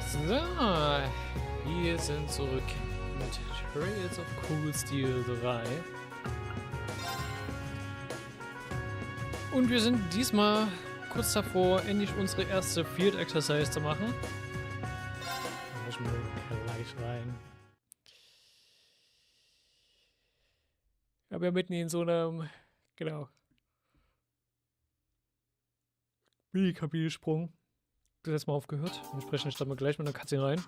So, wir sind zurück mit Trails of Cool Steel 3. Und wir sind diesmal kurz davor, endlich unsere erste Field Exercise zu machen. Da muss man gleich rein. Ich habe ja mitten in so einem, genau, Mini-Kabinensprung das letzte Mal aufgehört. Entsprechend starten wir gleich mit einer Cutscene rein.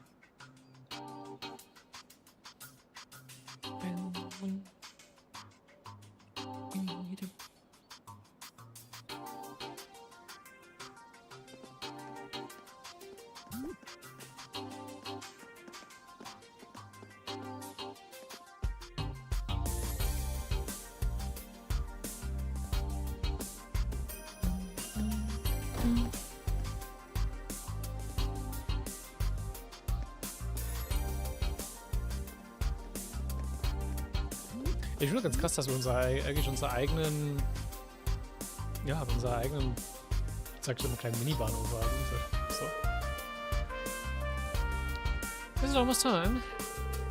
Ich finde ganz krass, dass wir eigentlich unsere eigenen, sag ich mal, kleinen Mini-Bahnhof haben. So. Is it almost time?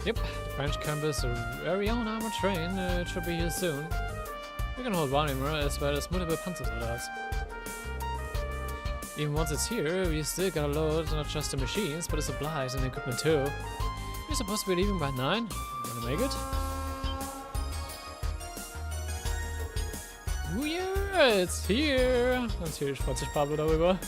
Yep, the branch campus, a very own armored train, it should be here soon. We can hold one anymore as well as multiple panzers with us. Even once it's here, we still gotta load not just the machines, but the supplies and the equipment too. We're supposed to be leaving by 9. Gonna make it? Oh yeah, it's here! Natürlich freut sich Pablo darüber.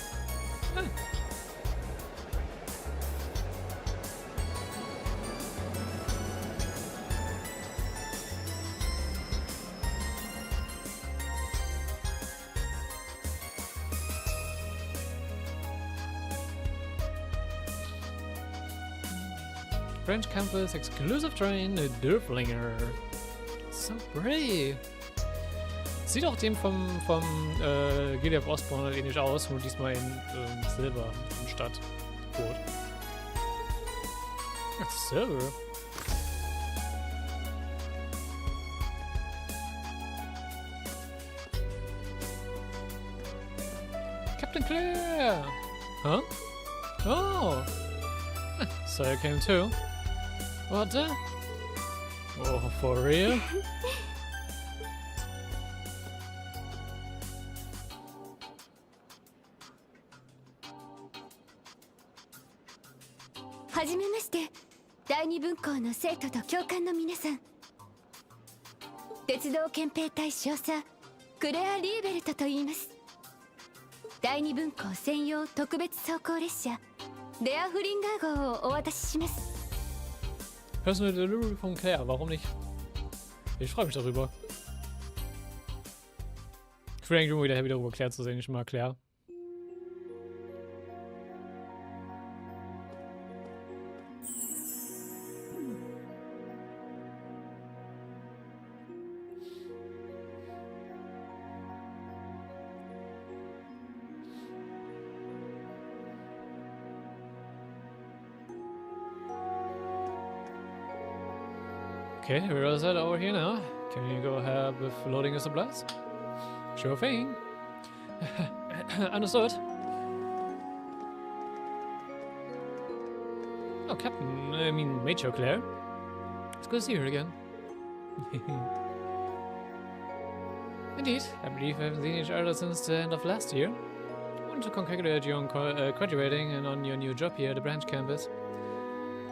French campus exclusive train, a Dörflinger. So pretty. Sieht auch dem vom GDF Ostborn halt ähnlich aus, nur diesmal in Silber anstatt Rot. Ach, Silber. Captain Claire! Huh? Oh! So you came too? What the? Oh, for real? Hajimemashite, 第二分校の生徒と教官の皆さん。鉄道憲兵隊少佐クレア・リーベルトと言います。第二分校専用特別走行列車レアフリンガー号をお渡しします。Personal Delivery von Claire, warum nicht? Ich freue mich darüber. Ich will eigentlich immer wieder über Claire zu sehen, ich mag Claire. Okay, we're all set over here now. Can you go ahead with loading the supplies? Sure thing. Understood. Oh, Captain, I mean Major Claire. It's good to see you again. Indeed, I believe we haven't seen each other since the end of last year. I want to congratulate you on graduating and on your new job here at the branch campus.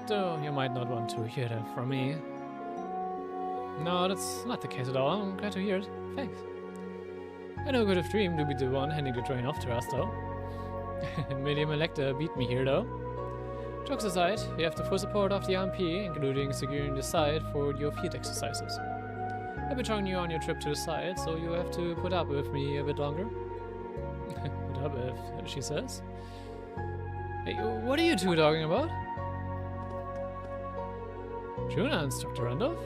Though you might not want to hear that from me. No, that's not the case at all. I'm glad to hear it. Thanks. I know I could have dreamed to be the one handing the train off to us, though. William and Lecter beat me here, though. Jokes aside, you have the full support of the RMP, including securing the site for your field exercises. I'll be joining you on your trip to the site, so you have to put up with me a bit longer. Put up with, she says. Hey, what are you two talking about? Tuna, Instructor Randolph?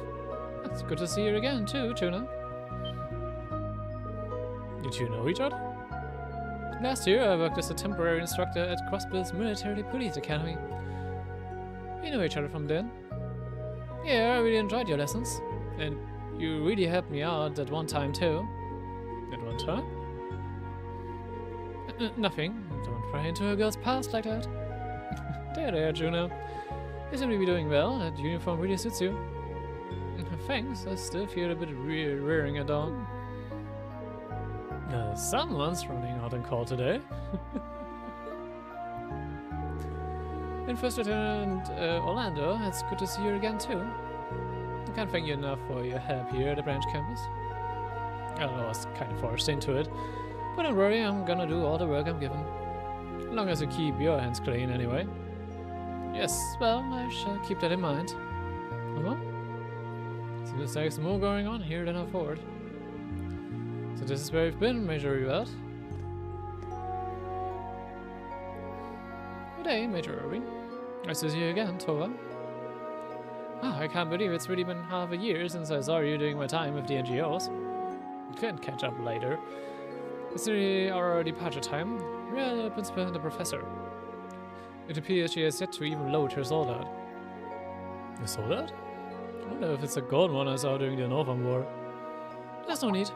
It's good to see you again, too, Tuna. You two know each other? Last year, I worked as a temporary instructor at Crossbill's Military Police Academy. We know each other from then. Yeah, I really enjoyed your lessons. And you really helped me out that one time, too. That one time? Nothing. Don't pry into a girl's past like that. There, Juno. You seem to be doing well. That uniform really suits you. Thanks, I still feel a bit rearing a dog. Someone's running out on call today. And First Lieutenant Orlando, it's good to see you again too. I can't thank you enough for your help here at the branch campus. I don't know, I was kind of forced into it. But don't worry, I'm gonna do all the work I'm given. As long as you keep your hands clean anyway. Yes, well, I shall keep that in mind. Huh? Seems there's more going on here than I thought. So this is where we've been, Major Reward. Good day, Major Irving. Nice to see you again, Tova. Oh, I can't believe it's really been half a year since I saw you during my time with the NGOs. Can't catch up later. It's nearly our departure time. We are the principal and the professor. It appears she has yet to even load her soldat. Your soldat? I wonder if it's a gold one I saw during the Northern War. There's no need.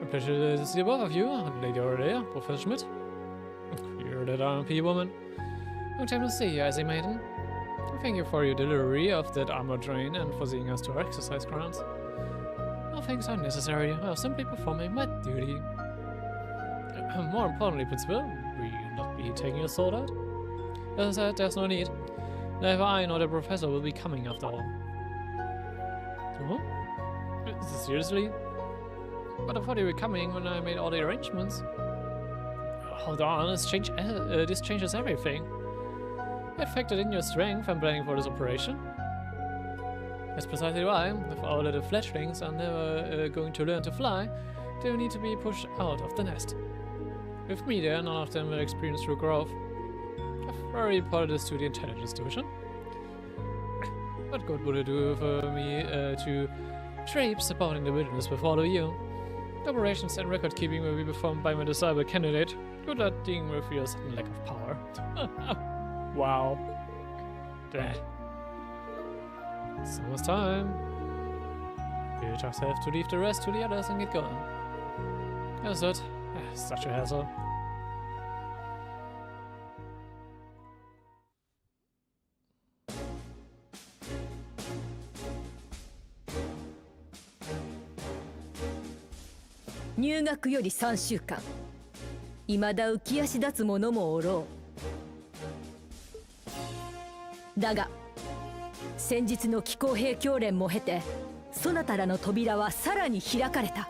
A pleasure to see both of you, Lady Aurelia, Professor Schmidt. You're that RMP woman. Long time to see, Icy Maiden. Thank you for your delivery of that armor train and for seeing us to our exercise grounds. No thanks are necessary. I was simply performing my duty. More importantly, Principal, will you not be taking your sword out? As I said, there's no need. Neither I nor the professor will be coming after all. Huh? Seriously? But I thought you were coming when I made all the arrangements. Hold on, this changes everything. I factored in your strength and planning for this operation. That's precisely why, if our little fledglings are never going to learn to fly, they will need to be pushed out of the nest. With me there, none of them will experience true growth. I've already reported this to the intelligence division. What good would it do for me to traipse about in the wilderness with all of you? The operations and record keeping will be performed by my desirable candidate. Good at dealing with your sudden lack of power. Wow. It's almost time. You just have to leave the rest to the others and get going. How's that? Such a hassle.入学より3週間。未だ浮き足立つ者もおろう。だが先日の気候兵教練も経て、そなたらの扉はさらに開かれた。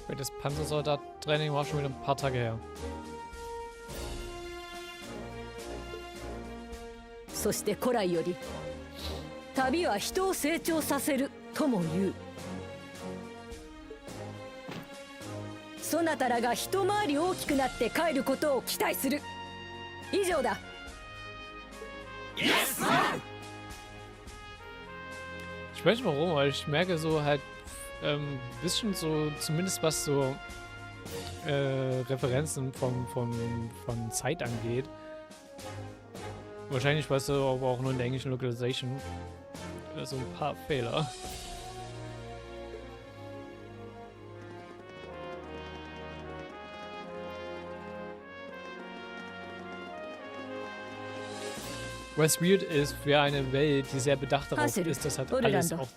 Das Panzersoldat-Training war schon wieder ein paar Tage her. そして古来より旅は人を成長させるとも言う。そなたらが一回り大きくなって帰ることを期待する。以上だ。Yes, ich weiß nicht warum, aber ich merke so halt bisschen so, zumindest was so Referenzen von Zeit angeht. Wahrscheinlich weißt du aber auch nur in der englischen Localization so ein paar Fehler. Was weird ist für eine Welt, die sehr bedacht darauf ist, dass halt alles auch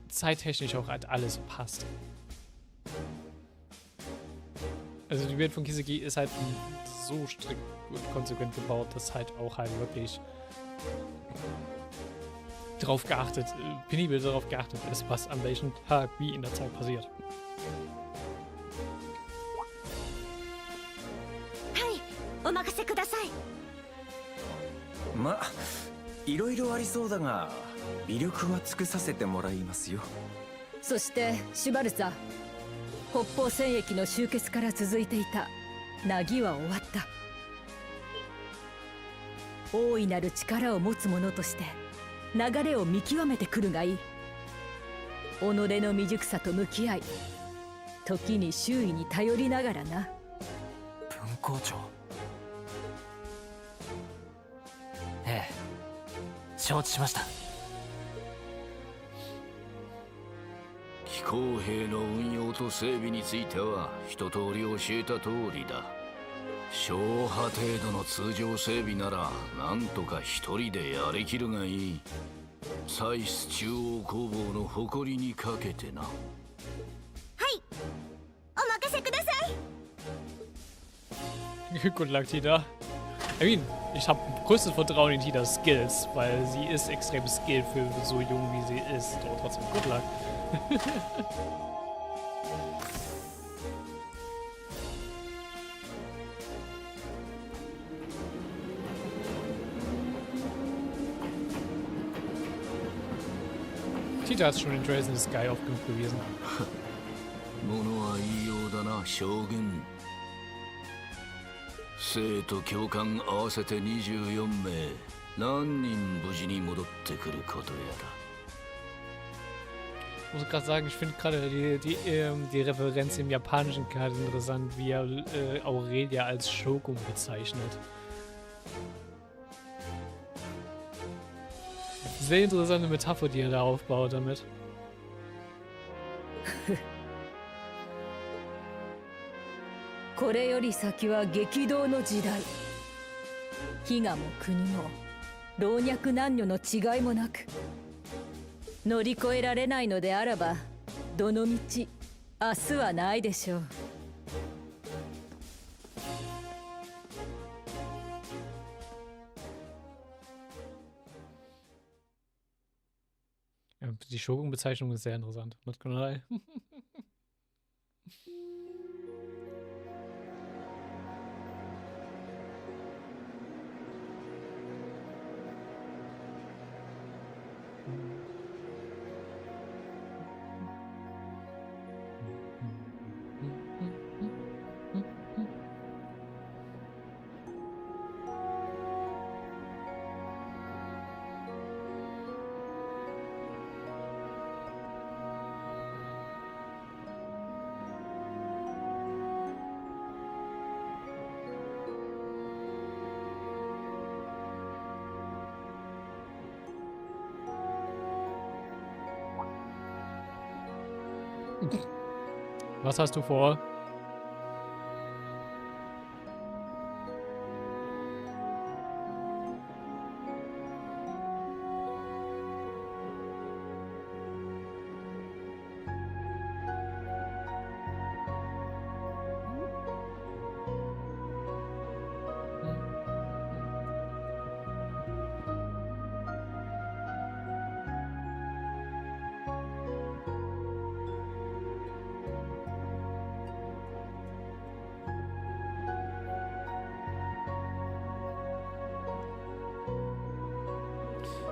zeittechnisch auch halt alles passt. Also die Welt von Kiseki ist halt so strikt und konsequent gebaut, dass halt auch halt wirklich drauf geachtet, penibel darauf geachtet ist, was an welchem Tag wie in der Zeit passiert. Ma, いろいろありそうだが、微力は尽くさせてもらいますよ。そしてシュバルツァ、北方戦役の終結から続いていた凪は終わった。大いなる力を持つ者として流れを見極めてくるがいい。己の未熟さと向き合い、時に周囲に頼りながらな。分校長。ええ、承知しました。機公兵の運用と整備については一通り教えた通りだ。小破程度の通常整備ならなんとか一人でやりきるがいい。祭司中央工房の誇りにかけてな。はい、お任せください。Good luck, Tita. I mean, ich habe größtes Vertrauen in Titas Skills, weil sie ist extrem skilled für so jung wie sie ist. Aber trotzdem, good luck. Tita hat schon in Trails in the Sky oft genug bewiesen. 物は言いようだな、将軍。生と教官合わせて24名、何人無事に戻ってくることやだ。Ich muss gerade sagen, ich finde gerade die Referenz im Japanischen gerade interessant, wie er Aurelia als Shogun bezeichnet. Sehr interessante Metapher, die er da aufbaut damit. これより先は激動の時代。飢餓も国も老若男女の違いもなく、乗り越えられないのであらばどの道明日はないでしょう。Ja, die Shogun-Bezeichnung ist sehr interessant. Not gonna lie. Was hast du vor?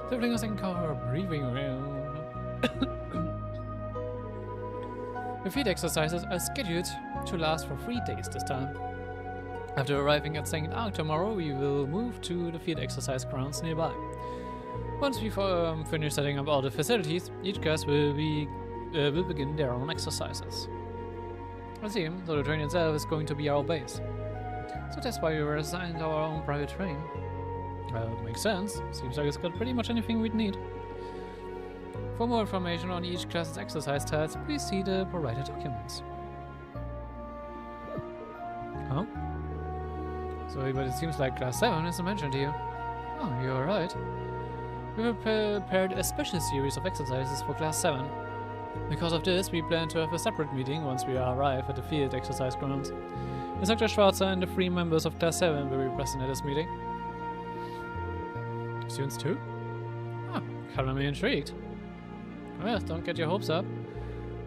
Sibling a second car, breathing around. The field exercises are scheduled to last for 3 days this time. After arriving at St. Arc tomorrow, we will move to the field exercise grounds nearby. Once we finish setting up all the facilities, each class will begin their own exercises. I see, so the train itself is going to be our base. So that's why we were assigned our own private train. Well, makes sense. Seems like it's got pretty much anything we'd need. For more information on each class's exercise types, please see the provided documents. Huh? So, but it seems like Class 7 isn't mentioned here. Oh, you're right. We prepared a special series of exercises for Class 7. Because of this, we plan to have a separate meeting once we arrive at the field exercise grounds. Instructor Schwarzer and the 3 members of Class 7 will be present at this meeting. Students too? Ah, color me intrigued. Well, don't get your hopes up.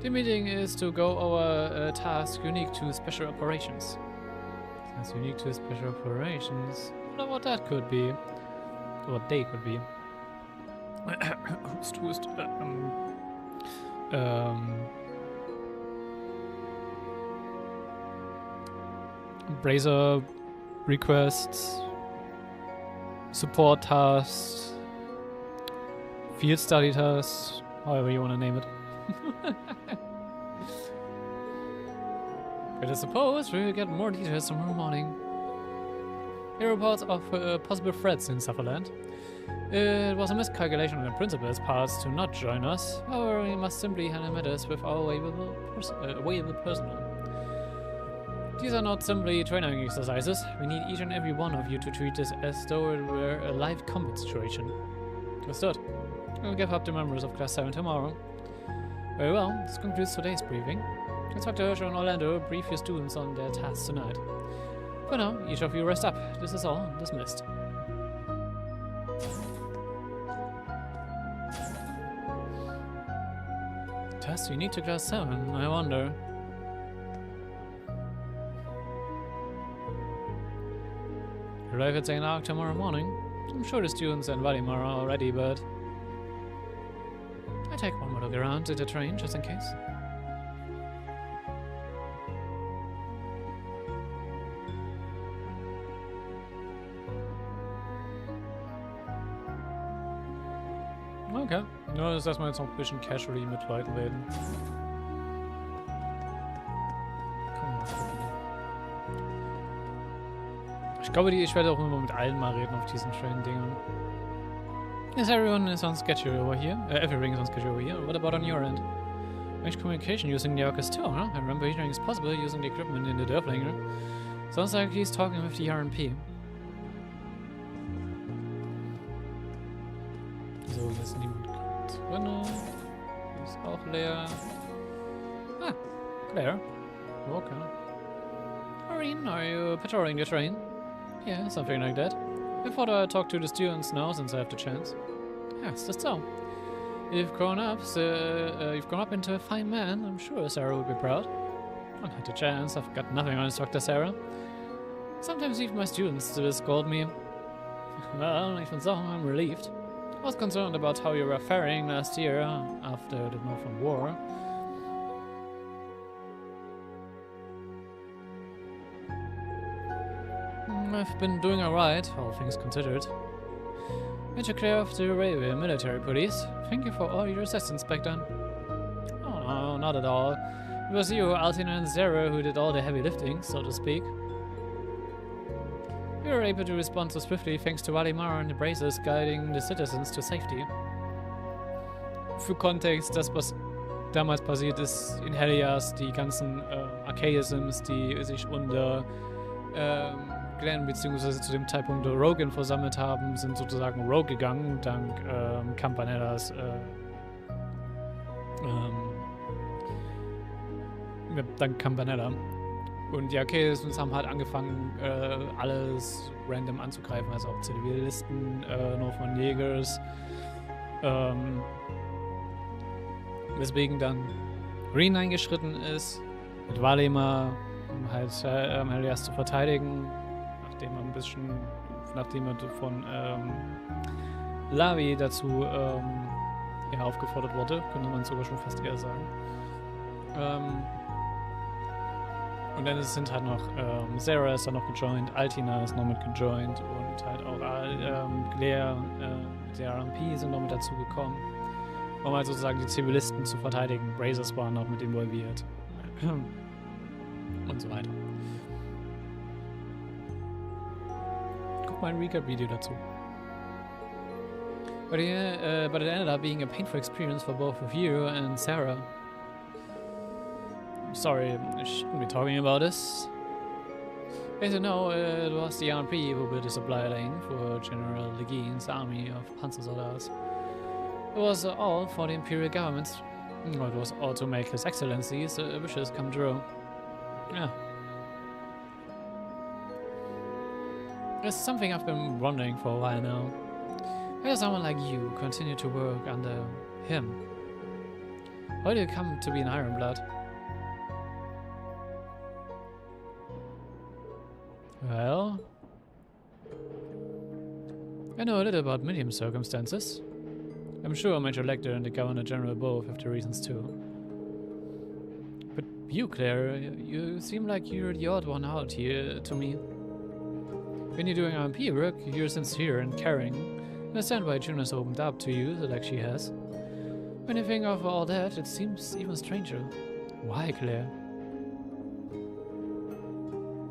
The meeting is to go over a task unique to special operations. That's unique to special operations. I wonder what that could be. What they could be. Hust. Brazer requests. Support tasks, field study tasks, however you want to name it. But I suppose we'll get more details tomorrow morning. Here are reports of possible threats in Sufferland. It was a miscalculation on the principal's part to not join us. However, we must simply handle matters with our available personnel. These are not simply training exercises. We need each and every one of you to treat this as though it were a live combat situation. Understood. We'll give up the members of Class 7 tomorrow. Very well, this concludes today's briefing. Instructor Herschel and Orlando brief your students on their tasks tonight. For now, each of you rest up. This is all. Dismissed. Test unique to Class 7, I wonder. Arrive at St. Arc tomorrow morning. I'm sure the students and Valimar are already, but I take one more look around at the train just in case. Okay. Nur ist erstmal jetzt noch ein bisschen casually mit Leuten reden. Komm mal gucken. Ich glaube, ich werde auch immer mit allen mal reden auf diesen schönen Dingen. Yes, everyone is on schedule over here. Everything is on schedule over here. What about on your end? Range communication using the Arc too, huh? I remember hearing it's possible using the equipment in the Dörflinger. Sounds like he's talking with the RMP. So, hier ist niemand drin. Ist auch leer. Ah, Claire. Okay. Maureen, are you patrolling the train? Yeah, something like that. I thought I'd talk to the students now since I have the chance. Yes, that's so. You've grown up into a fine man. I'm sure Sarah will be proud. I had the chance. I've got nothing on Instructor Sarah. Sometimes even my students still scold me. Well, even so, I'm relieved. I was concerned about how you were faring last year after the Northern War. I've been doing alright, all things considered. Major Claire of the Railway Military Police, thank you for all your assistance back then. Oh no, not at all. It was you, Altina and Zara, who did all the heavy lifting, so to speak. We were able to respond so swiftly thanks to Valimar and the Braces guiding the citizens to safety. Für Kontext, das was damals passiert ist in Helias, die ganzen Archaisms, die sich unter Glenn bzw. zu dem Zeitpunkt Rogan versammelt haben, sind sozusagen Rogue gegangen, dank Campanellas dank Campanella. Und die Archaisms haben halt angefangen, alles random anzugreifen, also auch Zivilisten, Northman Jägers, weswegen dann Green eingeschritten ist, mit Valimar, um halt Helias zu verteidigen, nachdem er von Lavi dazu aufgefordert wurde, könnte man sogar schon fast eher sagen. Und dann sind halt noch Sarah ist da noch gejoint, Altina ist noch mit gejoint und halt auch Claire mit der RMP sind noch mit dazu gekommen, um halt sozusagen die Zivilisten zu verteidigen. Brazers waren auch mit involviert und so weiter. Guck mal ein Recap-Video dazu. But it ended up being a painful experience for both of you and Sarah. Sorry, I shouldn't be talking about this. As you know, it was the RMP who built the supply lane for General Legine's army of Panzersoldaten. It was all for the Imperial government. It was all to make His Excellency's wishes come true. Yeah. It's something I've been wondering for a while now. How does someone like you continue to work under him? How do you come to be an Ironblood? Well, I know a little about Miriam's circumstances. I'm sure Major Lecter and the Governor General both have their reasons too. But you, Claire, you seem like you're the odd one out here to me. When you're doing RMP work, you're sincere and caring. I understand why June has opened up to you like she has. When you think of all that, it seems even stranger. Why, Claire?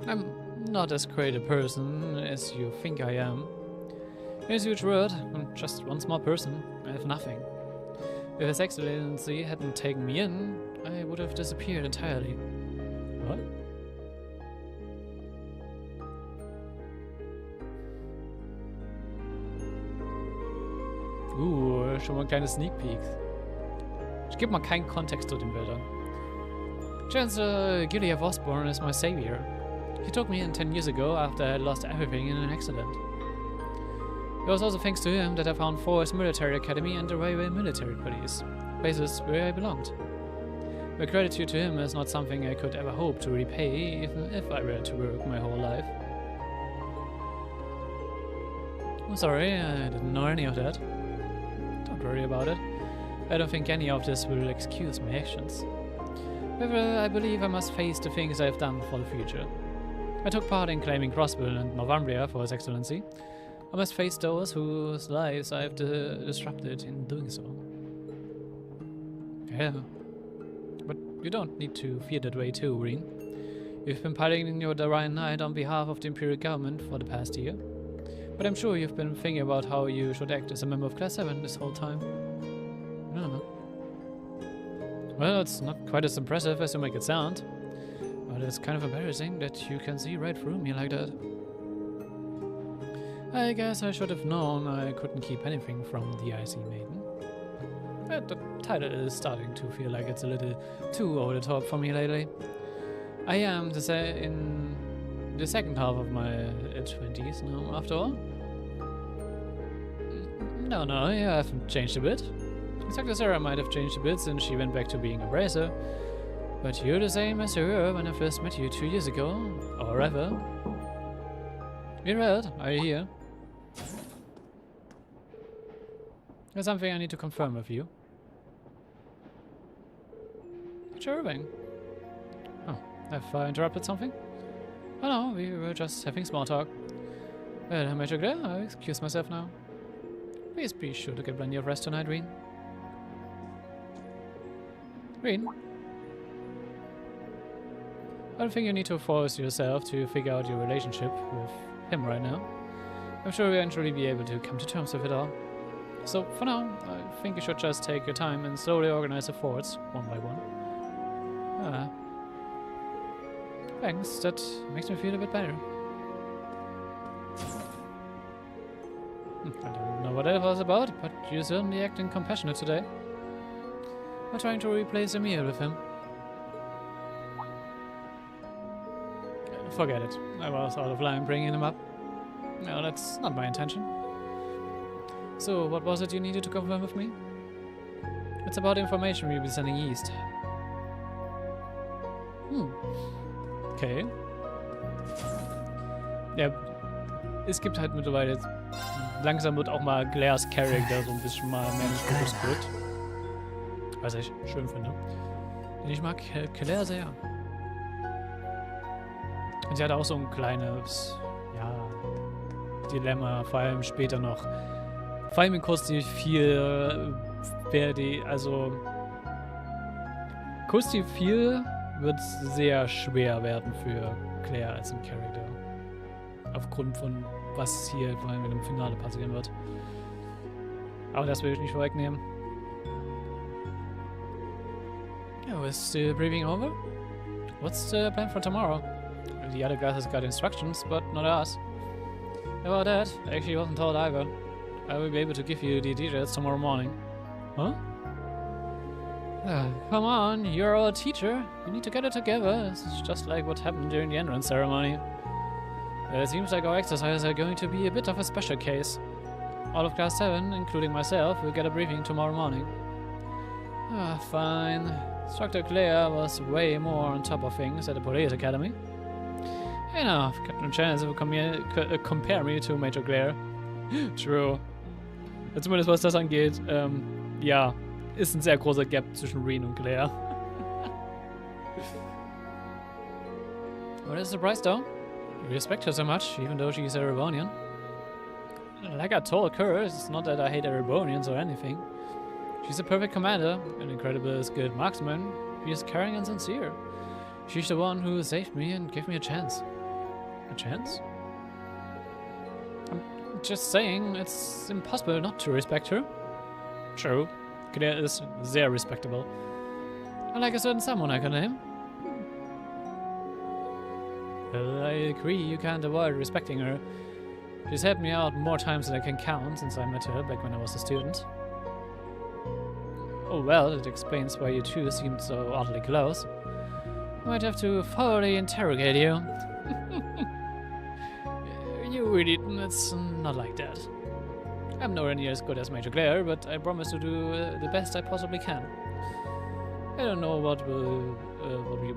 I'm not as great a person as you think I am. It's a huge word. I'm just one small person. I have nothing. If His Excellency hadn't taken me in, I would have disappeared entirely. What? Schon mal ein kleines Sneak Peek. Ich gebe mal keinen Kontext zu den Bildern. Chancellor Gilead Osborne is my savior. He took me in 10 years ago after I had lost everything in an accident. It was also thanks to him that I found Forest Military Academy and the Railway Military Police, places where I belonged. My gratitude to him is not something I could ever hope to repay, even if I were to work my whole life. I'm sorry, I didn't know any of that. Don't worry about it. I don't think any of this will excuse my actions. However, I believe I must face the things I have done for the future. I took part in claiming Crossville and Northumbria for His Excellency. I must face those whose lives I have disrupted in doing so. Yeah. But you don't need to feel that way too, Reen. You've been piloting your Darian Knight on behalf of the Imperial Government for the past year. But I'm sure you've been thinking about how you should act as a member of Class 7 this whole time. I don't know. Well, it's not quite as impressive as you make it sound. But it's kind of embarrassing that you can see right through me like that. I guess I should have known I couldn't keep anything from the Icy Maiden. But the title is starting to feel like it's a little too over the top for me lately. I am in the second half of my 20s now, after all. No, you haven't changed a bit. Exactly, Sarah might have changed a bit since she went back to being a bracer. But you're the same as you were when I first met you 2 years ago, or ever. Mirad, are you here? There's something I need to confirm with you. Chirping. Oh, have I interrupted something? Oh no, we were just having small talk. Well, Major Claire, I'll excuse myself now. Please be sure to get plenty of rest tonight, Reen. Reen? I don't think you need to force yourself to figure out your relationship with him right now. I'm sure you'll eventually be able to come to terms with it all. So, for now, I think you should just take your time and slowly organize the forts, one by one. Thanks, that makes me feel a bit better. I don't know what that was about, but you're certainly acting compassionate today. I'm trying to replace a meal with him. Forget it. I was out of line bringing him up. No, that's not my intention. So, what was it you needed to confirm with me? It's about information we'll be sending east. Okay. Ja, es gibt halt mittlerweile jetzt, langsam wird auch mal Claires Charakter so ein bisschen mal mehr ins Fokus gerückt. Was ich schön finde. Denn ich mag Claire sehr. Und sie hat auch so ein kleines, ja, Dilemma, vor allem später noch. Vor allem in Kurs Tief 4 also Kurs Tief 4 wird sehr schwer werden für Claire als ein Charakter. Aufgrund von was hier vor allem im Finale passieren wird. Aber das will ich nicht vorwegnehmen. Oh, is the briefing over? What's the plan for tomorrow? The other guys got instructions, but not us. About that, I actually wasn't told either. I will be able to give you the details tomorrow morning. Huh? Come on, you're our teacher. You need to get it together. It's just like what happened during the entrance ceremony. It seems like our exercises are going to be a bit of a special case. All of Class 7, including myself, will get a briefing tomorrow morning. Fine. Instructor Claire was way more on top of things at the Police Academy. You know, I've got no chance to compare me to Major Claire. True. Zumindest was das angeht, ja, ist ein sehr großer Gap zwischen Reen und Claire. What a surprise though. I respect her so much, even though she's Erebonian. Like I told her, it's not that I hate Erebonians or anything. She's a perfect commander, an incredibly skilled marksman. She is caring and sincere. She's the one who saved me and gave me a chance. A chance? I'm Just saying, it's impossible not to respect her. True. Claire is sehr respectable. I like a certain someone I can name. Well, I agree, you can't avoid respecting her. She's helped me out more times than I can count since I met her back when I was a student. Oh well, it explains why you two seemed so oddly close. Might have to thoroughly interrogate you. You really, it's not like that. I'm nowhere near as good as Major Claire, but I promise to do the best I possibly can. I don't know what we'll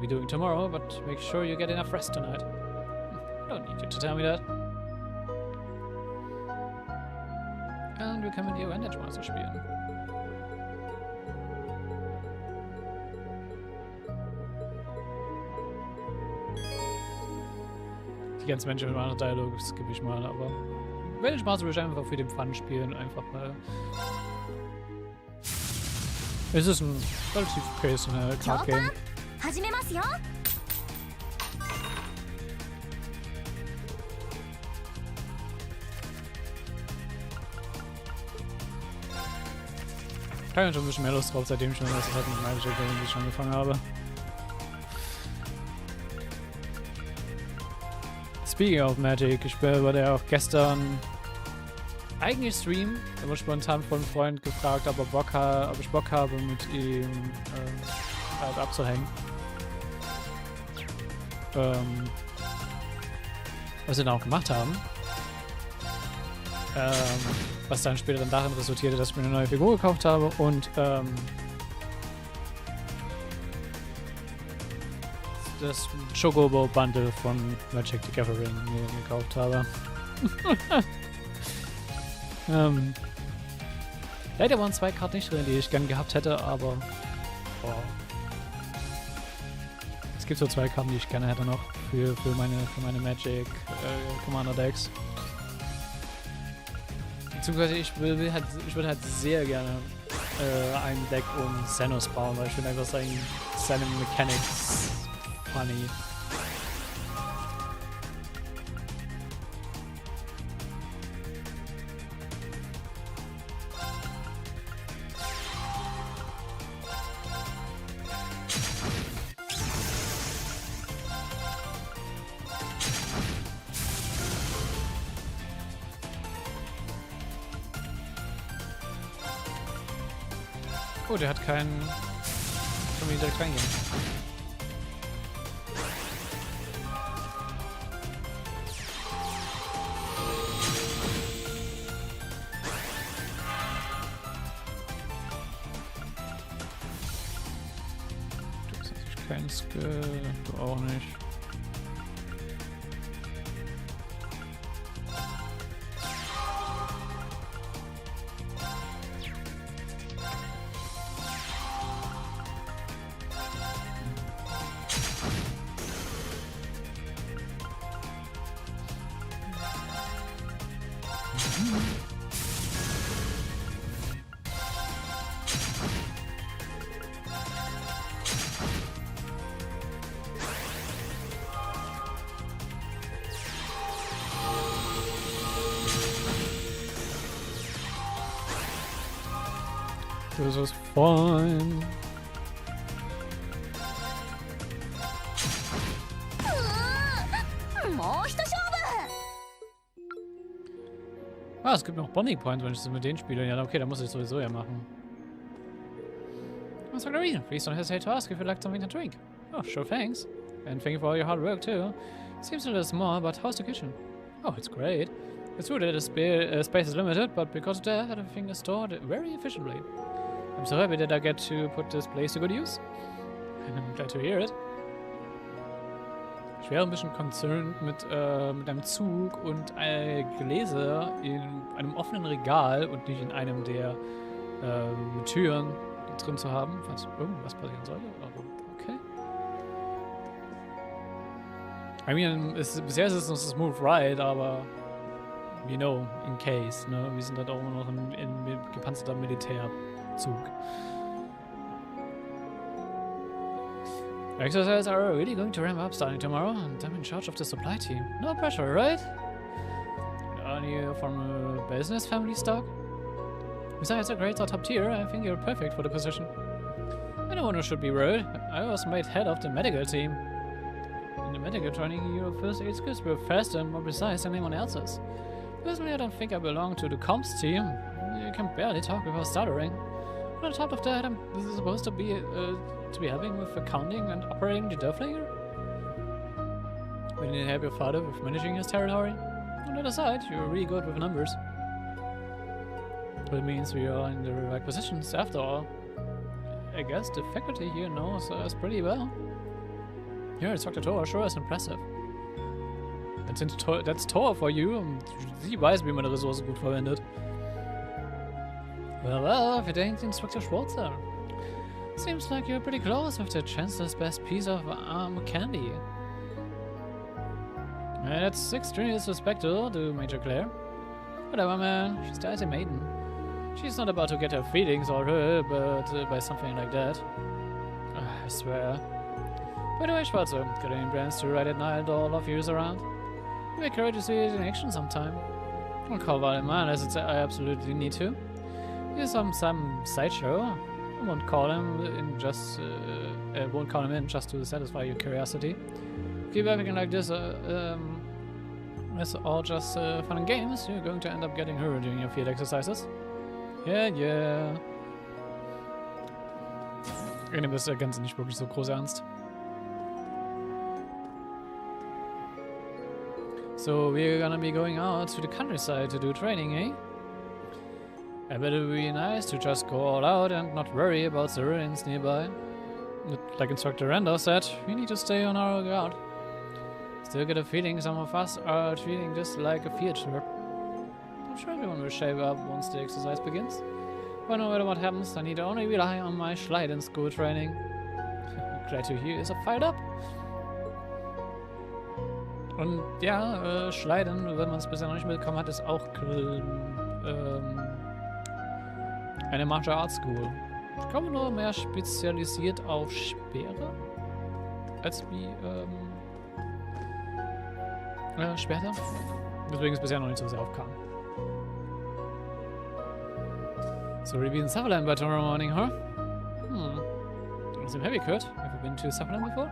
be doing tomorrow, but make sure you get enough rest tonight. I don't need you to tell me that. Und wir können die Avengers spielen. Die ganzen Menschen mit anderen Dialog skippe ich mal, aber wenn Spaß würde ich einfach für den Fun spielen, einfach mal. Es ist ein relativ case Card Game. Ich habe schon ein bisschen mehr Lust drauf, seitdem ich schon das mit Magic irgendwie schon angefangen habe. Speaking of Magic, ich wurde ja auch gestern eigentlich streamen, aber spontan von einem Freund gefragt, ob ich Bock habe, mit ihm halt abzuhängen. Was wir dann auch gemacht haben. Was dann später dann darin resultierte, dass ich mir eine neue Figur gekauft habe und das Chocobo Bundle von Magic the Gathering mir gekauft habe. Leider waren 2 Karten nicht drin, die ich gern gehabt hätte, aber es gibt so 2 Karten, die ich gerne hätte noch für meine Magic Commander Decks. Beziehungsweise ich würde halt sehr gerne ein Deck um Xenos bauen, weil ich finde einfach seine Mechanics funny. Oh, der hat keinen... Können wir direkt reingehen. Du hast natürlich keinen Skill, du auch nicht. This is fun. Ah, es gibt noch Bonding Points, wenn ich das mit denen spiele. Ja, okay, dann muss ich es sowieso ja machen. Oh, Sagarina, please don't hesitate to ask if you'd like something to drink. Oh, sure, thanks. And thank you for all your hard work, too. Seems a little small, but how's the kitchen? Oh, it's great. It's true that the space is limited, but because of that, everything is stored very efficiently. I'm so happy that I get to put this place to good use. And I'm glad to hear it. Ich wäre ein bisschen concerned mit einem Zug und Gläser in einem offenen Regal und nicht in einem der mit Türen drin zu haben, falls irgendwas passieren sollte. Aber okay. I mean, bisher ist es noch smooth ride, aber you know, in case, ne? Wir sind halt auch immer noch in gepanzerter Militärzug. Exercises are really going to ramp up starting tomorrow, and I'm in charge of the supply team. No pressure, right? any former business family stock? Besides, the grades are top tier. I think you're perfect for the position. Anyone who should be worried. I was made head of the medical team. In the medical training, your first aid skills were faster and more precise than anyone else's. Personally, I don't think I belong to the comms team. You can barely talk without stuttering. On top of that, I'm supposed to be helping with accounting and operating the Doflager. We need to help your father with managing his territory. On the other side, you're really good with numbers. That means we are in the right positions after all. I guess the faculty here knows us pretty well. Yeah, it's Dr. Thor, sure is impressive. And since that's Thor for you, sie weiß, wie man Ressourcen gut verwendet. Well, if it ain't Instructor Schwarzer. Seems like you're pretty close with the Chancellor's best piece of candy. That's extremely disrespectful to Major Claire. Whatever, man. She's the icy maiden. She's not about to get her feelings all hurt, but by something like that. I swear. By the way, Schwarzer, got any plans to ride at night all of years around? It'd be great to see it in action sometime. I'll call Valdemar unless I absolutely need to. Here's some sideshow. I won't call him in just to satisfy your curiosity. Keep everything like this, it's all just fun and games. You're going to end up getting hurt during your field exercises. Yeah. Ich nehme das Ganze nicht wirklich so groß ernst. So we're gonna be going out to the countryside to do training, eh? I bet it would be nice to just go all out and not worry about the ruins nearby. Like Instructor Randall said, we need to stay on our guard. Still get a feeling some of us are treating this like a field trip. I'm sure everyone will shape up once the exercise begins. But no matter what happens, I need to only rely on my Schleiden school training. Glad to hear you're so fired up. Und ja, Schleiden, wenn man es bisher noch nicht mitbekommen hat, ist auch eine Martial Arts School. Ich glaube nur mehr spezialisiert auf Speere als wie Schwerter. Deswegen es bisher noch nicht so sehr aufkam. So we'll be in Sutherland by tomorrow morning, huh? Some heavy cut. Have you been to Sutherland before?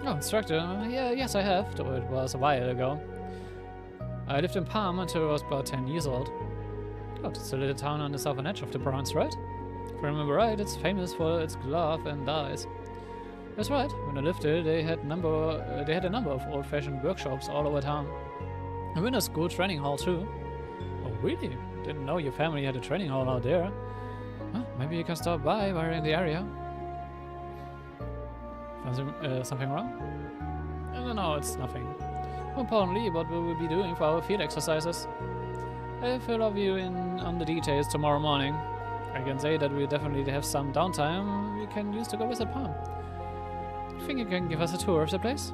Oh, instructor. Yes, I have, though it was a while ago. I lived in Palm until I was about 10 years old. Oh, it's a little town on the southern edge of the Bronx, right? If I remember right, it's famous for its glove and dyes. That's right. When I lived there, they had a number of old-fashioned workshops all over town. A winter school training hall too. Oh, really? Didn't know your family had a training hall out there. Well, maybe you can stop by while you're in the area. Something wrong? No, it's nothing. More importantly, what we will be doing for our field exercises. I'll fill you in on the details tomorrow morning. I can say that we definitely have some downtime we can use to go visit Palm. Think you can give us a tour of the place?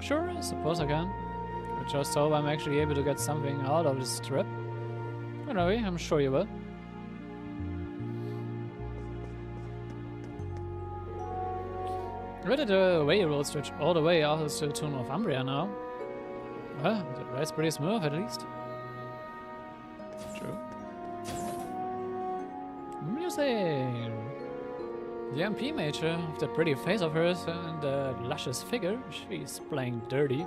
Sure, I suppose I can. I just hope I'm actually able to get something out of this trip. Don't worry, I'm sure you will. Where did the railroad stretch all the way out to Northumbria now? Well, the ride's pretty smooth at least. True. Museum. The MP major, with that pretty face of hers and the luscious figure, she's playing dirty.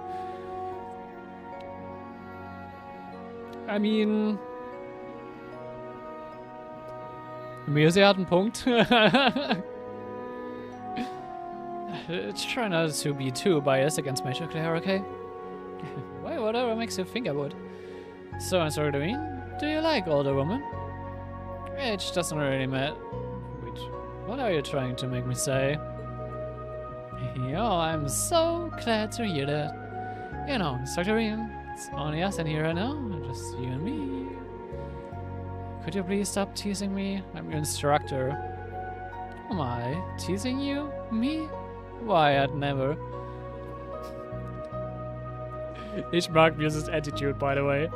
I mean... Muse hat einen Punkt. Try not to be too biased against Major Claire, okay? Why, whatever makes you think I would. So, Sir Dwayne, do you like older women? Age doesn't really matter. Wait, what are you trying to make me say? Oh, I'm so glad to hear that. You know, Mr. Dwayne, it's only us in here right now, just you and me. Could you please stop teasing me? I'm your instructor. Am I teasing you? Me? Why, I'd never. Ich mag Muse's attitude, by the way.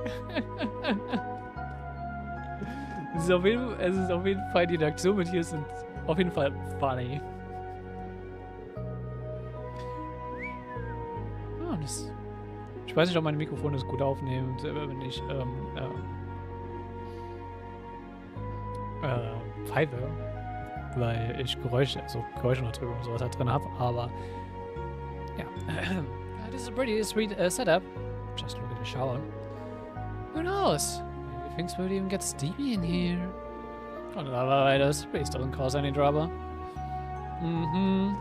Es ist auf jeden Fall, die Interaktionen mit hier sind auf jeden Fall funny. Oh, das Ich weiß nicht, ob mein Mikrofon das gut aufnimmt, wenn ich pfeife, weil ich Geräusche Geräuschunterdrückung und sowas halt drin habe, aber ja. This is a pretty sweet setup. Just look at the shower. Who knows? Maybe things will even get steamy in here. Und otherwise, please doesn't cause any trouble. Mhm.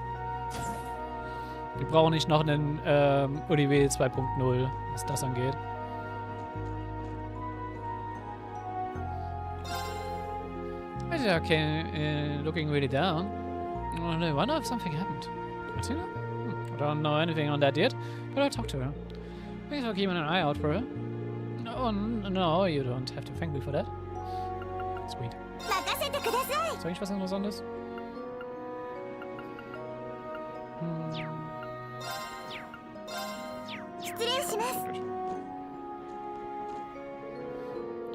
Wir brauchen nicht noch einen UDW 2.0, was das angeht. Okay, looking really down. I wonder if something happened. Martina? I don't know anything on that yet, but I'll talk to her. Thanks for keeping an eye out for her. No, you don't have to thank me for that. Sweet. Ist eigentlich was Interessantes?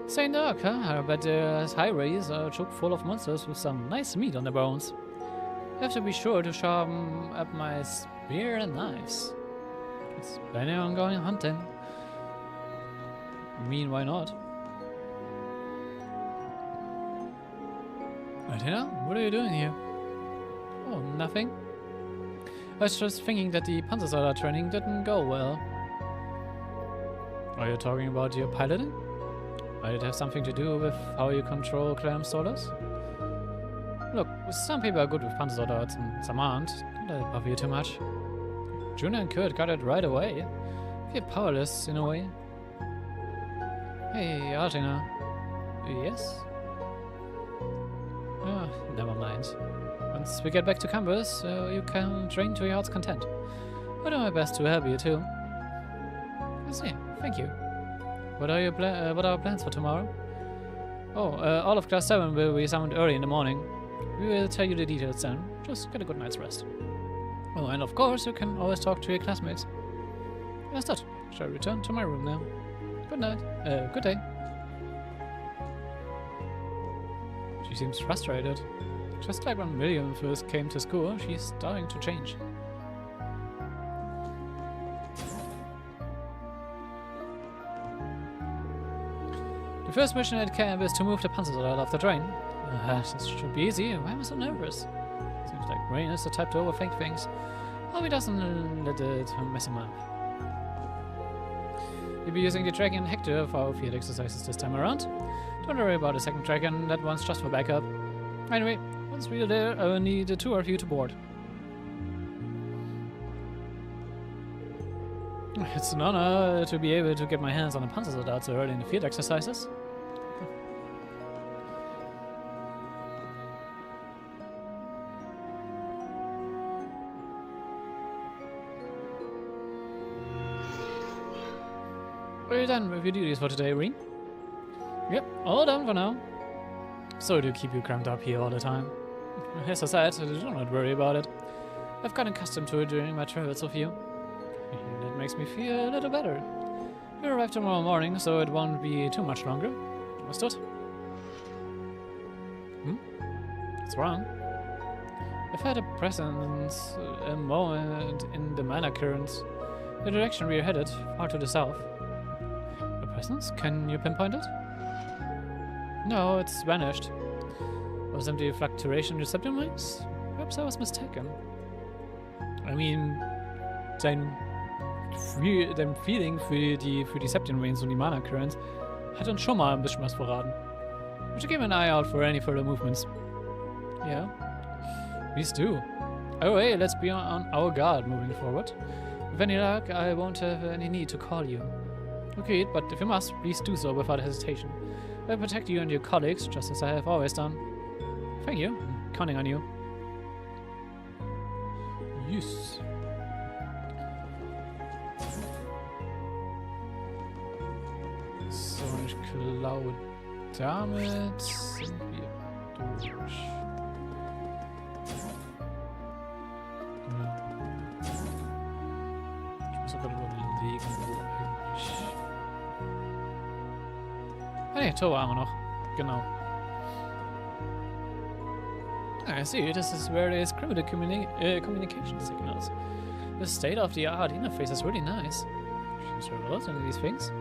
St. Doc, huh? I bet there's highways are chock full of monsters with some nice meat on their bones. I have to be sure to sharpen up my spear and knives. It's planning on going hunting. I mean, why not? Martina, what are you doing here? Oh, nothing. I was just thinking that the Panzersoldat training didn't go well. Are you talking about your piloting? Might it have something to do with how you control clam soldiers? Look, some people are good with Panzersoldats and some aren't. Don't let it bother you too much. Juna and Kurt got it right away. I feel powerless in a way. Hey, Artina. Yes? Oh, never mind. Once we get back to campus, you can train to your heart's content. I'll do my best to help you too. I see. Thank you. What are our plans for tomorrow? Oh, all of Class 7 will be summoned early in the morning. We will tell you the details then. Just get a good night's rest. Oh, and of course, you can always talk to your classmates. That's that. Shall I return to my room now? Good night. Good day. She seems frustrated. Just like when William first came to school, she's starting to change. The first mission at camp is to move the Panzersoldat off the train. This should be easy. Why am I so nervous? Seems like Rain is the type to overthink things. Hope he doesn't let it mess him up. You'll be using the Dragon Hector for our field exercises this time around. Don't worry about the second Dragon, that one's just for backup. Anyway, once we're there, I will need the two of you to board. It's an honor to be able to get my hands on a Panzersoldat so early in the field exercises. Are you done with your duties for today, Reen? Yep, all done for now. Sorry to keep you cramped up here all the time. As I said, do not worry about it. I've gotten accustomed to it during my travels with you. That makes me feel a little better. We'll arrive tomorrow morning, so it won't be too much longer. Understood? What's wrong? I've had a presence, a moment in the mana currents. The direction we are headed, far to the south. A presence? Can you pinpoint it? No, it's vanished. Was the fluctuation reception wings? Perhaps I was mistaken. I mean, dein Feeling für die Septian Rains und die Mana Currents hat uns schon mal ein bisschen was verraten. We should keep an eye out for any further movements. Yeah, please do. Oh hey, let's be on our guard moving forward. With any luck, I won't have any need to call you. Okay, but if you must, please do so without hesitation. I'll protect you and your colleagues, just as I have always done. Thank you. I'm counting on you. Yes. So, ich glaube, damit sind wir durch. Ich muss sogar überlegen, wo eigentlich... Ah ne, Tor haben wir noch. Genau. I see, this is where there's primitive communication signals. The state-of-the-art interface is really nice. Mr. Rollen and these things.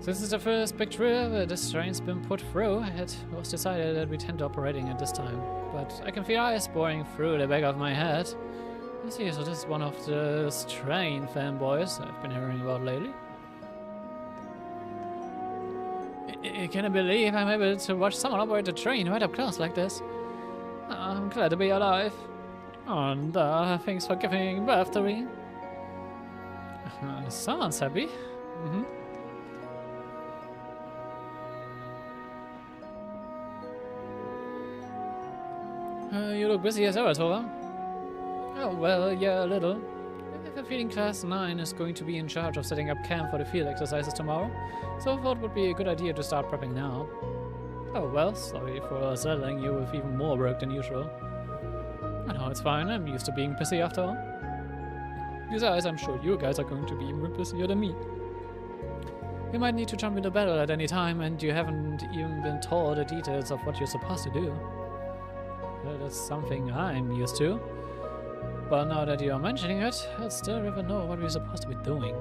Since it's the first big trip this train's been put through, it was decided that we tend to operating at this time. But I can feel ice boring through the back of my head. I see, so this is one of the train fanboys I've been hearing about lately. I can't believe I'm able to watch someone operate a train right up close like this. I'm glad to be alive. And thanks for giving birth to me. Sounds happy. You look busy as ever, Tora. Oh, well, yeah, a little. I have a feeling Class 9 is going to be in charge of setting up camp for the field exercises tomorrow, so I thought it would be a good idea to start prepping now. Oh, well, sorry for saddling you with even more work than usual. I know, it's fine, I'm used to being busy after all. Besides, I'm sure you guys are going to be even busier than me. You might need to jump into battle at any time, and you haven't even been told the details of what you're supposed to do. Well, that's something I'm used to. But now that you're mentioning it, I'd still rather know what we're supposed to be doing.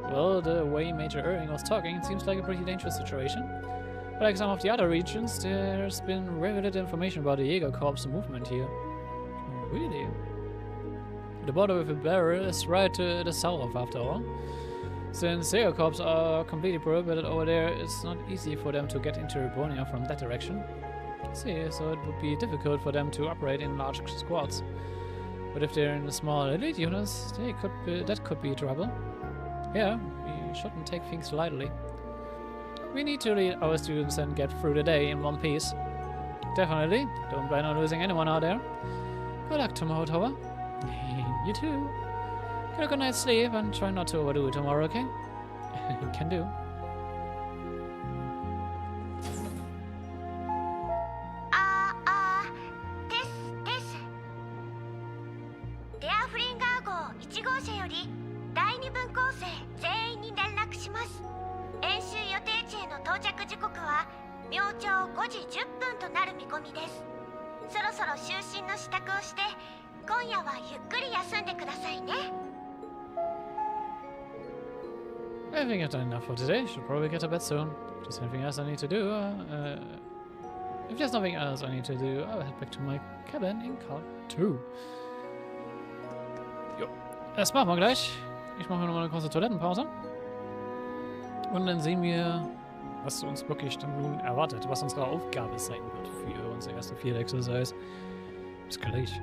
Well, the way Major Irving was talking, it seems like a pretty dangerous situation. But like some of the other regions, there's been very little information about the Jäger Corps movement here. Really? The border with the barrel is right to the south, after all. Since Jäger Corps are completely prohibited over there, it's not easy for them to get into Erebonia from that direction. See, so it would be difficult for them to operate in large squads. But if they're in small elite units, that could be trouble. Yeah, we shouldn't take things lightly. We need to lead our students and get through the day in one piece. Definitely. Don't plan on losing anyone out there. Good luck tomorrow, Towa. You too. Get a good night's sleep and try not to overdo it tomorrow, okay? Can do. I think I've done enough for today. Should probably get to bed soon. If there's anything else I need to do, if there's nothing else I need to do, I'll head back to my cabin in Card 2. Jo, das machen wir gleich. Ich mache nochmal eine kurze Toilettenpause. Und dann sehen wir, was uns wirklich dann nun erwartet, was unsere Aufgabe sein wird für unsere erste Field Exercise. Bis gleich.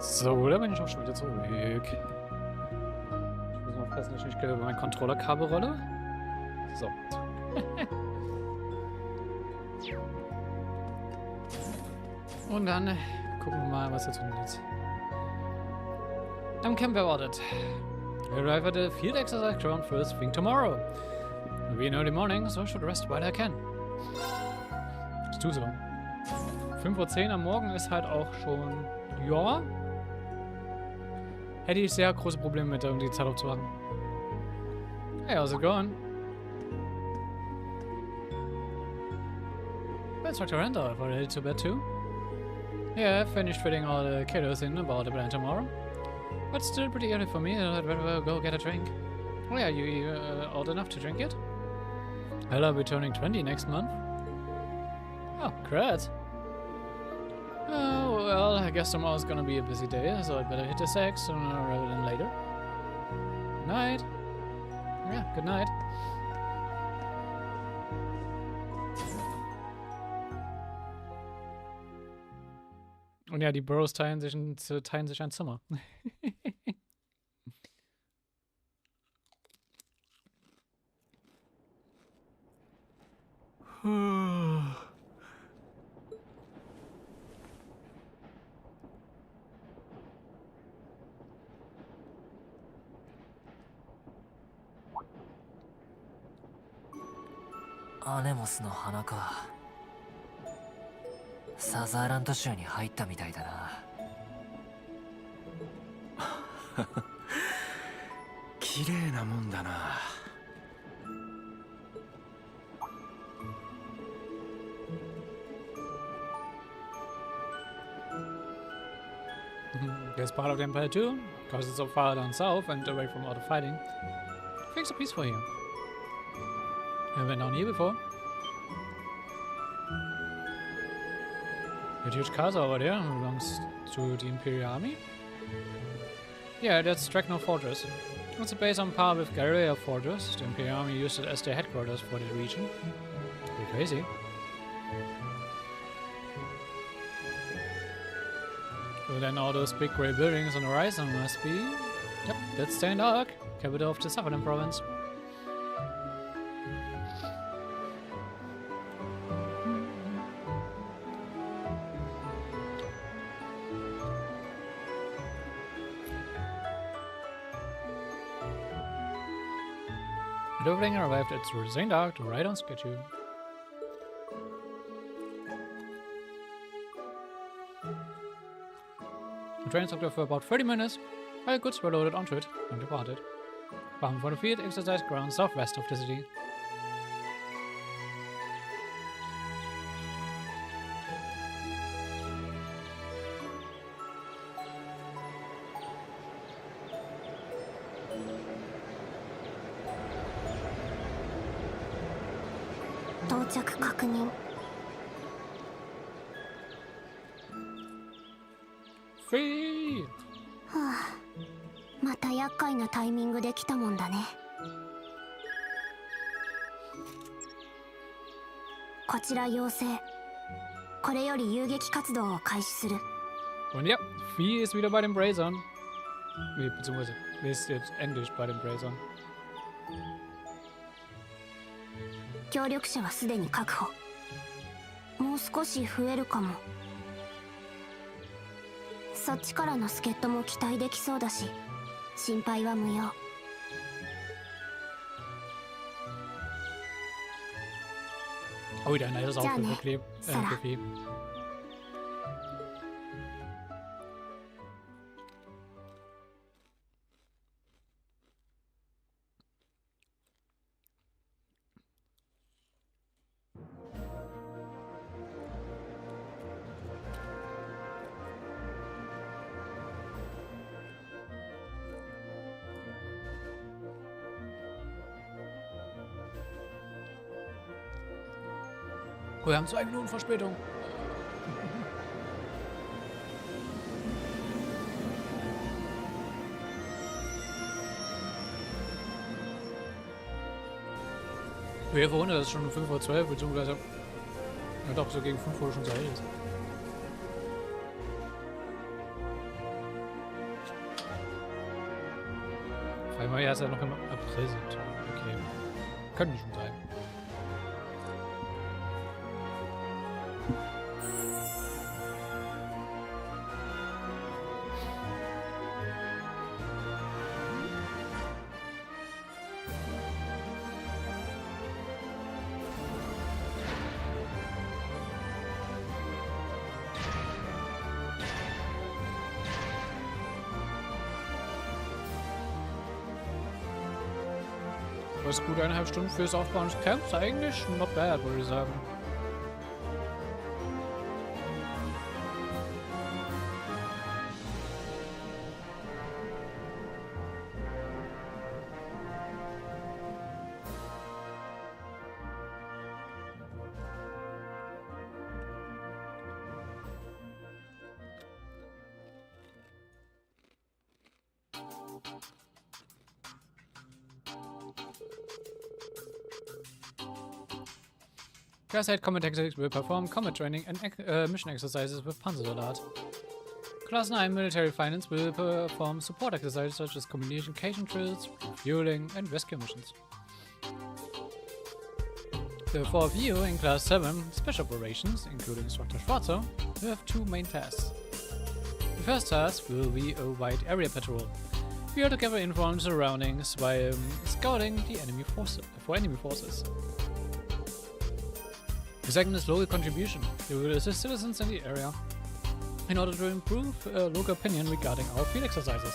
So, da bin ich auch schon wieder zurück. Ich muss mal aufpassen, dass ich nicht über mein Controllerkabel rolle. So. Und dann gucken wir mal, was wir tun jetzt. Am Camp erwartet. We arrive at the field exercise ground first thing tomorrow. It'll be in early morning, so I should rest while I can. Ist du so. 5:10 Uhr am Morgen ist halt auch schon, ja, hätte ich sehr große Probleme mit, um die Zeit aufzuwachen. Hey, how's it going? Let's talk to Randall. Are you ready to bed too? Yeah, I finished fitting all the kiddos in about the plan tomorrow. But still pretty early for me, I'd rather go get a drink. Oh yeah, you old enough to drink it? Well, I'll be turning 20 next month. Oh, congrats. Oh, well, I guess tomorrow's gonna be a busy day, so I'd better hit the sack sooner rather than later. Night. Yeah, good night. Und ja, die Burrows teilen sich ein Zimmer.アネモスの花か。サザーランド州に入ったみたいだな。綺麗なもんだな。There's part of the Empire too, because it's so far down south and away from all the fighting. Things are peaceful here. Haven't been down here before. The huge castle over there belongs to the Imperial Army. Yeah, that's Dracno Fortress. It's a base on par with Galleria Fortress. The Imperial Army used it as their headquarters for the region. Pretty crazy. So then all those big grey buildings on the horizon must be... Yep, that's Zuerst, Arc, capital of the Southern province. The Doppelganger arrived at Zuerst Arc right on schedule. The train stopped there for about 30 minutes, while goods were loaded onto it and departed. Bound for the field exercise ground southwest of the city. Free! はあ、また厄介なタイミングで来たもんだね。こちら要請。これより遊撃活動を開始する。Und ja, Vieh ist wieder bei den Brazern. Beziehungsweise ist jetzt endlich bei den Brazern. 協力者はすでに確保。もう少し増えるかも。そっちからの助っ人も期待できそうだし、心配は無用。Oh, wieder ein altes Outfit für Vieh. Wir haben 2 Minuten Verspätung. Wir verwundert, dass es schon 5:12 Uhr, beziehungsweise ja doch so gegen 5 Uhr schon so hell ist. Weil wir jetzt ja noch im April sind. Okay. Könnte schon sein. Was gut 1,5 Stunden fürs Aufbauen des Camps eigentlich not bad, würde ich sagen. Class 8 combat tactics will perform combat training and mission exercises with Panzersoldat. Class 9 military finance will perform support exercises such as communication drills, refueling, and rescue missions. The 4 of you in Class 7 special operations, including Instructor Schwarzer, will have 2 main tasks. The first task will be a wide area patrol. We are to gather info on the surroundings while scouting the enemy forces. The second is local contribution. We will assist citizens in the area in order to improve local opinion regarding our field exercises.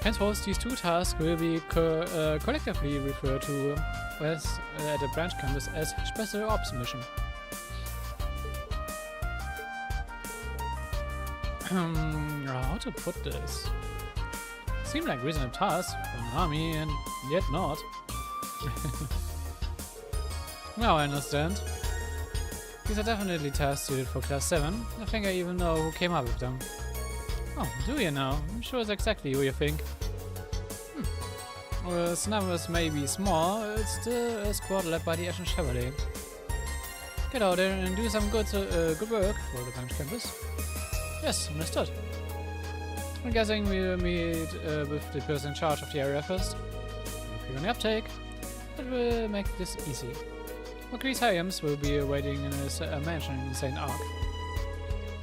Henceforth, these 2 tasks will be collectively referred to as at the branch campus as Special Ops Mission. How to put this? Seem like reasonable tasks for an army, and yet not. Now I understand. These are definitely tasks suited for Class 7. I think I even know who came up with them. Oh, do you now? I'm sure it's exactly who you think. Well, its numbers may be small, it's still a squad led by the Ashen Chevalier. Get out there and do some good work for the branch campus. Yes, understood. I'm guessing we'll meet with the person in charge of the area first. If you're on the uptake, that will make this easy. Macree's Hyams will be waiting in his mansion in St. Arc.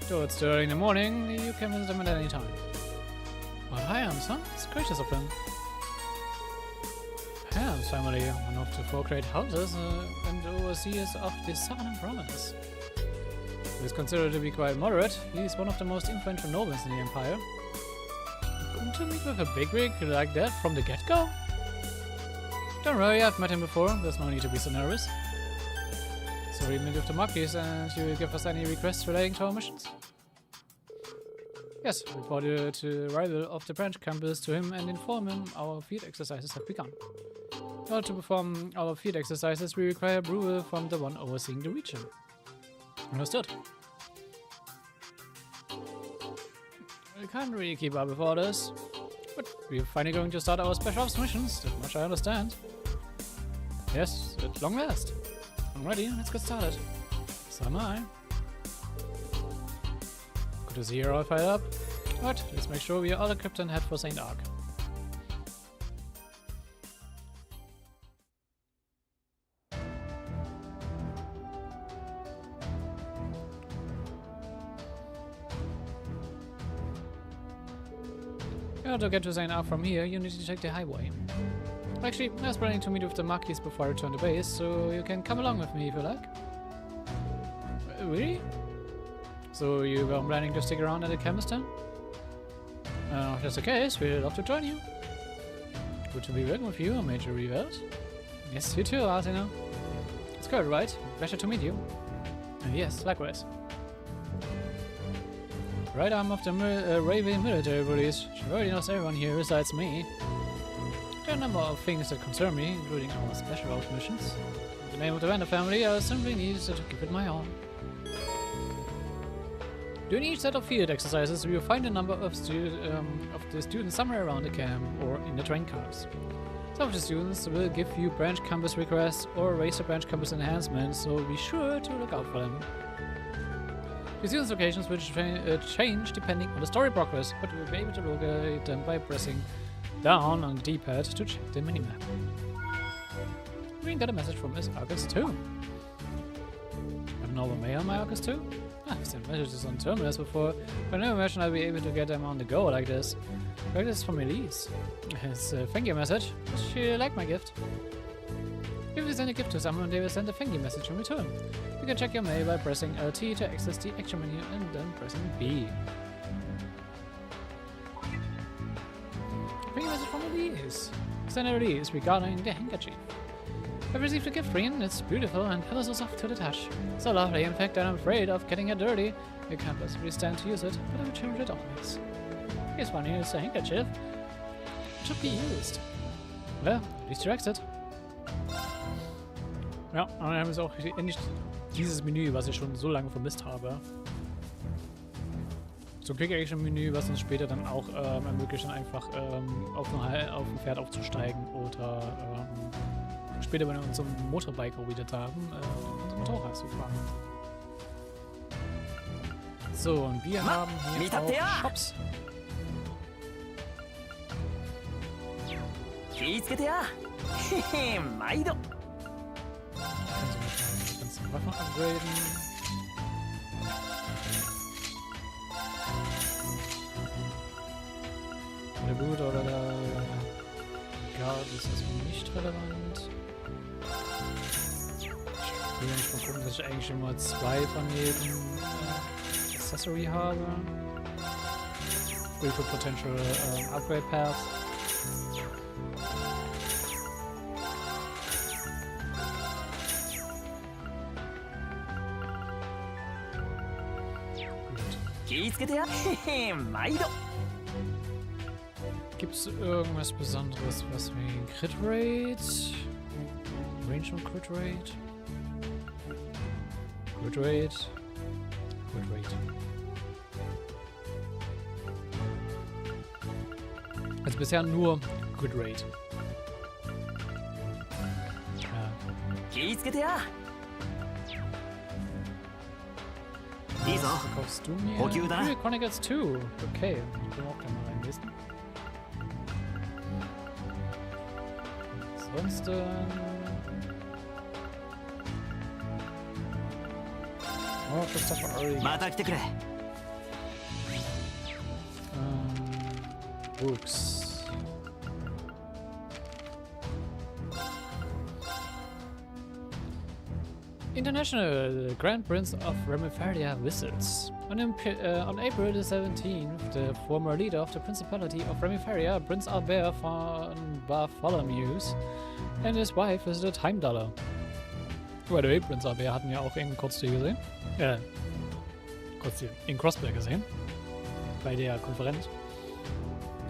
Though it's early in the morning, you can visit him at any time. But Hyams, huh? It's gracious of him. Hyams family, one of the 4 great houses and overseers of the Southern province. He is considered to be quite moderate. He is one of the most influential nobles in the Empire. Going to meet with a bigwig like that from the get-go? Don't worry, I've met him before. There's no need to be so nervous. So we meet with the Marquis and you will give us any requests relating to our missions? Yes, report the arrival of the branch campus to him and inform him our field exercises have begun. In order to perform our field exercises, we require approval from the one overseeing the region. Understood. We can't really keep up with orders, but we're finally going to start our special ops missions, that much I understand. Yes, at long last. I'm ready, let's get started. So am I. Good to see you're all fired up. But let's make sure we are all equipped and head for St. Arc. In order to get to St. Arc from here, you need to take the highway. Actually, I was planning to meet with the Marquis before I return to base, so you can come along with me if you like. Really? So you were planning to stick around at the campus then? If that's the case, we'd love to join you. Good to be working with you, Major Revert. Yes, you too, Artina. It's good, right? Pleasure to meet you. Yes, likewise. Right arm of the Raven military police. She already knows everyone here besides me. There are a number of things that concern me, including our special ops missions. In the name of the Vander family, I simply need to give it my all. During each set of field exercises, we will find a number of the students somewhere around the camp or in the train cars. Some of the students will give you branch campus requests or raise the branch campus enhancements, so be sure to look out for them. The students' locations will change depending on the story progress, but you will be able to locate them by pressing down on the D-pad to check the minimap. We got a message from Miss August too. Have no mail on my August too? I've sent messages on terminals before, but I never imagined I'd be able to get them on the go like this. But this is from Elise. It's a thank you message. She liked my gift. If you send a gift to someone, they will send a thank you message in return. You can check your mail by pressing LT to access the action menu and then pressing B. Thank you message from Elise. Send Elise regarding the handkerchief. I've received a gift for you, and it's beautiful and ever so soft to the touch. So lovely, in fact, that I'm afraid of getting it dirty. You can't possibly stand to use it, but I will change it always. Here's one, here's a handkerchief. It should be used. Well, at least direct it. Ja, und dann haben wir auch endlich dieses Menü, was ich schon so lange vermisst habe. So ein Quick-Action-Menü, was uns später dann auch ermöglicht, dann einfach auf ein Pferd aufzusteigen oder später, wenn wir uns so ein Motorbike erobert haben, das Motorrad zu fahren. So, und wir haben hier auch Shops. Waffen upgraden. Na gut, oder der Guard ist erstmal nicht relevant. Ich will nicht mal gucken, dass ich eigentlich immer 2 von jedem Accessory habe. Free for potential upgrade paths. Gibt's irgendwas Besonderes, was wegen Crit Rate? Range und Crit Rate? Crit Rate? Crit Rate. Also bisher nur Crit Rate. Ja. Was verkaufst du mir? Here, Chronicles 2. Okay, ich kann auch gleich mal reinlesen. Ansonsten... Oh, Christopher already. Books. International Grand Prince of Remifaria visits. On April the 17th, the former leader of the Principality of Remifaria, Prince Albert von Bartholomews, and his wife visited Heimdallr. By the way, Prince Albert hatten wir auch in Kurzstil gesehen. Kurzstil in Crossplay gesehen. Bei der Konferenz.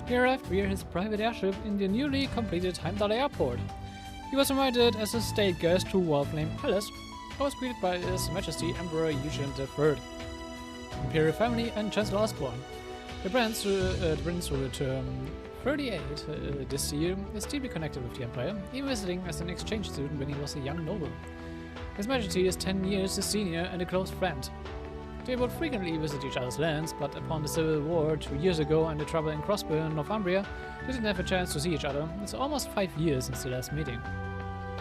He arrived via his private airship in the newly completed Heimdallr airport. He was invited as a state guest to Warflame Palace. I was greeted by His Majesty Emperor Eugene III, Imperial Family, and Chancellor Osborne. The prince, who will turn 38 this year, is deeply connected with the Empire, even visiting as an exchange student when he was a young noble. His Majesty is 10 years his senior and a close friend. They would frequently visit each other's lands, but upon the civil war 2 years ago and the trouble in Crossburn, Northumbria, they didn't have a chance to see each other. It's almost 5 years since the last meeting.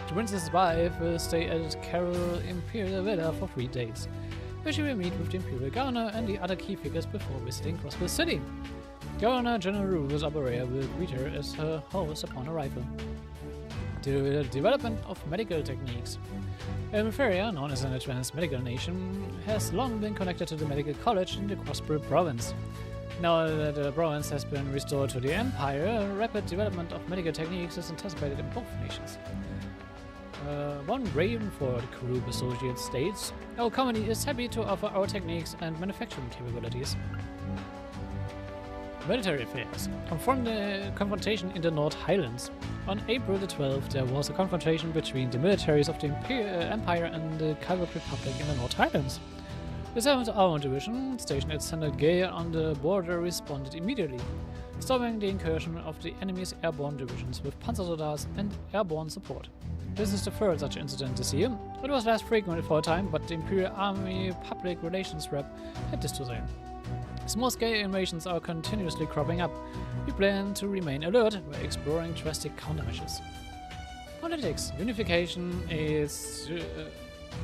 The prince's wife will stay at Carol Imperial Villa for 3 days, where she will meet with the Imperial Governor and the other key figures before visiting Crossburn City. Governor General Rufus Abarea will greet her as her host upon arrival. The development of medical techniques. Remifaria, known as an advanced medical nation, has long been connected to the medical college in the Crossburn province. Now that the province has been restored to the Empire, rapid development of medical techniques is anticipated in both nations. One Ravenford Group Associate states, our company is happy to offer our techniques and manufacturing capabilities. Military affairs. Confrontation in the North Highlands. On April the 12th, there was a confrontation between the militaries of the Empire and the Kyrgyz Republic in the North Highlands. The 7th Armored Division, stationed at Standard Gale on the border, responded immediately, stopping the incursion of the enemy's airborne divisions with Panzersoldaten and airborne support. This is the third such incident this year. It was less frequent for a time, but the Imperial Army Public Relations rep had this to say. Small scale invasions are continuously cropping up. We plan to remain alert by exploring drastic countermeasures. Politics. Unification is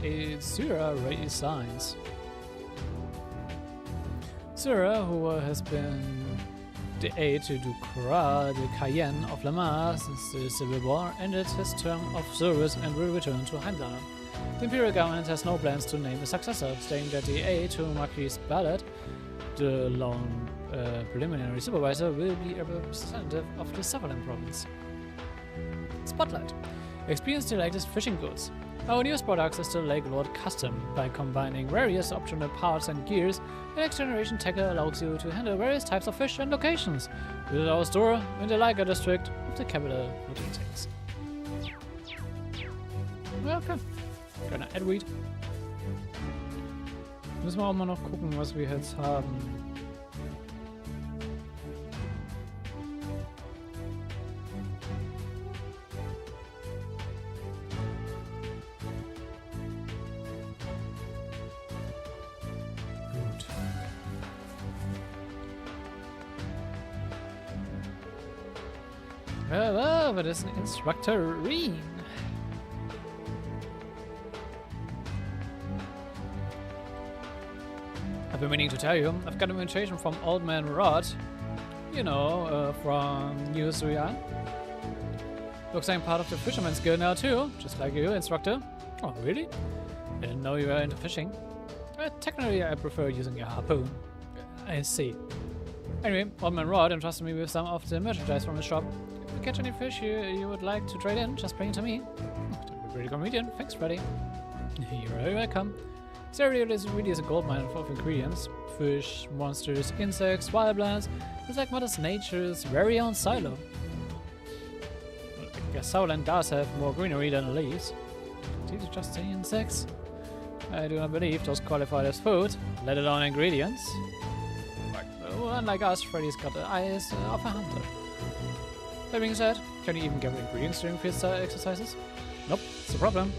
Schüler resigns. Schüler, who has been the aide to Ducra de Cayenne of Le Mans since the Civil War, ended his term of service and will return to Heimdall. The Imperial government has no plans to name a successor, stating that the aide to Marquis Ballard, the lone preliminary supervisor, will be a representative of the Sutherland province. Spotlight. Experience the latest fishing goods. Our newest product is the Lake Lord Custom. By combining various optional parts and gears, the next generation tackle allows you to handle various types of fish and locations. Visit our store in the Liger district of the capital looking things. Okay. Kleiner Adweed. Müssen wir auch mal noch gucken, was wir jetzt haben. Gut. Aber das ist ein Instructorine. I've been meaning to tell you, I've got an invitation from Old Man Rod. You know, from New Zuerst. Looks like I'm part of the Fisherman's Guild now too, just like you, instructor. Oh, really? I didn't know you were into fishing. Technically, I prefer using a harpoon. I see. Anyway, Old Man Rod entrusted me with some of the merchandise from the shop. If you catch any fish you would like to trade in, just bring it to me. That would be pretty convenient. Thanks, Freddy. You're very welcome. This area really is a goldmine of ingredients. Fish, monsters, insects, wildlands. It's like Mother Nature's very own silo. Well, I guess Southland does have more greenery than leaves. Did you just say insects? I do not believe those qualified as food, let alone ingredients. Unlike us, Freddy's got the eyes of a hunter. That being said, can you even gather ingredients during field exercises? Nope, it's a problem.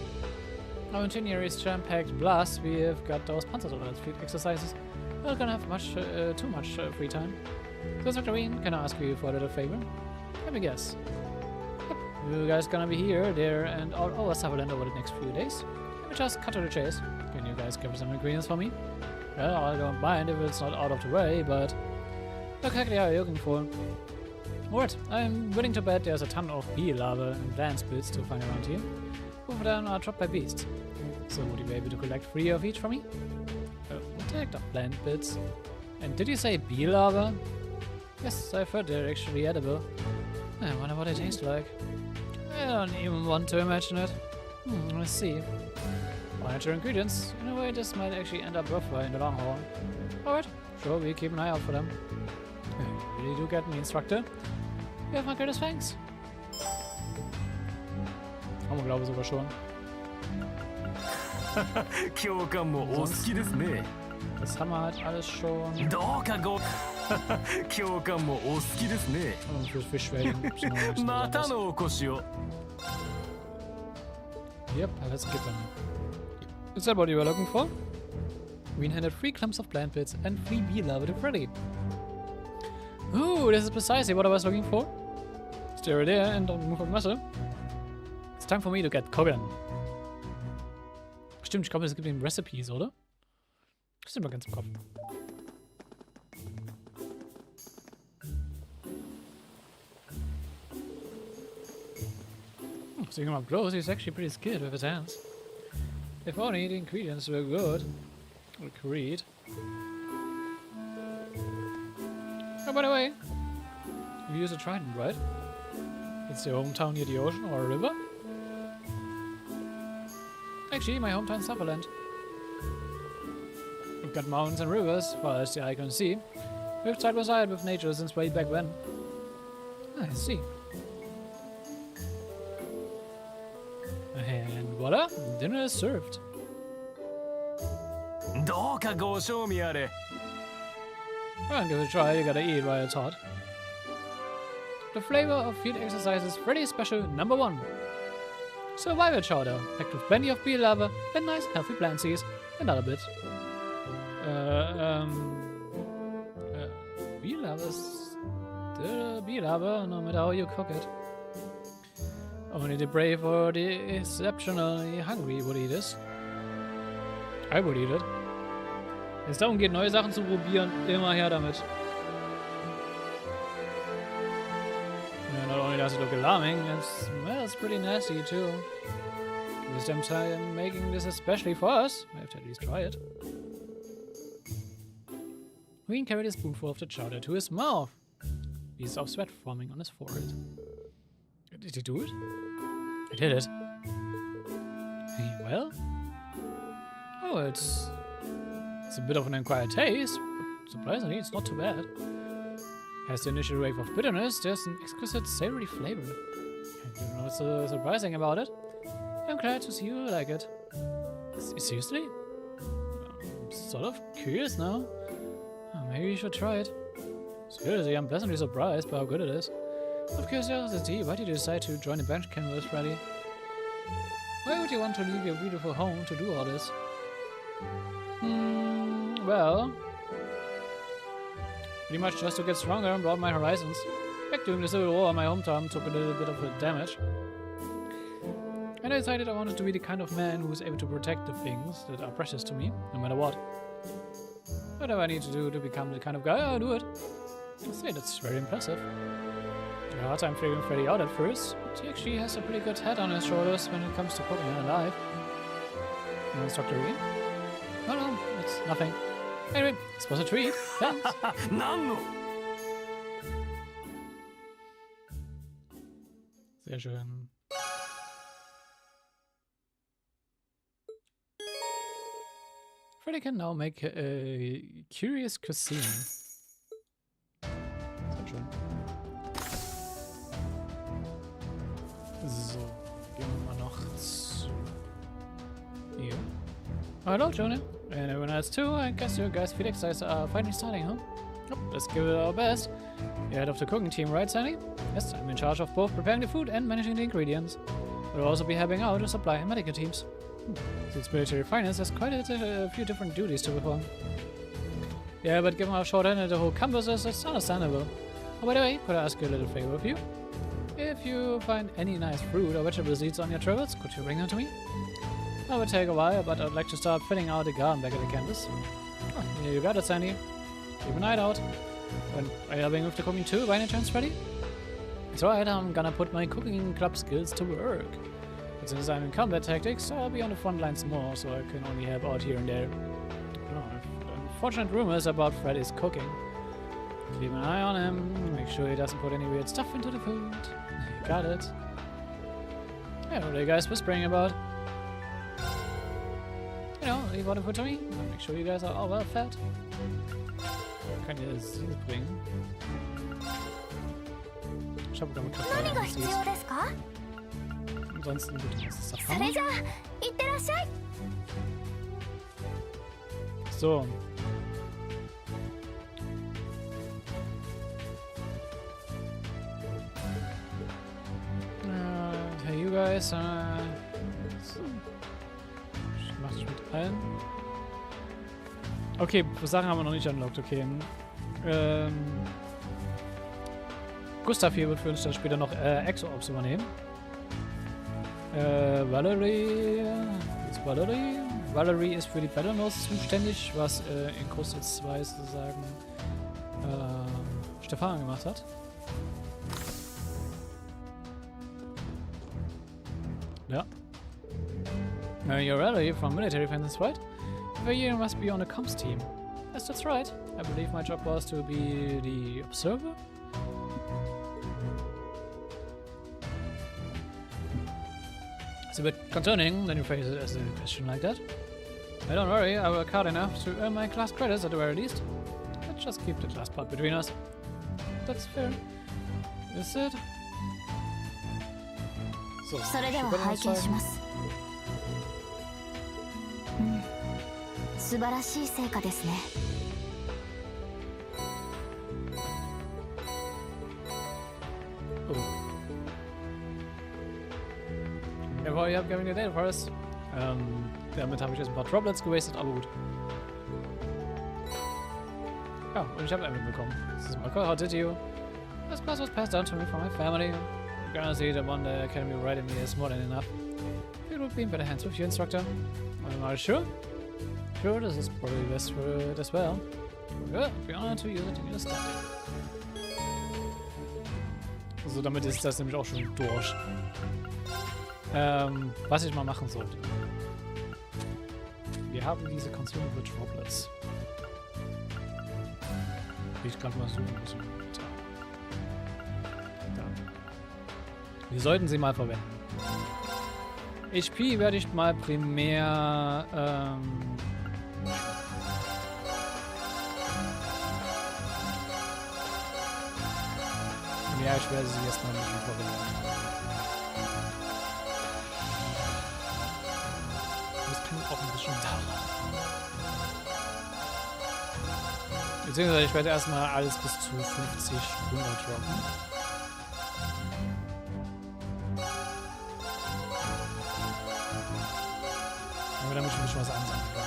Our itinerary is jam-packed, plus we've got those Panzersoldat field exercises. We're not gonna have too much free time. So, Dr. Wien, can I ask you for a little favor? Let me guess. Yep, you guys gonna be here, there, and all over Sutherland over the next few days. Let me just cut to the chase. Can you guys gather some ingredients for me? Well, I don't mind if it's not out of the way, but what exactly are you looking for? Alright, I'm willing to bet there's a ton of bee larvae and plant spits to find around here. Both of them are dropped by beasts. So would you be able to collect 3 of each from me? We'll take the plant bits. And did you say bee larvae? Yes, I've heard they're actually edible. I wonder what they taste like. I don't even want to imagine it. Let's see. Natural ingredients. In a way, this might actually end up worthwhile in the long haul. Alright, sure, we'll keep an eye out for them. You really do get me, instructor. You have my greatest thanks. Haben wir, glaube ich, sogar schon. Das haben wir halt alles schon. Für Fischwellen. Yep, let's get them. Is that what you were looking for? We handed 3 clumps of plant bits and 3 bee larvae to Freddy. Ooh, this is precisely what I was looking for. Stay right there and don't move a muscle. It's time for me to get cooking. Stimmt, ich glaube, es gibt eben Recipes, oder? Das ist immer ganz im Kopf. Seeing him up close, he's actually pretty skilled with his hands. If only the ingredients were good. Agreed. Oh, by the way, you use a trident, right? It's your hometown near the ocean or a river? Actually, my hometown Sutherland. We've got mountains and rivers, as far as the eye can see. We've side by side with nature since way back when. I see. And voila, dinner is served. I'll give it a try, you gotta eat while it's hot. The flavor of field exercise is Freddy's special #1. Survival chowder, packed with plenty of bee larvae and nice healthy plant seeds and other bits. Be lover, no matter how you cook it. Only the brave or the exceptionally hungry would eat this. I would eat it. Wenn es darum geht, neue Sachen zu probieren, immer her damit. And not only does it look alarming, it smells pretty nasty too. This damn time making this especially for us. I have to at least try it. Green carried a spoonful of the chowder to his mouth. Pieces of sweat forming on his forehead. Did he do it? I did it. Well? Oh, it's a bit of an acquired taste, but surprisingly it's not too bad. Has the initial wave of bitterness, there's an exquisite savory flavor. And you know what's so surprising about it? I'm glad to see you like it. Seriously? I'm sort of curious now. Maybe you should try it. Seriously, I'm pleasantly surprised by how good it is. Of curiosity, why did you decide to join the bench canvas, Freddy? Why would you want to leave your beautiful home to do all this? Well, pretty much just to get stronger and broaden my horizons. Back during the Civil War, my hometown took a little bit of a damage. And I decided I wanted to be the kind of man who is able to protect the things that are precious to me, no matter what. Whatever I need to do to become the kind of guy, I'll do it. I'd say that's very impressive. I had a hard time figuring Freddy out at first, but he actually has a pretty good head on his shoulders when it comes to cooking and alive. You want Dr. Ian? No, it's nothing. Anyway, this was a treat. Thanks. Sehr schön. Freddy can now make a curious cuisine. Sehr schön. So, gehen wir mal noch zu hier. Oh, hello, Jonah. And everyone else too. I guess you guys feel excited finally starting, huh? Yep, let's give it our best. You're head of the cooking team, right, Sandy? Yes, I'm in charge of both preparing the food and managing the ingredients. We'll also be helping out to supply and medical teams. Since military finance has quite a few different duties to perform. Yeah, but given how short-handed the whole campus is, it's understandable. Oh, by the way, could I ask you a little favor of you? If you find any nice fruit or vegetable seeds on your travels, could you bring them to me? That would take a while, but I'd like to start filling out the garden back at the campus. Oh, yeah, you got it, Sandy. Keep an eye out. And are you helping with the cooking too, by any chance, Freddy? It's alright, I'm gonna put my cooking club skills to work. But since I'm in combat tactics, I'll be on the front lines more, so I can only help out here and there. Oh, unfortunate rumors about Freddy's cooking. Keep an eye on him, make sure he doesn't put any weird stuff into the food. You got it. Yeah, what are you guys whispering about? You know, you want to put to me? I'll make sure you guys are all well fed. Kann ihr das bringen? Ich habe damit ansonsten bitte was ist das? So. Hey, you guys, ich mach das mit allen. Okay, Sachen haben wir noch nicht unlocked, okay. Gustav hier wird für uns dann später noch Exo-Ops übernehmen. Valerie ist Valerie. Valerie ist für die Battle Notes zuständig, was in große 2 sozusagen Stefan gemacht hat. Ja. You're Valerie from Military Finance, right? For a year you must be on a comms team. Yes, that's right. I believe my job was to be the observer. It's a bit concerning when you phrase it as a question like that. But don't worry, I work hard enough to earn my class credits at the very least. Let's just keep the class part between us. That's fair. Is it? So, それでは拝見します。素晴らしい成果ですね。Jawohl, ihr habt Gavin Data for us. Damit habe ich jetzt ein paar Droplets gewastet, aber gut. Ja, und ich habe einen bekommen. This is Michael. How did you? This class was passed down to me from my family. Honestly, the one the academy writing me is more than enough. It would be in better hands with you, instructor. Are you sure? Sure, this is probably best for it as well. Yeah, be honored to use it in your study. Also damit ist das nämlich auch schon durch. Was ich mal machen sollte. Wir haben diese Consumable Droplets. Die ich gerade mal suchen muss. Da. Wir sollten sie mal verwenden. HP werde ich mal primär ja, ich werde sie erstmal nicht verwenden. Das kann auch ein bisschen dauern. Beziehungsweise ich werde erstmal alles bis zu 50 droppen. Aber damit ich ein bisschen was ansammeln kann.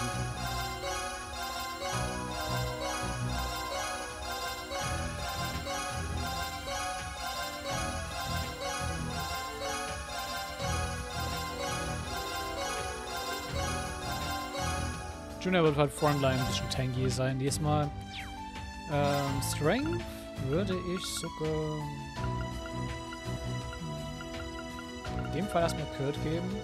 Junior wird halt Frontline ein bisschen tanky sein diesmal. Strength würde ich sogar in dem Fall erstmal Kurt geben.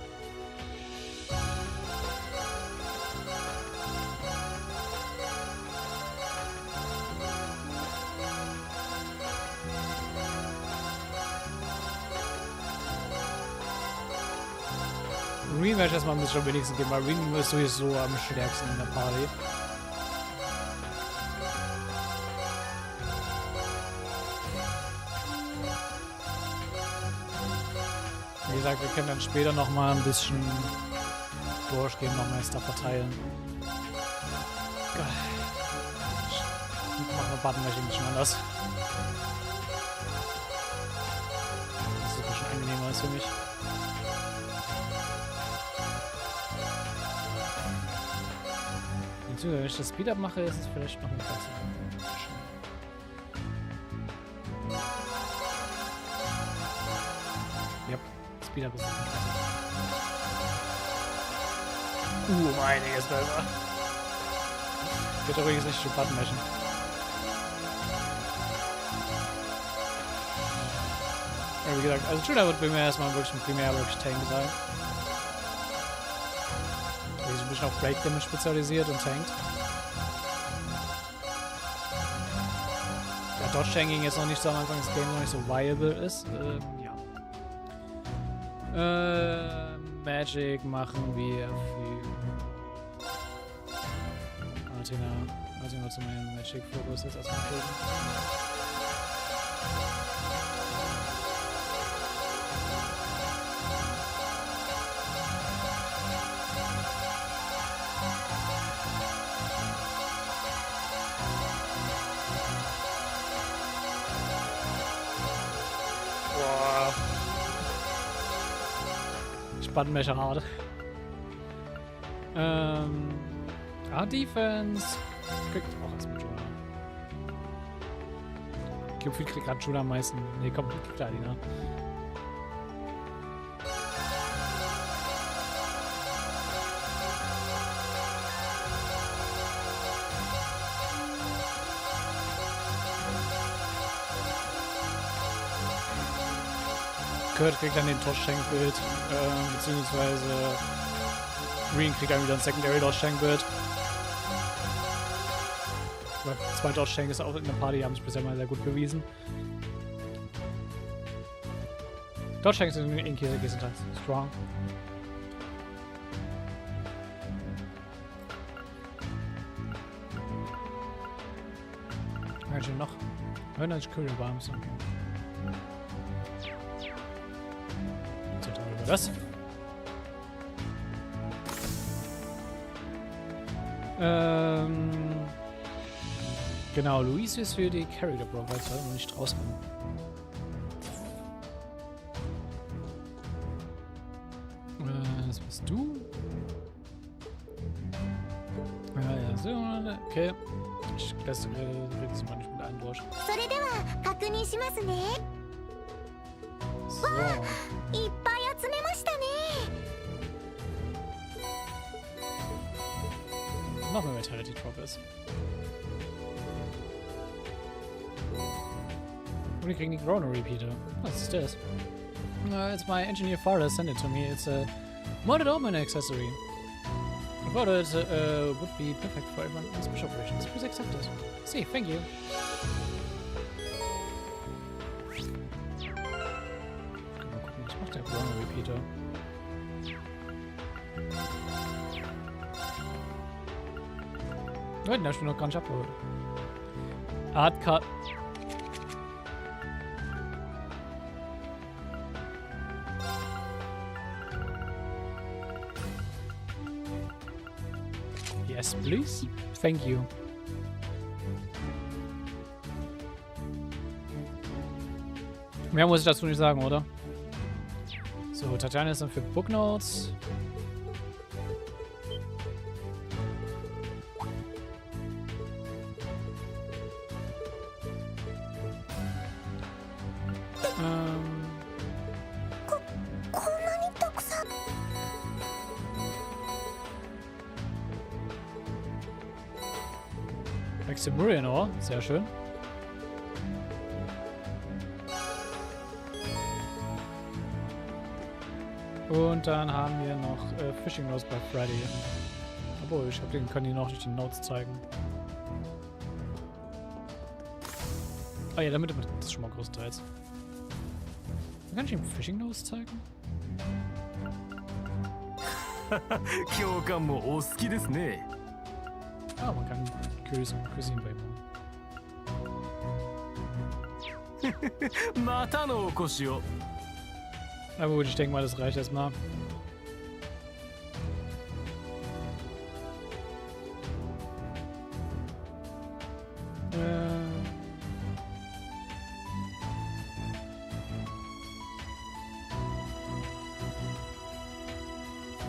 Reen werde ich erstmal ein bisschen am wenigsten geben, weil Reen ist sowieso am stärksten in der Party. Wie gesagt, wir können dann später nochmal ein bisschen durchgehen, noch Meister verteilen. Machen wir Button-Mashing ein bisschen anders. Das ist ein bisschen angenehmer als für mich. Wenn ich das Speed-Up mache, ist es vielleicht noch ein bisschen. Ja, Speed-Up ist nicht besser. Einiges besser. Wird übrigens nicht schon Button mashen. Ja, wie gesagt, also Schüler wird bei mir erstmal wirklich Tank sein. Ein bisschen auf Break Damage spezialisiert und tankt. Ja, Dodge Tanking jetzt noch nicht so am Anfang des Games noch nicht so viable ist. Ja. Magic machen wir für Athena zu meinem Magic Fokus jetzt erstmal kriegen. Button-Masher hart. Defense kriegt auch erstmal Juna. Gefühlt kriegt gerade Juna am meisten. Ne, komm, kriegt Adina. Kurt kriegt dann den Tosh-Tank-Bild, beziehungsweise Reen kriegt dann wieder ein Secondary Dodge-Tank-Bild. 2 Dodge-Tank ist auch in der Party, haben sich bisher mal sehr gut bewiesen. Dodge-Tanks sind in Käse halt strong. Was noch? 100 Courier Bombs, okay. Das. Genau, Luis ist für die Character Bro, weil es halt noch nicht rauskommt. Das bist du. Ja, so, okay. Das redet sie manchmal mit einem durch. それでは確認しますね。 So. いっぱい集めましたね。 Noch eine Vitality Drop ist. Und wir kriegen die Groner Repeater. Was ist das? It's my engineer father sent it to me. It's a modded omen accessory. I thought it would be perfect for everyone in special operations. Please accept it. See, thank you. Mal gucken, was macht der Groner Repeater? Nein, der ist noch gar nicht abgeholt. Art Cut. Yes, please. Thank you. Mehr muss ich dazu nicht sagen, oder? So, Tatjana ist dann für Booknotes. Maximilian Ohr, sehr schön. Und dann haben wir noch Fishing Notes bei Freddy. Obwohl, ich glaube, den können die noch nicht die Notes zeigen. Ah ja, damit das ist schon mal größtenteils. Kann ich ihm Fishing Notes zeigen? 教官もお好きですね。 Ah, man kann Cuisine bei ihm. またのお越しを。 Aber gut, ich denke mal, das reicht erstmal.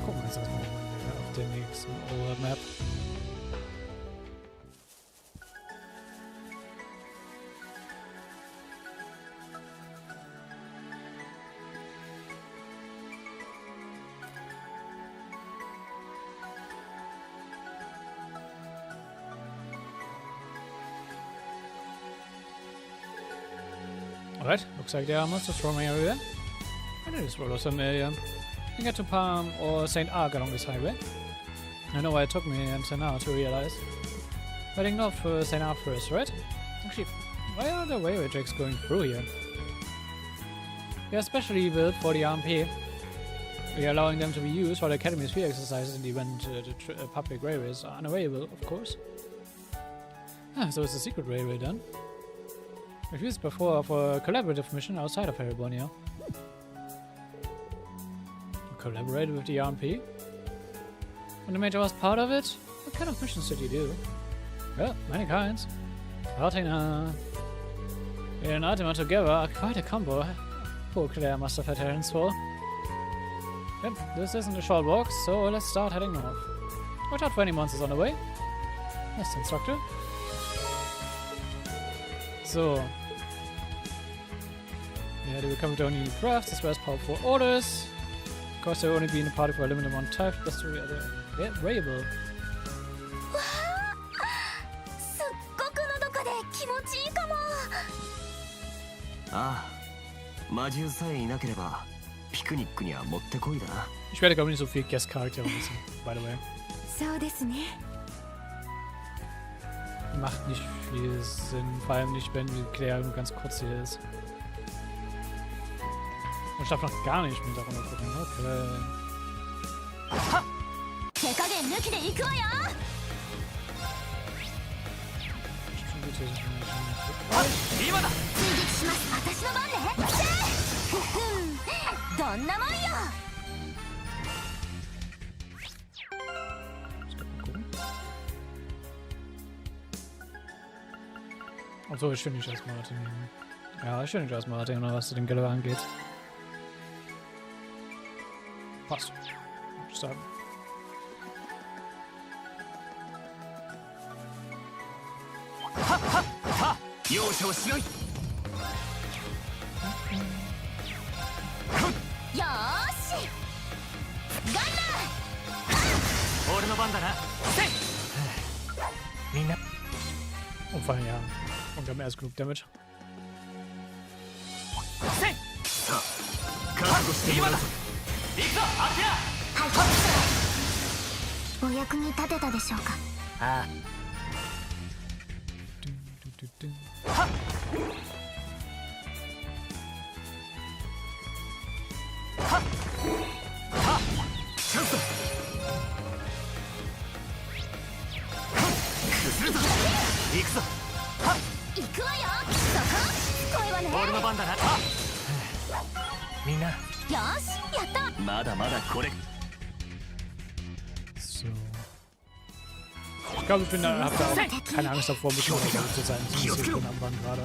Gucken wir uns das mal auf der nächsten Map. Alright, looks like there are monsters from area. And it is roll some area. You get to Palm or St. Arc along this highway. I know why it took me until now to realize. Heading north for St. Arc first, right? Actually, why are the railway tracks going through here? They are specially built for the RMP. We are allowing them to be used for the Academy's field exercises in the event the public railways are unavailable, of course. Ah, so it's a secret railway then. We've used it before for a collaborative mission outside of Erebonia. You collaborated with the RMP? When the Major was part of it? What kind of missions did you do? Well, many kinds. Martina. We and Artima together are quite a combo. Poor Claire must have had her hands full. Yep, this isn't a short walk, so let's start heading north. Watch out for any monsters on the way. Yes, Instructor. So. Yeah, they will come with only crafts as well as powerful orders. Of course, they will only be in the party for a limited amount of time. That's the variable. すっごくのどかで気持ちいいかも。ああ、魔獣さえいなければピクニックにはもってこいだな。 Ich werde, glaube ich, nicht so viel Guest-Charaktere nutzen, by the way. そうですね。 Macht nicht viel Sinn, vor allem nicht, wenn die Claire nur ganz kurz hier ist. Und ich darf noch gar nicht mit darunter gucken. Okay. 手加減抜きで行くわよ。今だ。追撃します。私の番ね。ふふん。どんなもんよ。 Achso, ich finde nicht erstmal Martin nehmen. Ja, ich finde nicht erstmal Martin, was den Geller angeht. Passt. Würde ich sagen. はっはっは容赦をしない。よーしガン俺の番だな。みんな Und vor allem, ja. Und wir haben erst genug Damage. さあ覚悟してもらうぞ。行くぞアキラ。お役に立てたでしょうか。ああ Dun, dun, dun, dun. チャンスだ。崩れた。行くぞ。行くわよ。そこ声はね。俺の番だな。みんなよしやった。まだまだこれ。 So. Ich glaube, habe da auch keine Angst davor, ein bisschen unter zu sein. Zumindest hier drin am Band gerade.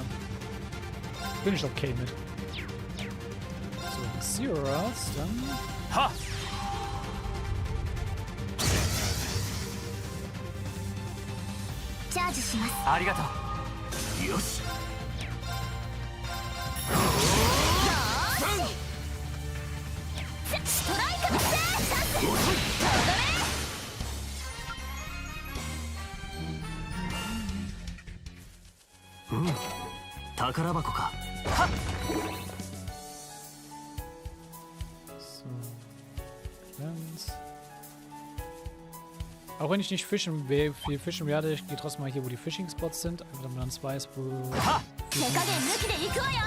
Bin ich okay mit. So, Zuerst, dann. Ha! チャージします。ありがとう。よし。ストライクだぜ。チャンス。宝箱か。 So. Ganz. Auch wenn ich nicht viel fischen werde, ich gehe trotzdem mal hier, wo die Fishing-Spots sind, einfach damit man dann weiß, wo手加減抜きで行くわよ。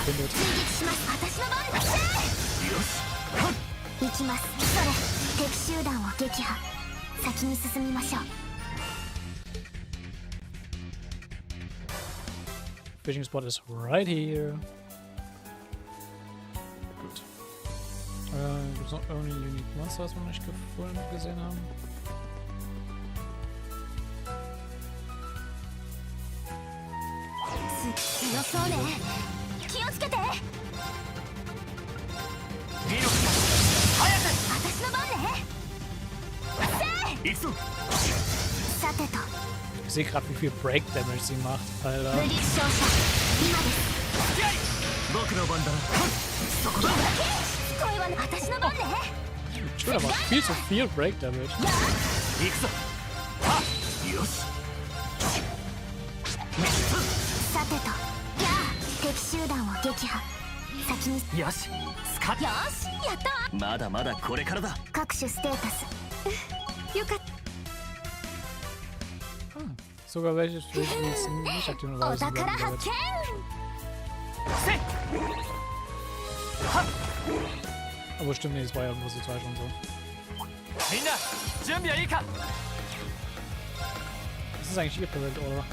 findet. 追撃します。私の番です。行きます。それ敵集団を撃破。先に進みましょう。 Fishing spot is right here. Gut. Gibt es noch irgendwie Unique Monster, was wir noch nicht gesehen haben? Ich sehe gerade, wie viel Break Damage sie macht, Alter. Schüler macht viel zu viel Break Damage. Sogar welche die jetzt nicht aktiv sind. Aber stimmt, nee, es war ja irgendwo so zwei schon so. Das ist eigentlich ihr Parent, oder?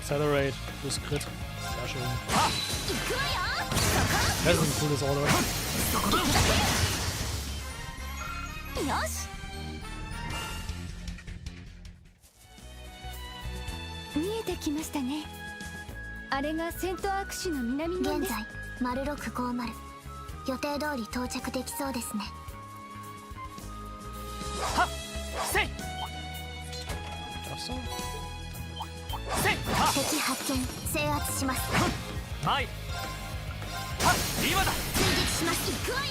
Accelerate, plus Crit. Sehr schön. Das ist ein cooles Order. 見えてきましたね。あれがセントアーク市の南門です。現在、丸650。予定通り到着できそうですね。はっせい。 Ach so. 敵発見、制圧します。はい。はっ今だ。追撃します。行くわよ。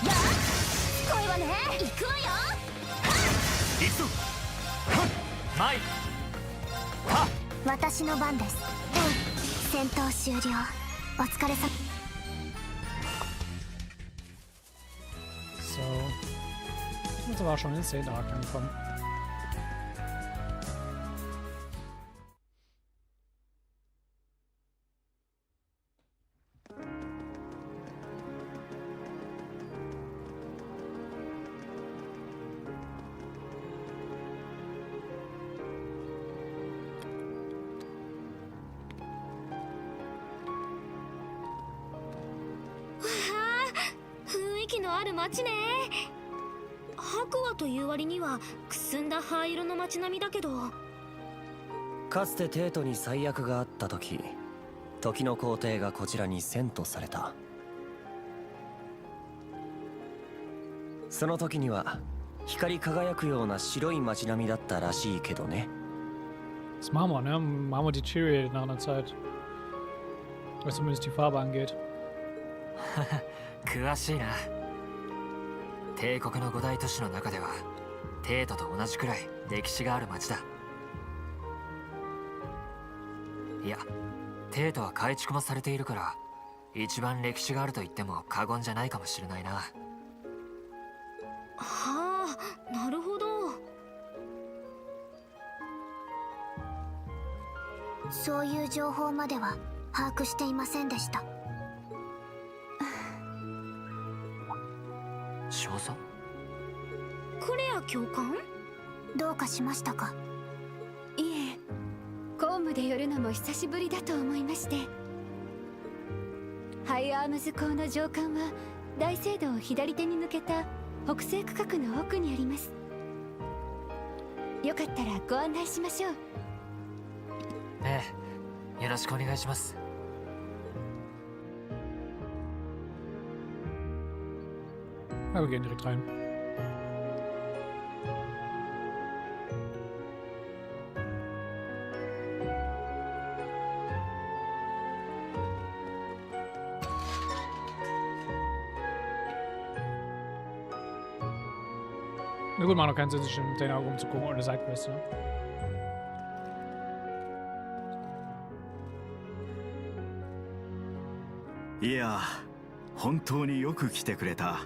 やあ、声はね。行くわよ。行くぞ。はい。私の番です。戦闘終了。お疲れ様。 So. Jetzt sind wir auch schon in den 10. Arc angekommen.かつて帝都に災厄があった時、時の皇帝がこちらに遷都された。その時には光り輝くような白い街並みだったらしいけどね。Das machen wir, ne? Machen wir deteriorated nach einer Zeit. Was zumindest die Farbe angeht. 詳しいな。帝国の五大都市の中では帝都と同じくらい歴史がある町だ。いや、帝都は改築もされているから一番歴史があると言っても過言じゃないかもしれないな。はあ、なるほど。そういう情報までは把握していませんでした。少佐？クレア教官？どうかしましたか？いえ、公務で寄るのも久しぶりだと思いまして。ハイアームズ港の上官は大聖堂を左手に抜けた北西区画の奥にあります。よかったらご案内しましょう。ええ、よろしくお願いします。Ja, wir gehen direkt rein. Na gut, macht noch keinen Sinn, sich in den Augen rumzugucken ohne Sidequest, ne? Ja, 本当によく来てくれた。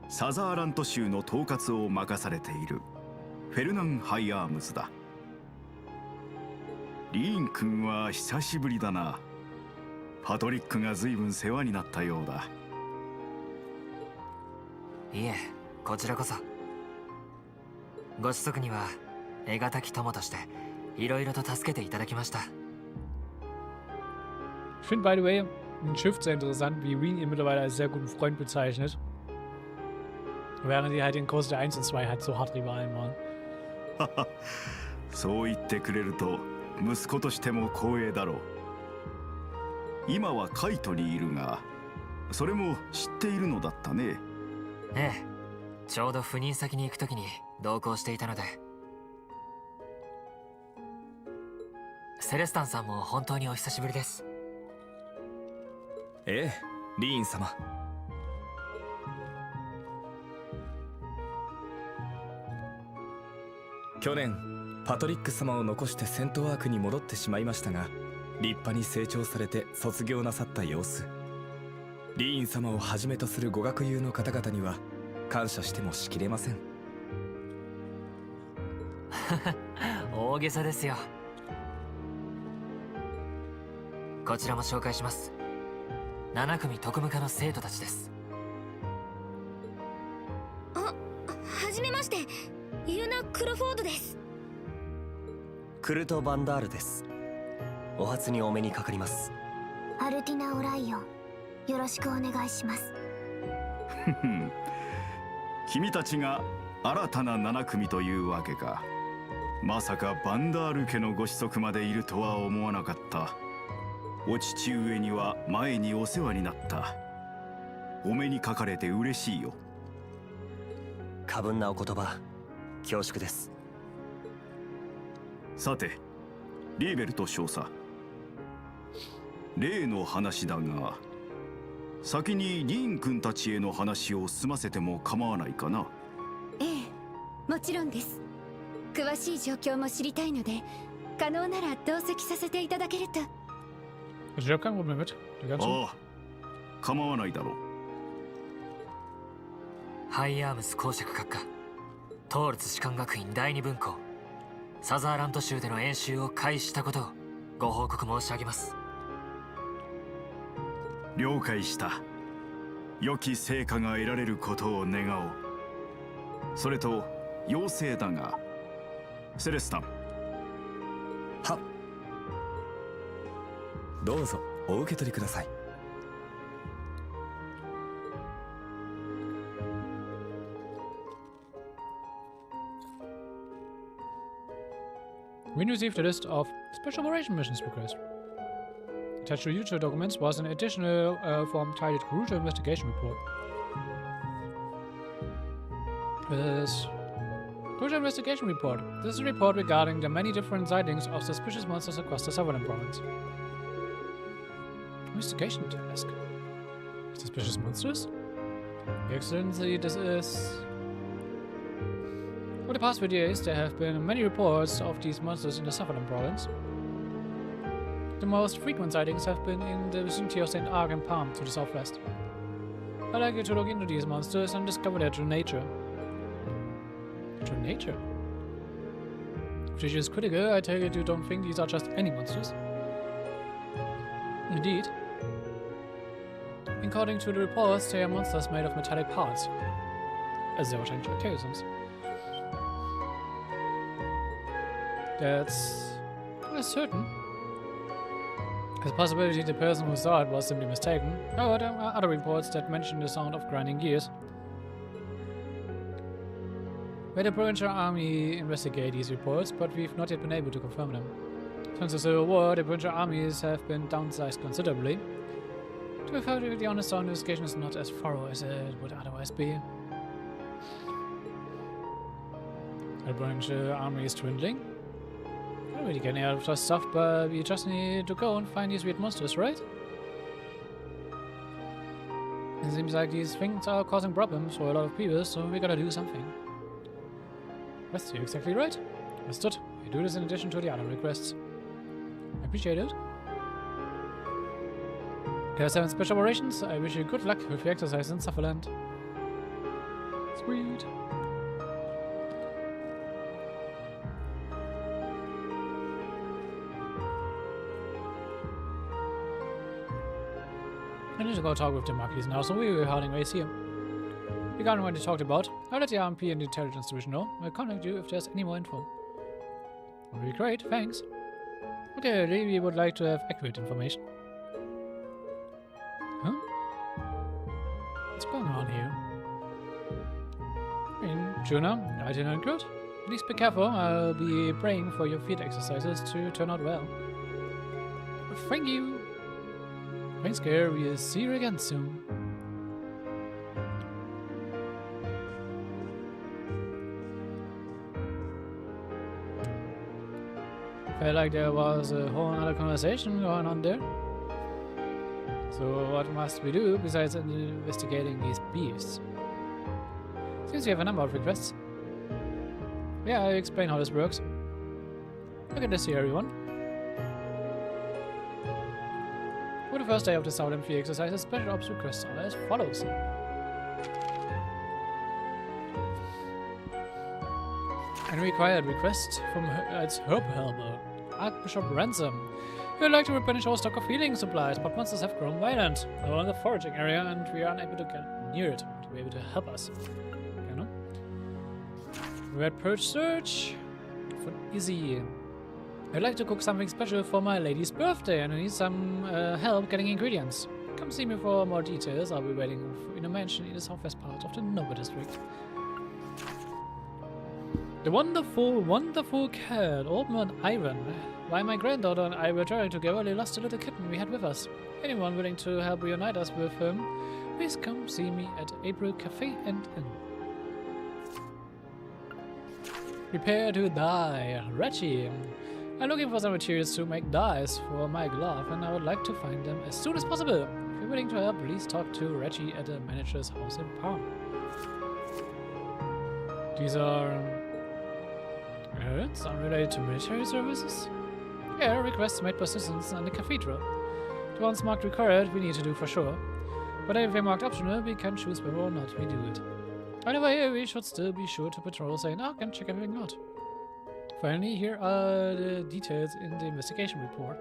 サザーラント州の統括を任されているフェルナン・ハイアームズだ。リーン君は久しぶりだな。パトリックが随分世話になったようだ。いえ、こちらこそ。ご子息には得難き友としていろいろと助けていただきました。Ich finde, by the way, ein Schiff sehr interessant, wie Reen ihn mittlerweile als sehr guten Freund bezeichnet. Während die halt in Große der 1 und 2 halt so hart Rivalen waren. そう言ってくれると息子としても光栄だろう。今はカイトにいるが、それも知っているのだったね。ええ、ちょうど赴任先に行くときに同行していたので。セレスタンさんも本当にお久しぶりです。ええ、リーン様。去年パトリック様を残してセントワークに戻ってしまいましたが、立派に成長されて卒業なさった様子。リーン様をはじめとするご学友の方々には感謝してもしきれません。大げさですよ。こちらも紹介します。7組特務課の生徒たちです。あ、はじめまして、イルナ・クロフォードです。クルト・バンダールです。お初にお目にかかります。アルティナ・オライオン、よろしくお願いします。君たちが新たな7組というわけか。まさかバンダール家のご子息までいるとは思わなかった。お父上には前にお世話になった。お目にかかれて嬉しいよ。過分なお言葉、恐縮です。さて、リーベルト少佐、例の話だが、先にリーン君たちへの話を済ませても構わないかな。ええ、もちろんです。詳しい状況も知りたいので、可能なら同席させていただけると。Also ich habe kein Problem mit. Die ganze ああ、構わないだろう。ハイアームズ公爵閣下、トールズ士官学院第二分校、サザーラント州での演習を開始したことをご報告申し上げます。了解した。良き成果が得られることを願おう。それと要請だが、セレスタン。はっ。どうぞお受け取りください。We received a list of Special Operation Missions request. Attached to YouTube documents was an additional form titled Crucial Investigation Report. This Crucial Investigation Report. This is a report regarding the many different sightings of suspicious monsters across the Southern province. Investigation task. Suspicious monsters? Your Excellency, this is... For the past few days, there have been many reports of these monsters in the Southern province. The most frequent sightings have been in the vicinity of St. Arc and Palm to the southwest. I'd like you to look into these monsters and discover their true nature. True nature? If this is critical, I take it you don't think these are just any monsters. Indeed. According to the reports, they are monsters made of metallic parts. Sehr wahrscheinlich Mechanisms. That's certain. There's a possibility the person who saw it was simply mistaken. However, there are other reports that mention the sound of grinding gears. We had the provincial army investigate these reports, but we've not yet been able to confirm them. Since the Civil War, the provincial armies have been downsized considerably. To be perfectly honest, our investigation is not as thorough as it would otherwise be. The provincial army is dwindling. I don't really get any out of this stuff, but we just need to go and find these weird monsters, right? It seems like these things are causing problems for a lot of people, so we gotta do something. Yes, you're exactly right. Understood. We do this in addition to the other requests. I appreciate it. Class 7 Special Operations, I wish you good luck with your exercise in Sutherland. Sweet. I need to go talk with the Marquis now, so we'll be holding race here. Regarding what you talked about, I'll let the RMP and the Intelligence Division know. I'll contact you if there's any more info. That would be great, thanks. Okay, we would like to have accurate information. Huh? What's going on here? Juna, I did not good. Please be careful, I'll be praying for your field exercises to turn out well. Thank you! Thanks, Gare, we'll see you again soon. Felt like there was a whole other conversation going on there. So what must we do besides investigating these beasts? Seems we have a number of requests. Yeah, I'll explain how this works. Look at this here, everyone. For the first day of the Southern Field exercises, special ops requests are as follows. And required request from its Herb Helper, Archbishop Ransom. We would like to replenish our stock of healing supplies, but monsters have grown violent. They are in the foraging area and we are unable to get near it to be able to help us. You know? Red Perch Search for Izzy. I'd like to cook something special for my lady's birthday and I need some help getting ingredients. Come see me for more details. I'll be waiting in a mansion in the southwest part of the Nova district. The wonderful, wonderful cat, Old Man Ivan. Why my granddaughter and I were traveling together, they lost a little kitten we had with us. Anyone willing to help reunite us with him, please come see me at April Cafe and Inn. Prepare to die, Reggie. I'm looking for some materials to make dyes for my glove and I would like to find them as soon as possible. If you're willing to help, please talk to Reggie at the manager's house in Palm. These are... It's unrelated to military services? Yeah, requests made by citizens and the cathedral. The ones marked required we need to do for sure. But if they're marked optional, we can choose whether or not we do it. However, here we should still be sure to patrol St. Arc and check everything out. Finally, here are the details in the investigation report.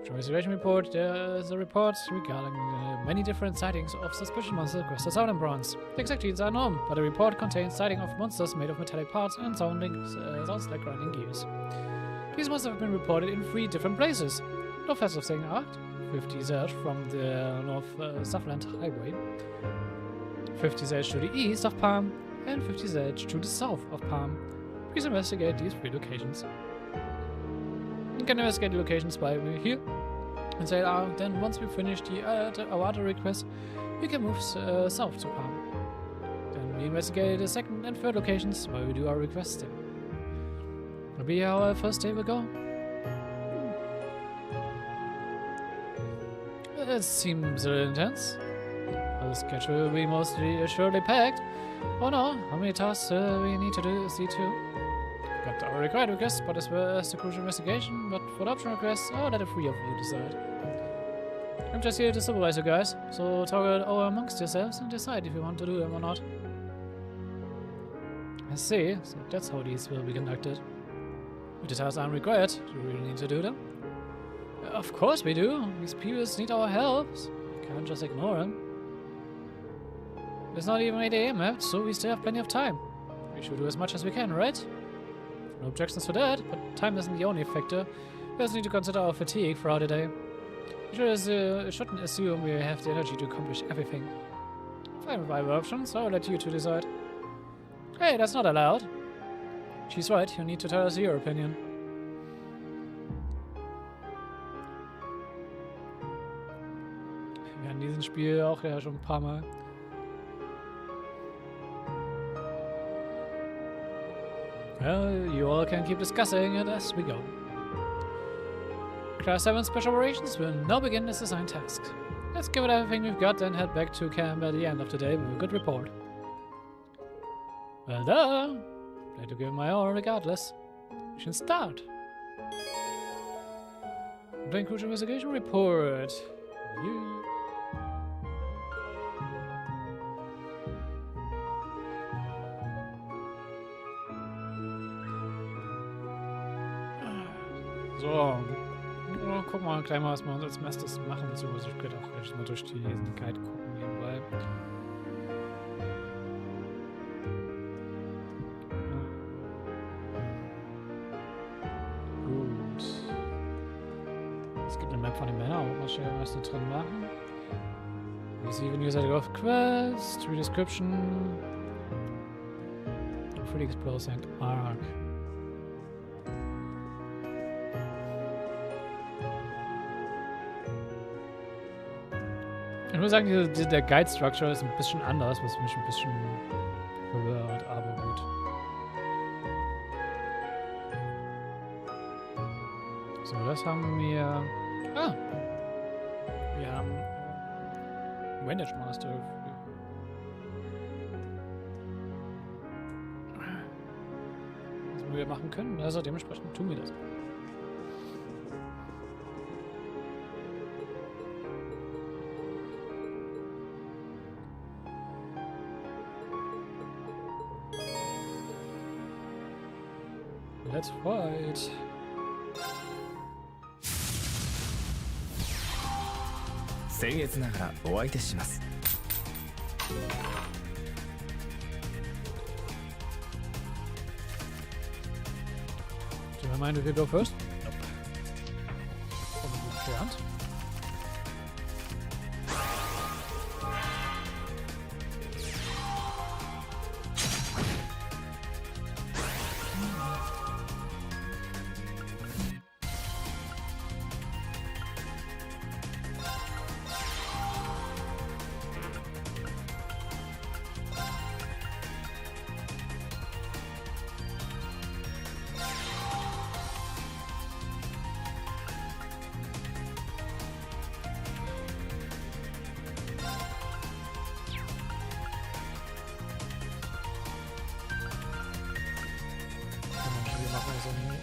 For the investigation report, there is a report regarding the many different sightings of suspicious monsters across the Southern Province. The exact details are unknown, but the report contains sighting of monsters made of metallic parts and sounds like grinding gears. These monsters have been reported in 3 different places. Northwest of St. Arc, 50 Z from the North-Southland Highway, 50 Z to the east of Palm, and 50 Z to the south of Palm. Please investigate these 3 locations. You can investigate the locations by here. And say, then once we finish our other request, we can move south to Palm. Then we investigate the second and third locations while we do our requests there. Will be how our first day will go. It seems a little intense. The schedule will be mostly assuredly packed. Oh no, how many tasks we need to see to? Got our required requests, but as well as the crucial investigation, but for the optional requests, I'll let the three of you decide. I'm just here to supervise you guys, so talk it over amongst yourselves and decide if you want to do them or not. I see, so that's how these will be conducted. If the tasks aren't required, do we really need to do them? Of course we do. These people need our help. So we can't just ignore them. It's not even 8 AM yet, so we still have plenty of time. We should do as much as we can, right? No objections to that, but time isn't the only factor. We also need to consider our fatigue throughout the day. We shouldn't assume we have the energy to accomplish everything. Fine with either option, so I'll let you two decide. Hey, that's not allowed. She's right, you need to tell us your opinion. Wir hatten diesen Spiel auch ja schon ein paar Mal. Well, you all can keep discussing it as we go. Class 7 Special Operations will now begin its assigned tasks. Let's give it everything we've got and head back to camp at the end of the day with a good report. Well done! Glad to give my all regardless. We should start. Plain Crucial Investigation Report. Yeah. So, ja, gucken wir gleich mal, was wir uns als erstes machen, beziehungsweise ich könnte auch gleich mal durch diesen Guide gucken nebenbei. Gut. Es gibt eine Map von den Männern, auch was wir da drin machen. Receive a new set of quests, Tree Description, Fully Explosive and Arc. Ich muss sagen, der Guide-Structure ist ein bisschen anders, was mich ein bisschen verwirrt, aber gut. So, das haben wir... Ah! Wir haben... Manage Master. Was wir machen können, also dementsprechend tun wir das. Let's fight. Do you mind if you go first? Nope. Probably can't.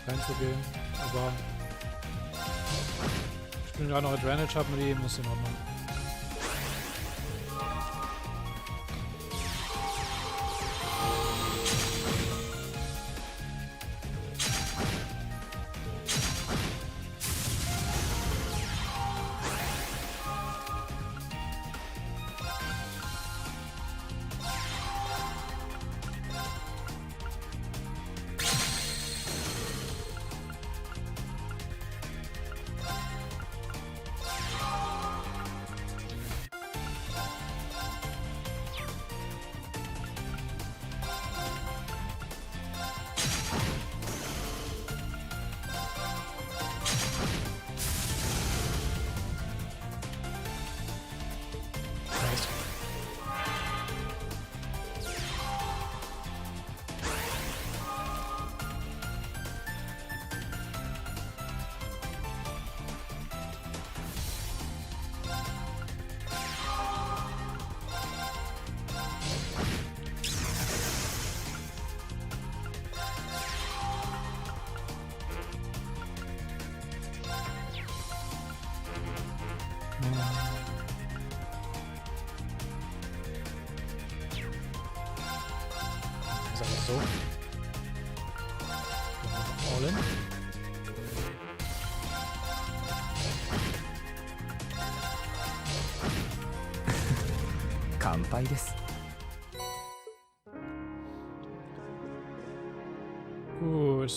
Reinzugehen, aber ich bin gerade noch Advantage, habe mit ihm, ist in Ordnung. ist einfach so. Rollen. Kanpai desu. Gut.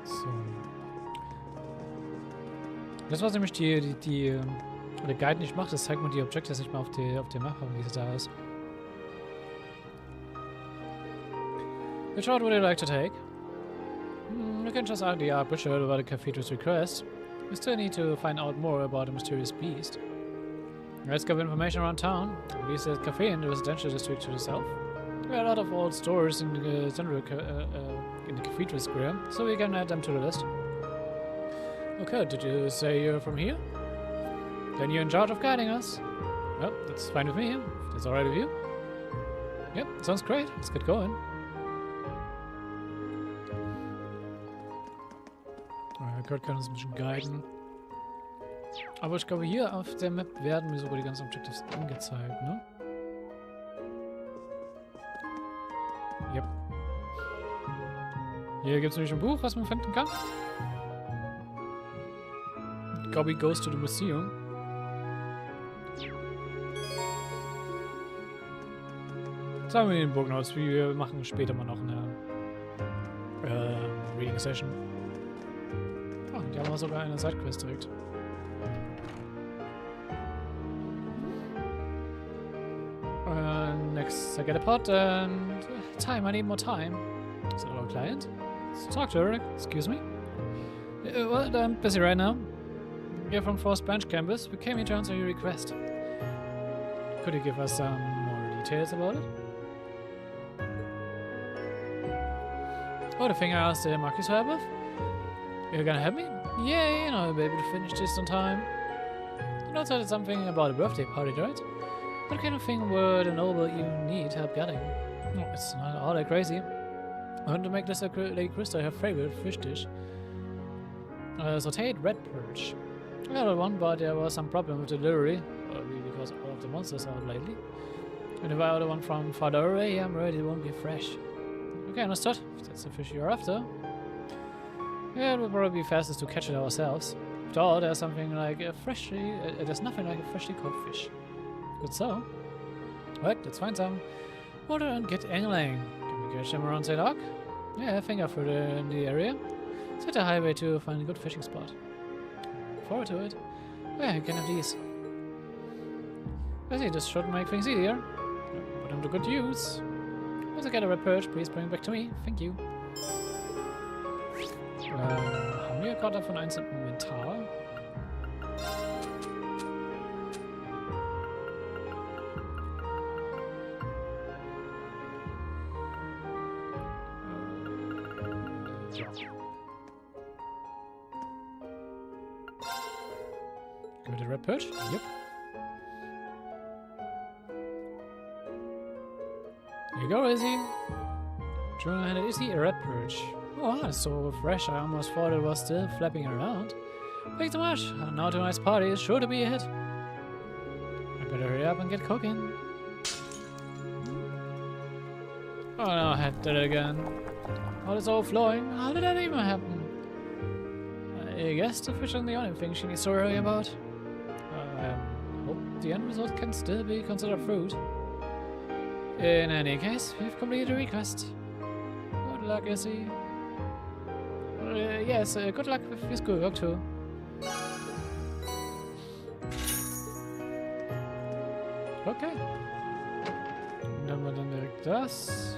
So. Das, was nämlich der Guide nicht macht, das zeigt mir die Objectives nicht mal auf der Map, wie es da ist. Which route would you like to take? You can just argue the Archbishop about the cathedral's request. We still need to find out more about the mysterious beast. Let's gather information around town. We see a cafe in the residential district to the south. There are a lot of old stores in the central in the cathedral square, so we can add them to the list. Okay, did you say you're from here? Then you're in charge of guiding us. Well, that's fine with me. If that's alright with you. Yep, sounds great. Let's get going. Gott kann uns ein bisschen guiden. Aber ich glaube, hier auf der Map werden mir sogar die ganzen Objectives angezeigt, ne? Yep. Hier gibt es nämlich ein Buch, was man finden kann. Gobby goes to the museum. Sagen wir den Bogen aus, wir machen später mal noch eine Reading Session. Die haben wir sogar eine Sidequest direkt. Next, I get a pot and time. I need more time. Is that our client? Let's talk to her. Excuse me. Well, I'm busy right now. We're from Force Branch Campus. We came here to answer your request. Could you give us some more details about it? Oh, the thing I asked Marcus to help with? You're gonna help me? Yeah, you know, I'll be able to finish this on time. You also said something about a birthday party, right? What kind of thing would a noble even need help getting? Oh, it's not all that crazy. I want to make this Lady Krista her favorite fish dish. Sauteed red perch. I got one, but there was some problem with the delivery. Probably because all of the monsters are out lately. And if I order one from farther away, I'm worried it won't be fresh. Okay, understood. If that's the fish you're after. Yeah, it would probably be fastest to catch it ourselves. After all, there's something like a freshly... there's nothing like a freshly caught fish. Good so. Right, let's find some. Order and get angling. Can we catch them around St. Arc? Yeah, I think I've heard in the area. Set a highway to find a good fishing spot. Look forward to it. Oh yeah, you can have these. I see, this should make things easier. Put them to good use. Once I get a red perch, please bring it back to me. Thank you. Haben wir gerade davon eins im Inventar? Ja. Give it a red perch? Yep. Here you go, Izzy. Two-handed Izzy, a red perch. Oh, that's so fresh. I almost thought it was still flapping around. Thanks so much. Now tonight's party is sure to be a hit. I better hurry up and get cooking. Oh no, I had that again. All is overflowing. How did that even happen? I guess the fish isn't the only thing she needs to worry about. I hope the end result can still be considered fruit. In any case, we've completed the request. Good luck, Izzy. Yes, good luck with your schoolwork too. Okay. Dann wir dann direkt das.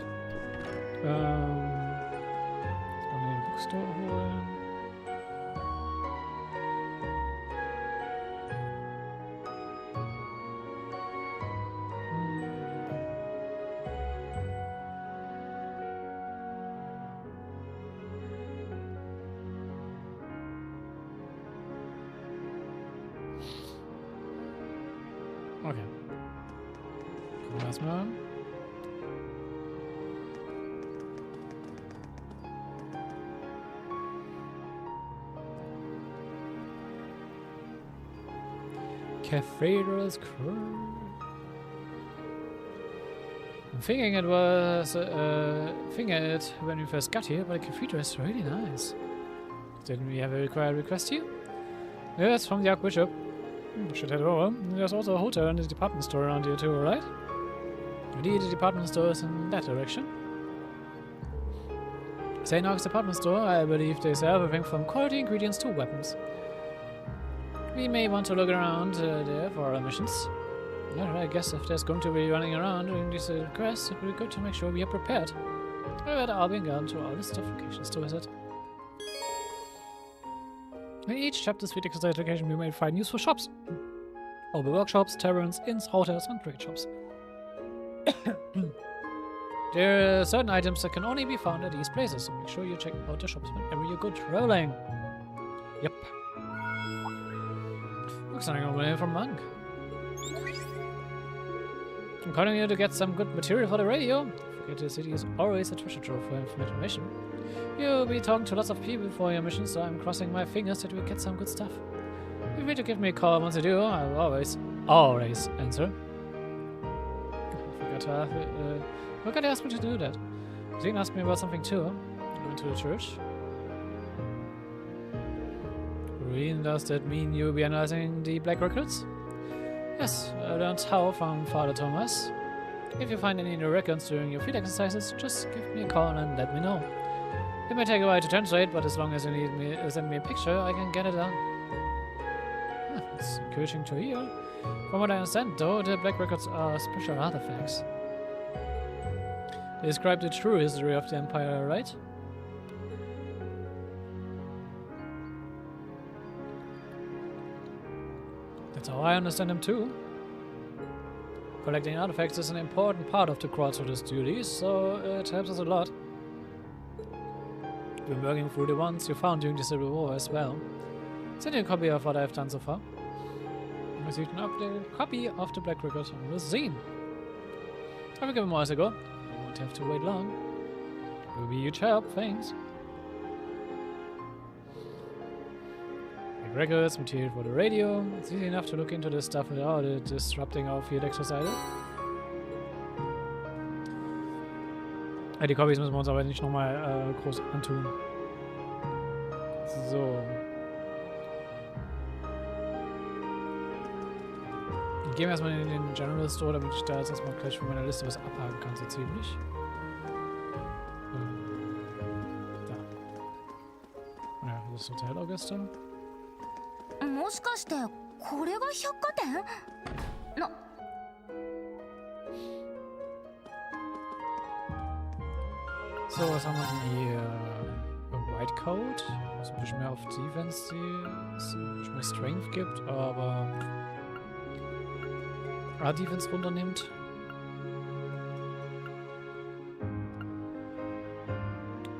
Jetzt wollen wir den Bookstore holen. Okay. Gucken wir erstmal. Cathedral's Curve. I'm thinking it was when we first got here, but the cathedral is really nice. Didn't we have a request here? Yes, from the Archbishop. Should head over. There's also a hotel and a department store around here too, right? Indeed, the department store is in that direction. St. Mark's department store, I believe they sell everything from quality ingredients to weapons. We may want to look around there for our missions. Yeah, I guess if there's going to be running around doing these quests, it would be good to make sure we are prepared. But I'll be gone to our list of locations to visit. In each chapter's feed location, we may find useful shops. Over workshops, taverns, inns, hotels, and trade shops. There are certain items that can only be found at these places, so make sure you check out the shops whenever you go traveling. Yep. Looks like I'm away from Monk. I'm calling you to get some good material for the radio. Forget the city is always a treasure trove for information. You'll be talking to lots of people for your mission, so I'm crossing my fingers that we get some good stuff. Feel free to give me a call once you do. I will always answer. I forgot to ask me to do that. Zane asked me about something too. I went to the church. Rollen, does that mean you'll be analyzing the black records? Yes, I learned how from Father Thomas. If you find any new records during your field exercises, just give me a call and let me know. It may take a while to translate, but as long as you send me a picture, I can get it done. It's encouraging to hear. From what I understand, though, the black records are special artifacts. They describe the true history of the Empire, right? That's how I understand them too. Collecting artifacts is an important part of the Crossroads duties, so it helps us a lot. We've been working through the ones you found during the Civil War as well. Send you a copy of what I've done so far. I received an updated copy of the Black Record on the scene. I will give him more as I go. I won't have to wait long. It will be a huge help, thanks. Black Records, material for the radio. It's easy enough to look into this stuff without it disrupting our field exercises. Die Copies müssen wir uns aber nicht nochmal groß antun. So. Dann gehen wir erstmal in den General Store, damit ich da jetzt erstmal gleich von meiner Liste was abhaken kann, so ziemlich. Da. Ja, das ist Hotel Augusta. もしかしてこれが百貨店？な。 So, was haben wir denn hier? A White Coat, was ein bisschen mehr auf Defense, ein bisschen mehr Strength gibt, aber Defense runternimmt.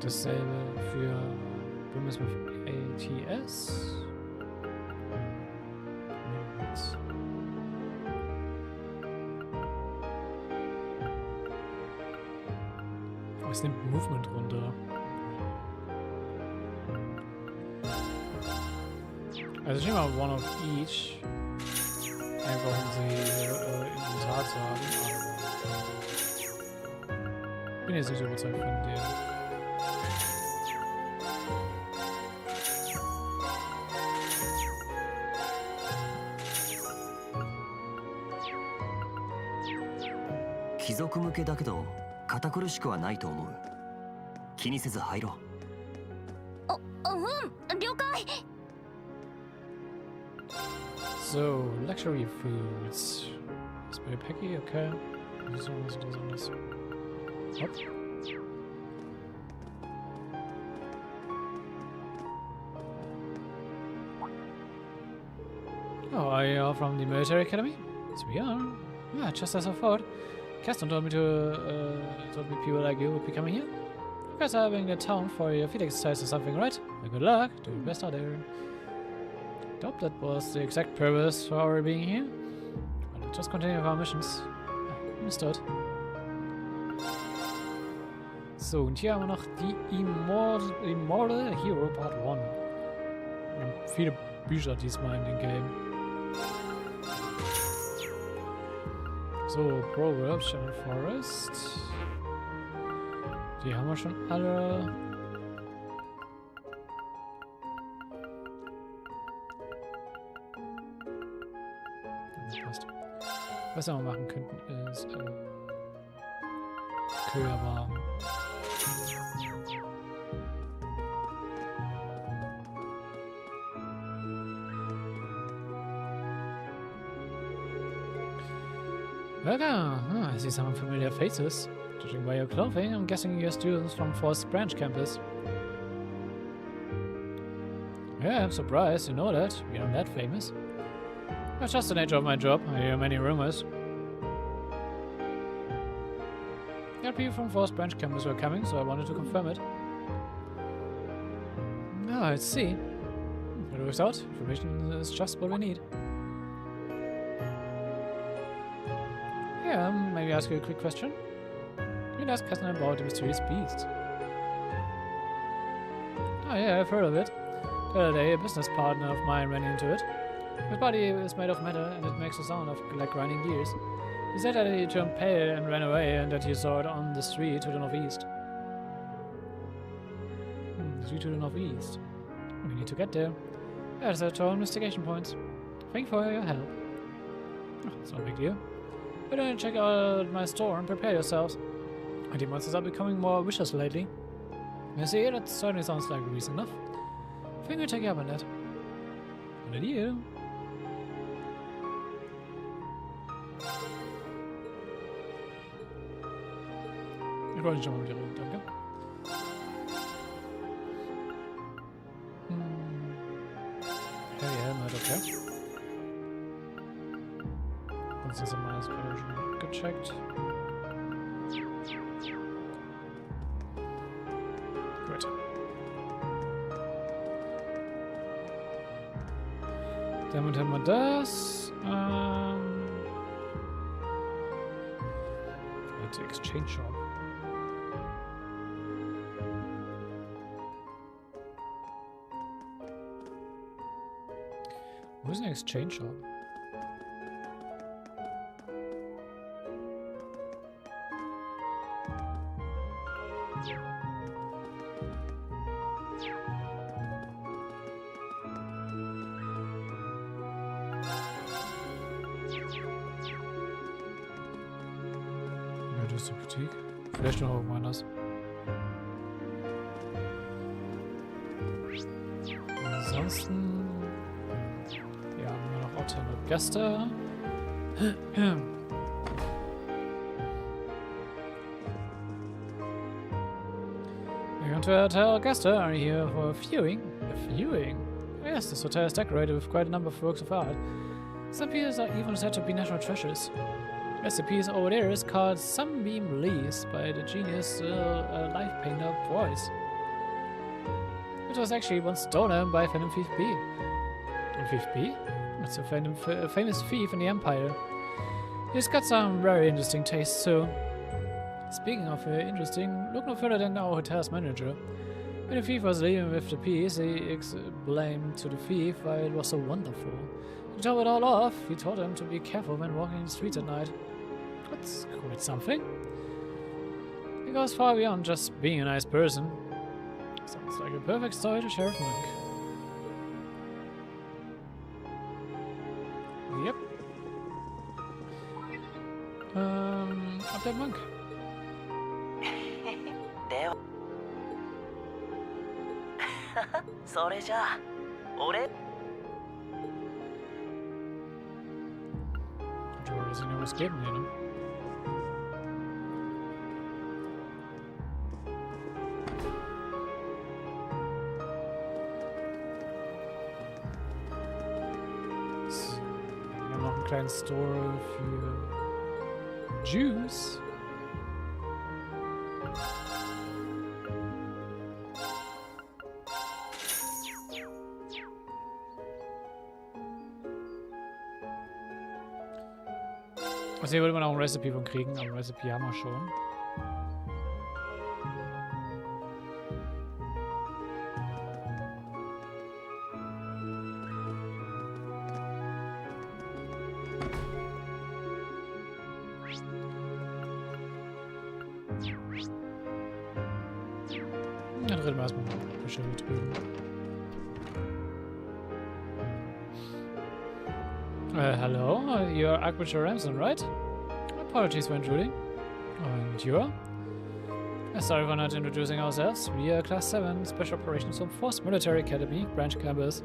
Dasselbe für ATS. Es nimmt Movement runter. Also ich nehme mal one of each. Einfach um sie Inventar zu haben. Ich bin jetzt nicht so überzeugt von der. Kizoku向けだけど堅苦しくはないと思う。気にせず入ろう。了解。 So, luxury foods. Spray Packy, okay. Das ist Hopp. Oh, are you all from the military academy? Yes, we are. Yeah, just as I thought. Caston told me people like you would be coming here. You guys are having the town for your field exercise or something, right? Well, good luck. Do your best out there. Doubt that was the exact purpose for our being here. Well, just continue with our missions. Ja, understood. So, und hier haben wir noch die Immortal Hero Part 1. Wir haben viele Bücher diesmal in dem Game. So, Proverbs, Channel Forest. Die haben wir schon alle. Das passt. Was wir mal machen könnten ist Schüler, aber okay. I see some familiar faces. Judging by your clothing, I'm guessing you're students from First Branch campus. Yeah, I'm surprised you know that. We aren't that famous. That's just the nature of my job. I hear many rumors. Yeah, people from First Branch campus were coming, so I wanted to confirm it. Ah, let's see. It works out. Information is just what we need. Yeah, maybe ask you a quick question. You can ask cousin about the mysterious beast. Oh yeah, I've heard of it. The other day, a business partner of mine ran into it. His body is made of metal and it makes a sound like grinding gears. He said that he turned pale and ran away and that he saw it on the street to the northeast. The street to the northeast. We need to get there. There's our 2 investigation points. Thank you for your help. Oh, it's no big deal. Why don't you check out my store and prepare yourselves? The monsters are becoming more vicious lately. You see, that certainly sounds like reason enough. I think we'll take you up on that. Good idea. Ich wollte schon mal wieder reden, danke. Ja, not okay. Sonst ist immer alles gerade schon gecheckt. Gut. Damit haben wir das. Let's exchange shop. Wo ist ein Exchange Shop? Ja, das ist die Boutique. Vielleicht noch irgendwo anders. Ansonsten Gäste. Hotel Gäste are here for a viewing. A viewing? Yes, this hotel is decorated with quite a number of works of art. Some pieces are even said to be national treasures. Yes, the piece over there is called Sunbeam Lease by the genius life painter Boyce. It was actually once stolen by Phantom Thief B. And Thief B? It's a famous thief in the Empire. He's got some very interesting tastes too. Speaking of interesting, look no further than our hotel's manager. When the thief was leaving with the piece, he explained to the thief why it was so wonderful. To top it all off, he told him to be careful when walking the streets at night. That's quite something. He goes far beyond just being a nice person. Sounds like a perfect story to Sheriff Monk. Yep. Update Monk. ではそれじゃあ俺 Joel ist irgendwas geben hier, ne? Wir haben noch einen kleinen Store für Juice. Also hier würde man auch ein Recipe von kriegen, aber ein Recipe haben wir schon. reden wir erstmal mit Schüler drüben. Hello, you're Archbishop Ramson, right? Apologies for intruding. And you're? Sorry for not introducing ourselves. We are Class 7, Special Operations Force Military Academy, branch campus.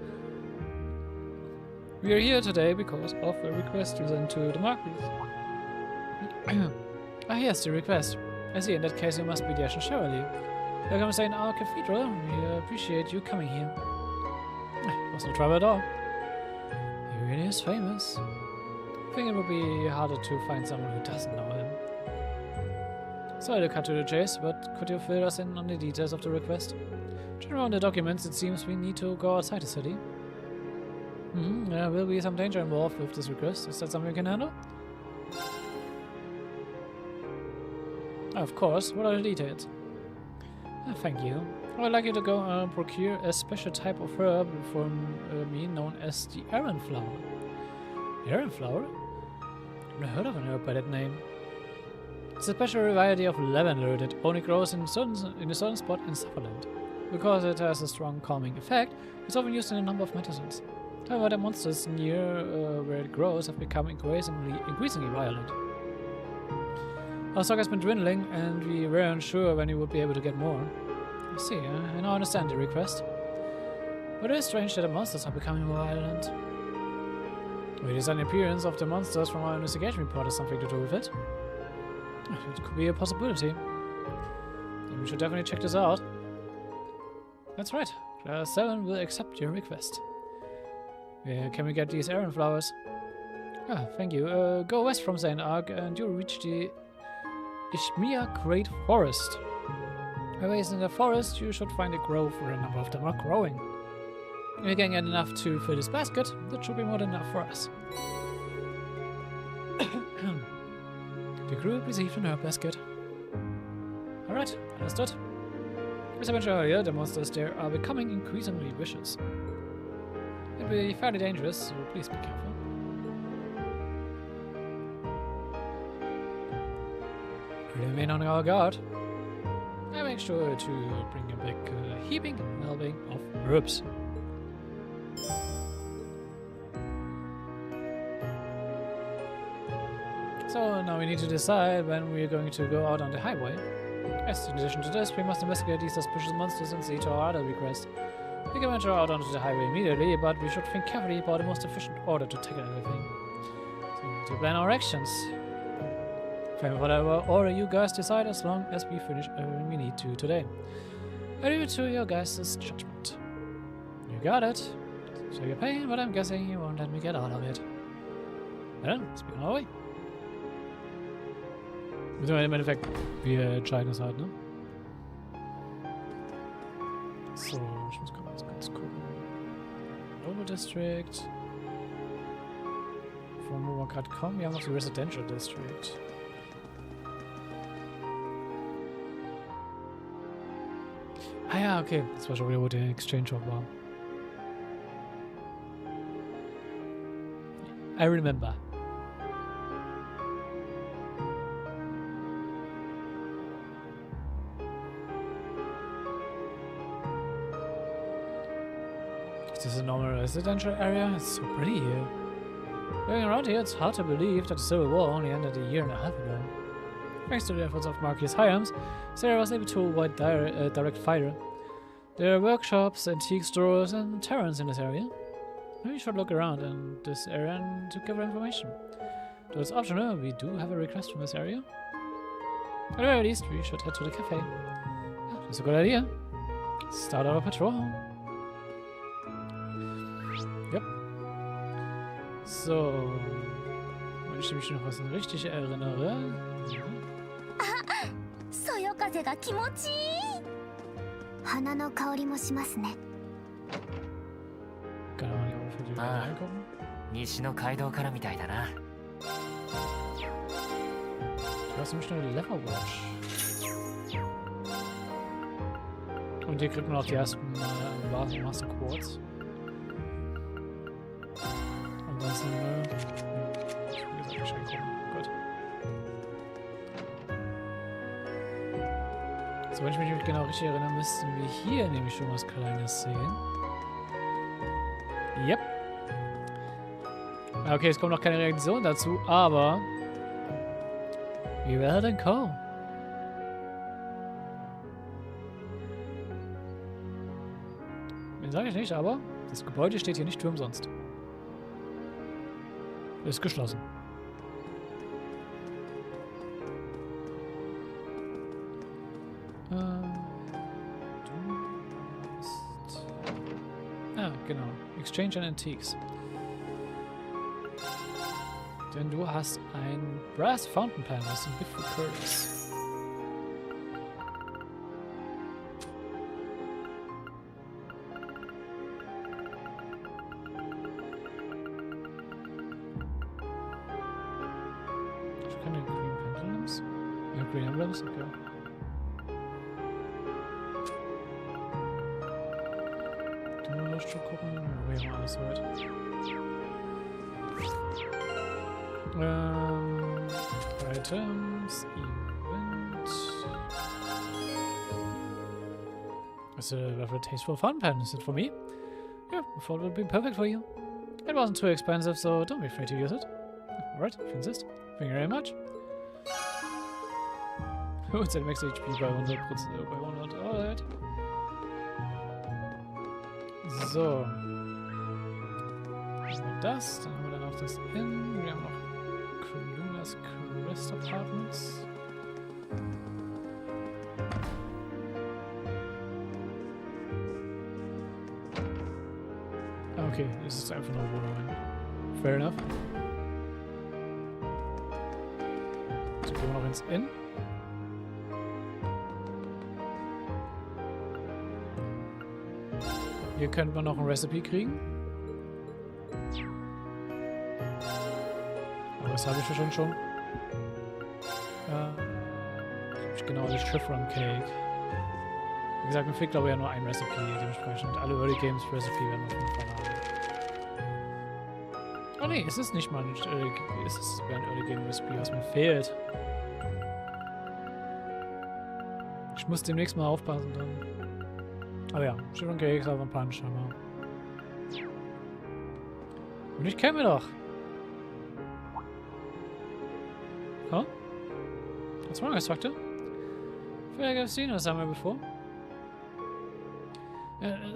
We are here today because of a request you sent to the Marquis. Ah yes, the request. I see, in that case you must be the Ashen Chevalier. Welcome to St. Our Cathedral. We appreciate you coming here. It was no trouble at all. He really is famous. I think it would be harder to find someone who doesn't know him. Sorry to cut to the chase, but could you fill us in on the details of the request? Judging on the documents, it seems we need to go outside the city. There will be some danger involved with this request. Is that something you can handle? Of course. What are the details? Thank you. I would like you to go procure a special type of herb from me known as the Errand Flower. Errand Flower? I've never heard of an herb by that name. It's a special variety of lavender that only grows in a certain spot in Sutherland. Because it has a strong calming effect, it's often used in a number of medicines. However, the monsters near where it grows have become increasingly violent. Our stock has been dwindling, and we weren't sure when we would be able to get more. I see, I now understand the request. But it is strange that the monsters are becoming more violent. Maybe the sudden appearance of the monsters from our investigation report has something to do with it. It could be a possibility. Then we should definitely check this out. That's right, Class 7 will accept your request. Where can we get these errand flowers? Ah, thank you. Go west from St. Arc and you'll reach the Ishmia Great Forest. Anyways, in the forest you should find a grove where a number of them are growing. If you can get enough to fill this basket, that should be more than enough for us. The group received an herb basket. Alright, understood. As I mentioned earlier, the monsters there are becoming increasingly vicious. It will be fairly dangerous, so please be careful. Remain on our guard. And make sure to bring back a heaping helping of herbs. So now we need to decide when we are going to go out on the highway. Yes, in addition to this, we must investigate these suspicious monsters and see to our other request. We can venture out onto the highway immediately, but we should think carefully about the most efficient order to tackle everything. So we need to plan our actions. Fine with whatever order you guys decide, as long as we finish everything we need to today. I leave it to your guys' judgment. You got it. So you're paying, but I'm guessing you won't let me get out of it. Then, let's be on our way. Im Endeffekt, wir entscheiden es halt, ne? So, ich muss ganz gucken. Noble District. Von wo wir gerade kommen, wir haben noch die Residential District. Ah ja, okay. Das war schon wieder, wo der Exchange Shop war. I remember. Is this a normal residential area? It's so pretty here. Going around here, it's hard to believe that the Civil War only ended a year and a half ago. Thanks to the efforts of Marquis Hyams, Sarah was able to avoid direct fire. There are workshops, antique stores, and taverns in this area. Maybe we should look around in this area and to gather information. Though it's optional, we do have a request from this area. At the very least, we should head to the cafe. Yeah, that's a good idea. Start our patrol. Yep. So, wenn ich mich noch was richtig erinnere. Ah, そよ風が気持ちいい。花の香りもしますね。Kann man ja auch für die reingucken. 西の街道からみたいだな。Du hast nämlich nur eine Level Watch. Und hier kriegt man auch die ersten Master Quartz. Ansonsten, wie gesagt, nicht reingucken. Gut. So, wenn ich mich genau richtig erinnere, müssten wir hier nämlich schon was Kleines sehen. Yep. Okay, es kommt noch keine Reaktion dazu, aber wir werden kommen. Den sage ich nicht, aber das Gebäude steht hier nicht für umsonst. Ist geschlossen. Genau. Exchange and Antiques. Denn du hast ein Brass Fountain Pen aus dem Gift for Curtis. Ich kann den Green Pendulums. Ja, Green Emblems, okay. Schon gucken, wie wir alles heute. Items, Event. That's a lovely tasteful fun pen. Is it for me? Yeah, I thought it would be perfect for you. It wasn't too expensive, so don't be afraid to use it. Alright, if you insist. Thank you very much. Oh, it's at max HP bei 100%. Bei 100. Alright. So. Haben wir das. Dann haben wir dann auch das Inn. Wir haben noch Lunas Crest Apartments. Okay, es ist einfach nur Wohnungen. Fair enough. So, gehen wir noch ins Inn. Hier könnte man noch ein Recipe kriegen. Aber das habe ich ja schon. Genau, das Chiffron Cake. Wie gesagt, man kriegt glaube ich ja nur ein Recipe, dementsprechend. Alle Early Games Recipe werden wir auf jeden Fall haben. Oh ne, es ist nicht mal ein Early Game Recipe, was mir fehlt. Ich muss demnächst mal aufpassen dann. Aber ja, Chiffron Cakes auf dem Punch, aber. Und ich kenne mir doch. Huh? What's wrong, Instructor? I feel like I've seen her somewhere before.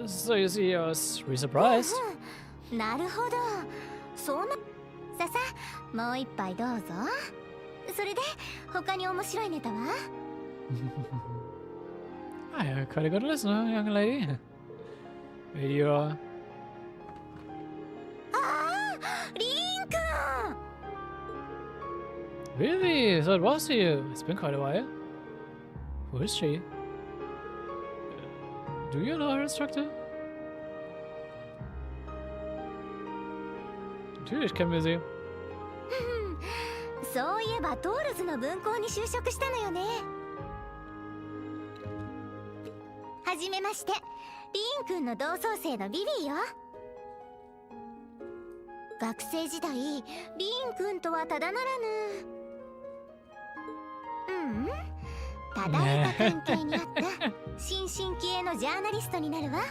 So you see, I was really surprised. なるほど。そうな。ささ、もう一杯どうぞ。それで他に面白いネタはAh yeah, quite a good listener, young lady. Maybe you're... Really? So it was you. It's been quite a while. Who is she? Do you know her, Instructor? Natürlich kennen wir sie. そういえばトールズの分校に就職したのよね。はじめまして、リーン君の同窓生のビビーよ。学生時代、リーン君とはただならぬ。ただいま関係にあった新進気鋭のジャーナリストになるわ。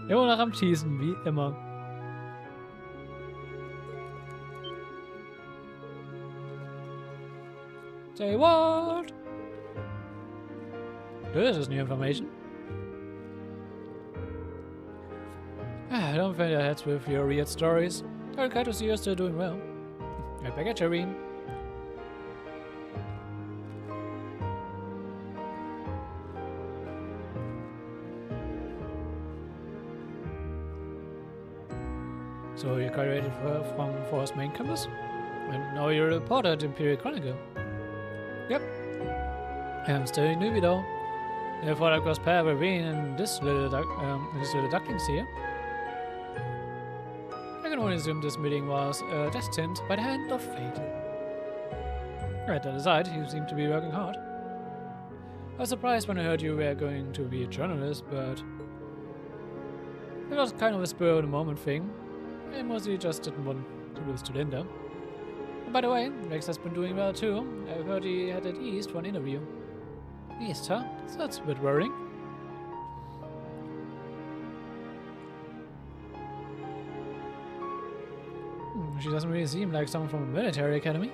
Immer noch am Schießen, wie immer. Say what? This is new information. I don't think that heads with your weird stories. I'm glad to see you're still doing well. Right back at Irene. So you graduated from Forest main campus? And now you're a reporter at Imperial Chronicle. Yep. I'm still newbie though. I thought I'd cross paths with Irene and this little ducklings here. I can only assume this meeting was destined by the hand of fate. Right, that aside, you seem to be working hard. I was surprised when I heard you were going to be a journalist, but it was kind of a spur of the moment thing. I mostly just didn't want to lose to Linda. And by the way, Rex has been doing well too. I heard he headed east for an interview. East, huh? So that's a bit worrying. She doesn't really seem like someone from a military academy.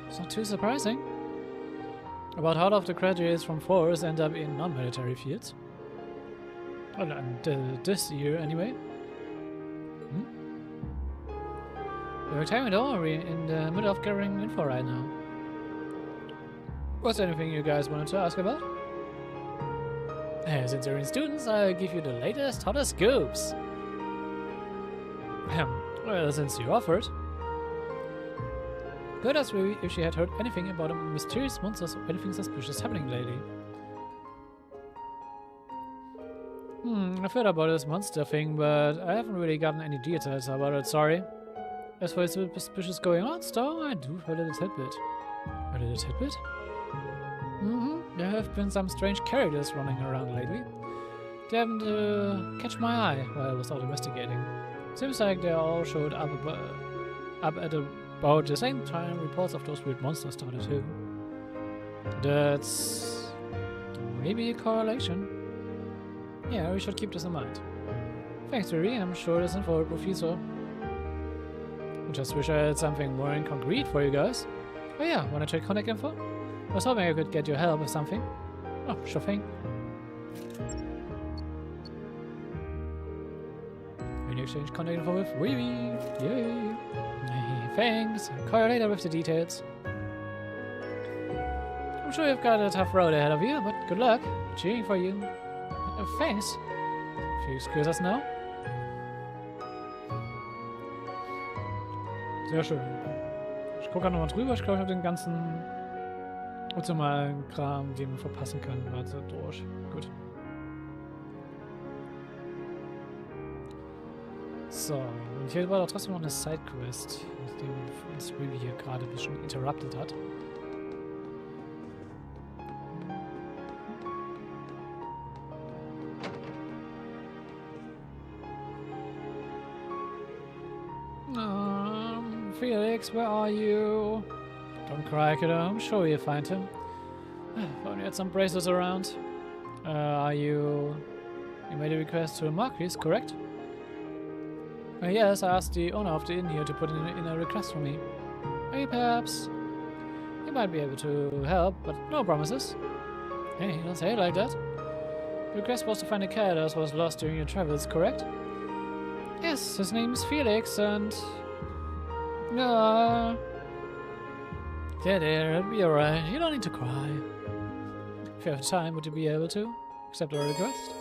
It's not too surprising. About half of the graduates from force end up in non-military fields. Well, this year anyway. We're time at all. We're in the middle of gathering info right now. Was there anything you guys wanted to ask about? Since you're in students, I'll give you the latest, hottest scoops. Well, since you offered. Could ask Ruby if she had heard anything about a mysterious monsters or anything suspicious happening lately. I've heard about this monster thing, but I haven't really gotten any details about it, sorry. As for the suspicious going on, though, I do heard a little tidbit. A little tidbit? There have been some strange characters running around lately. They happened to catch my eye while I was out investigating. Seems like they all showed up at about the same time reports of those weird monsters started too. That's maybe a correlation. Yeah, we should keep this in mind. Thanks, Riri. I'm sure this info will prove useful. I just wish I had something more in concrete for you guys. Oh yeah, wanna check contact info? I was hoping I could get your help with something. Oh, sure thing. We exchange contact info with Riri. Yay! Hey, thanks. I'll call you later with the details. I'm sure you've got a tough road ahead of you, but good luck. I'm cheering for you. Thanks. If you excuse us now. Sehr schön. Ich gucke nochmal drüber. Ich glaube, ich habe den ganzen optimalen Kram, den man verpassen kann, warte durch. Gut. So, und hier war doch trotzdem noch eine Sidequest, nachdem uns Ruby hier gerade ein bisschen interrupted hat. Felix, where are you? Don't cry, kiddo. I'm sure you'll find him. If only had some bracelets around. You made a request to the Marquis, correct? Yes, I asked the owner of the inn here to put in a request for me. Maybe perhaps he might be able to help, but no promises. Hey, don't say it like that. The request was to find a cat that was lost during your travels, correct? Yes, his name is Felix, and... there, it'll be alright. You don't need to cry. If you have time, would you be able to accept our request?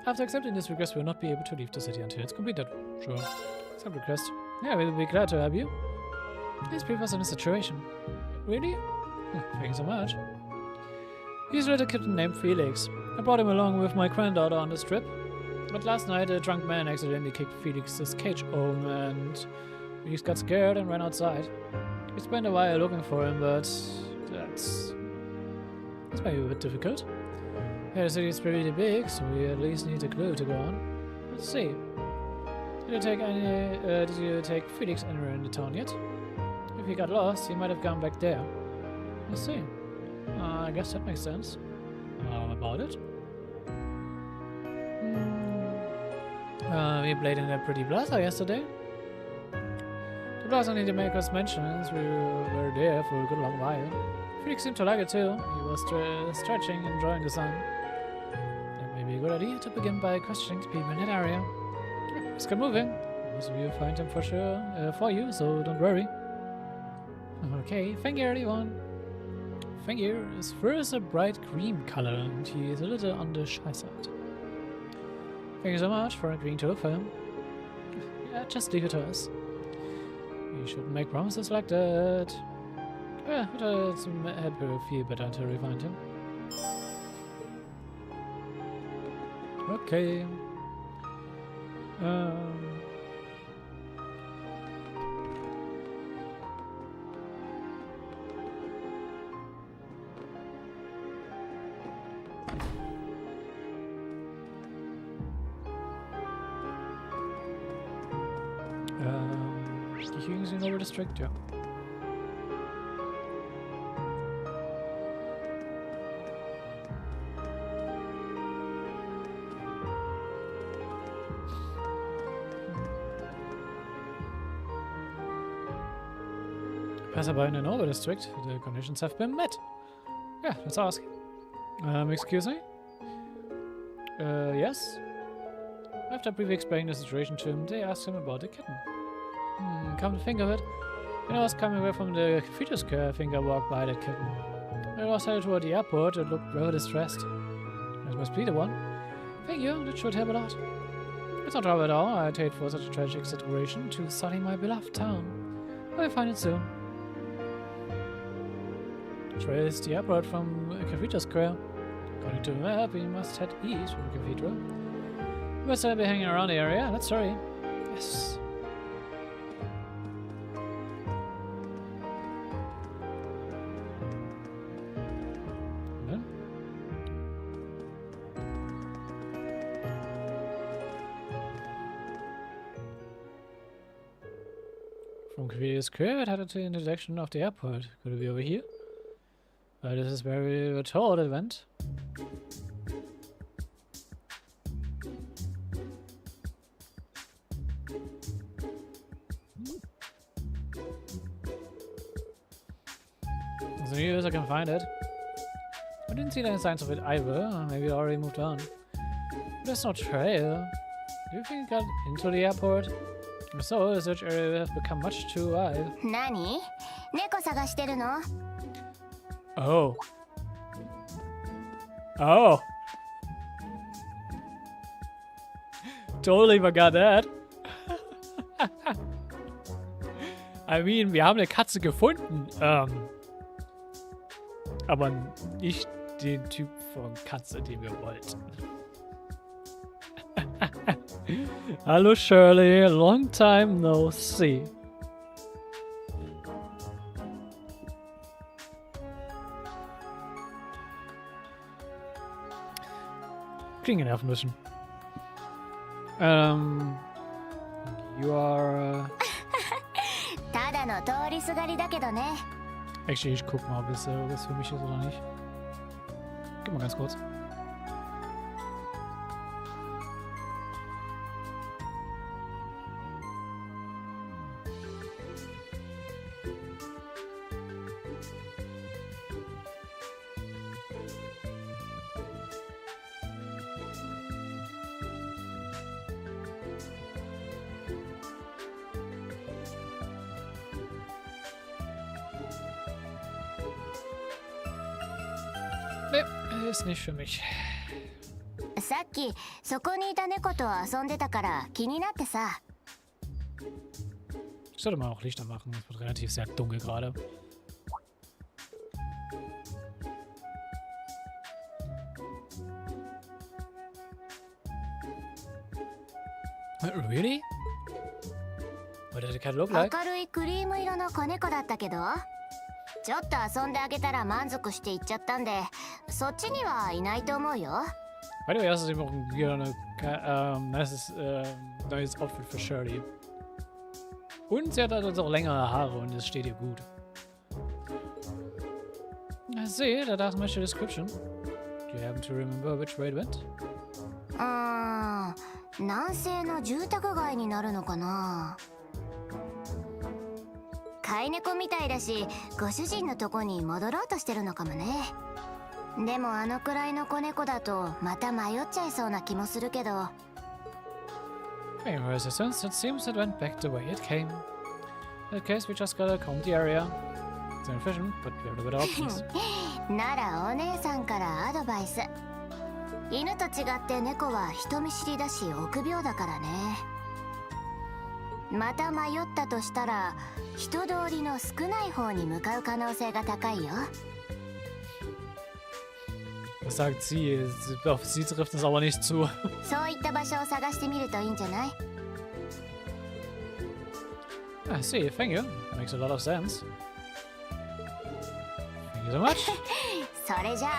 After accepting this request, we will not be able to leave the city until it's completed. Sure. Accept request. Yeah, we will be glad to help you. Please brief us on the situation. Really? Thank you so much. He's a little kitten named Felix. I brought him along with my granddaughter on this trip. But last night, a drunk man accidentally kicked Felix's cage home, and Felix got scared and ran outside. We spent a while looking for him, but that's maybe a bit difficult. Yeah, the city is pretty big, so we at least need a clue to go on. Let's see. Did you take Felix anywhere in the town yet? If he got lost, he might have gone back there. Let's see. I guess that makes sense. About it? We played in a pretty plaza yesterday. The plaza needed to make us mentions. We were there for a good long while. Felix seemed to like it too. He was stretching, enjoying the sun. It may be a good idea to begin by questioning the people in that area. Let's get moving. Also, we'll find him for sure for you, so don't worry. Okay, thank you everyone. Thank you. His fur is a bright cream color, and he is a little on the shy side. Thank you so much for agreeing to look for him. Yeah, just leave it to us. You shouldn't make promises like that. Yeah, but it's help her feel better until we find him. Okay. Using over district, yeah. Passerby in an over district. The conditions have been met. Yeah, let's ask. Excuse me? Yes? After briefly explaining the situation to him, they asked him about the kitten. Come to think of it, when I was coming away from the cathedral square, I think I walked by that kitten. When I was headed toward the airport, it looked rather distressed. That must be the one. Thank you, that should help a lot. It's not trouble at all. I paid for such a tragic situation to study my beloved town. I will find it soon. Trace the airport from Cathedral Square. According to the map, we must head east from the cathedral. We must be hanging around the area. Let's hurry. Yes. From Cathedral Square, it headed in the direction of the airport. Could it be over here? This is where we were told it went. As near as I can find it. I didn't see any signs of it either. Maybe it already moved on. But there's no trail. Do you think it got into the airport? If so, the search area will have become much too wide. Nani? Neko sagashiteru no? Oh. Oh. Totally forgot that. I mean, wir haben eine Katze gefunden. Aber nicht den Typ von Katze, den wir wollten. Hallo Shirley, long time no see. Klingen nerven müssen. You are. Actually, ich guck mal, ob es was für mich ist oder nicht. Gib mal ganz kurz. Ne, ist nicht für mich. さっきそこにいた猫と遊んでたから気になってさ。 Ich sollte mal auch Lichter machen. Es wird relativ sehr dunkel gerade. Really? What did the cat look like? 明るいクリーム色の子猫だったけど、ちょっと遊んであげたら満足して行っちゃったんで、そっちにはいないと思うよ。By the way, außerdem auch wieder ein neues Outfit für Shirley. Und sie hat halt auch längere Haare und es steht ihr gut. I see, that doesn't match the description. Do you happen to remember which way it went? 南西の住宅街になるのかな。飼い猫みたいだし、ご主人のとこに戻ろうとしてるのかもね。でもあのくらいの子猫だとまた迷っちゃいそうな気もするけど。Hey, resistance, it seems it went back the way it came. In that case, we just gotta comb the area. It's inefficient, but we have the better options. ならお姉さんからアドバイス。犬と違って猫は人見知りだし臆病だからね。また迷ったとしたら人通りの少ない方に向かう可能性が高いよ。Was sagt sie? Auf sie trifft es aber nicht zu. そういった場所を探してみるといいんじゃない？ I see, thank you. Makes a lot of sense. Thank you so much. それじゃあ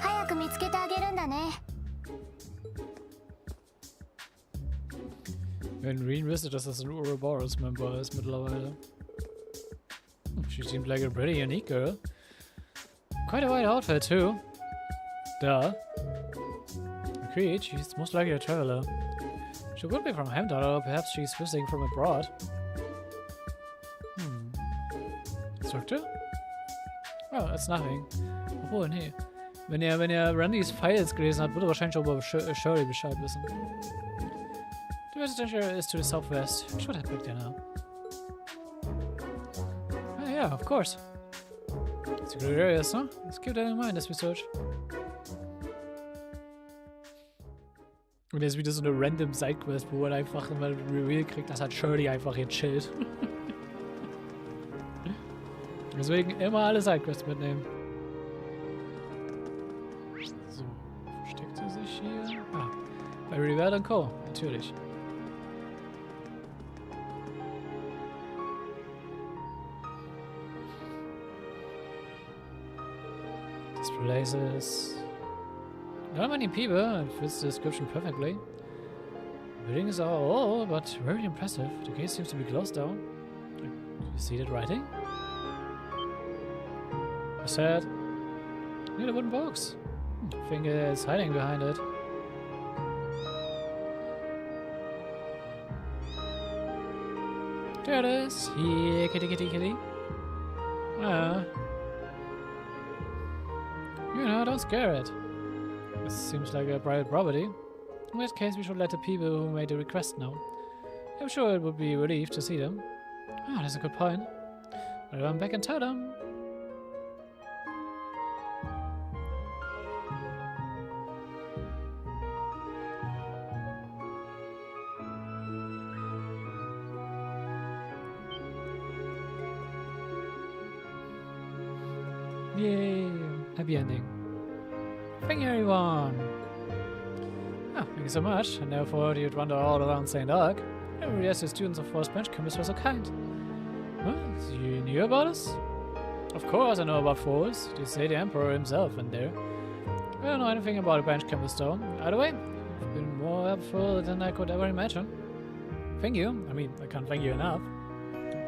早く見つけてあげるんだね。Wenn Reen wüsste, dass das ein Ouroboros-Member ist mittlerweile. She seemed like a pretty unique girl. Quite a white outfit too. Duh. Agreed, she's most likely a traveler. She would be from Hamdala, or perhaps she's visiting from abroad. Instructor? Oh, that's nothing. Obwohl, nee. Wenn ihr Randys Files gelesen habt, würde er wahrscheinlich auch über Shirley Bescheid wissen. The residential is to the southwest. Should head back there now. Oh, yeah, of course. It's a good area, huh? Let's keep that in mind as we search. Und jetzt wieder so eine random Sidequest, wo er einfach immer Reveal kriegt, dass halt Shirley einfach hier chillt. Deswegen immer alle Sidequests mitnehmen. So, versteckt sie sich hier? Ah, bei Riverdale & Co. Natürlich. This place is not many people. It fits the description perfectly. The buildings are old, but very impressive. The gate seems to be closed down. You see that writing? I said, look at the wooden box. I think it's hiding behind it. There it is. Here, kitty, kitty, kitty. Ah. You know, don't scare it. This seems like a private property. In that case, we should let the people who made the request know. I'm sure it would be relieved to see them. Ah, that's a good point. I'll run back and tell them. Yay! Happy ending. Thank you, everyone! Oh, thank you so much. I never thought you'd wander all around St. Arc. I didn't realize the students of Forest Bench Campus were so kind. Huh? So you knew about us? Of course I know about Forest. They say the Emperor himself went there. I don't know anything about the Bench Campus though. Either way, you've been more helpful than I could ever imagine. Thank you. I mean, I can't thank you enough.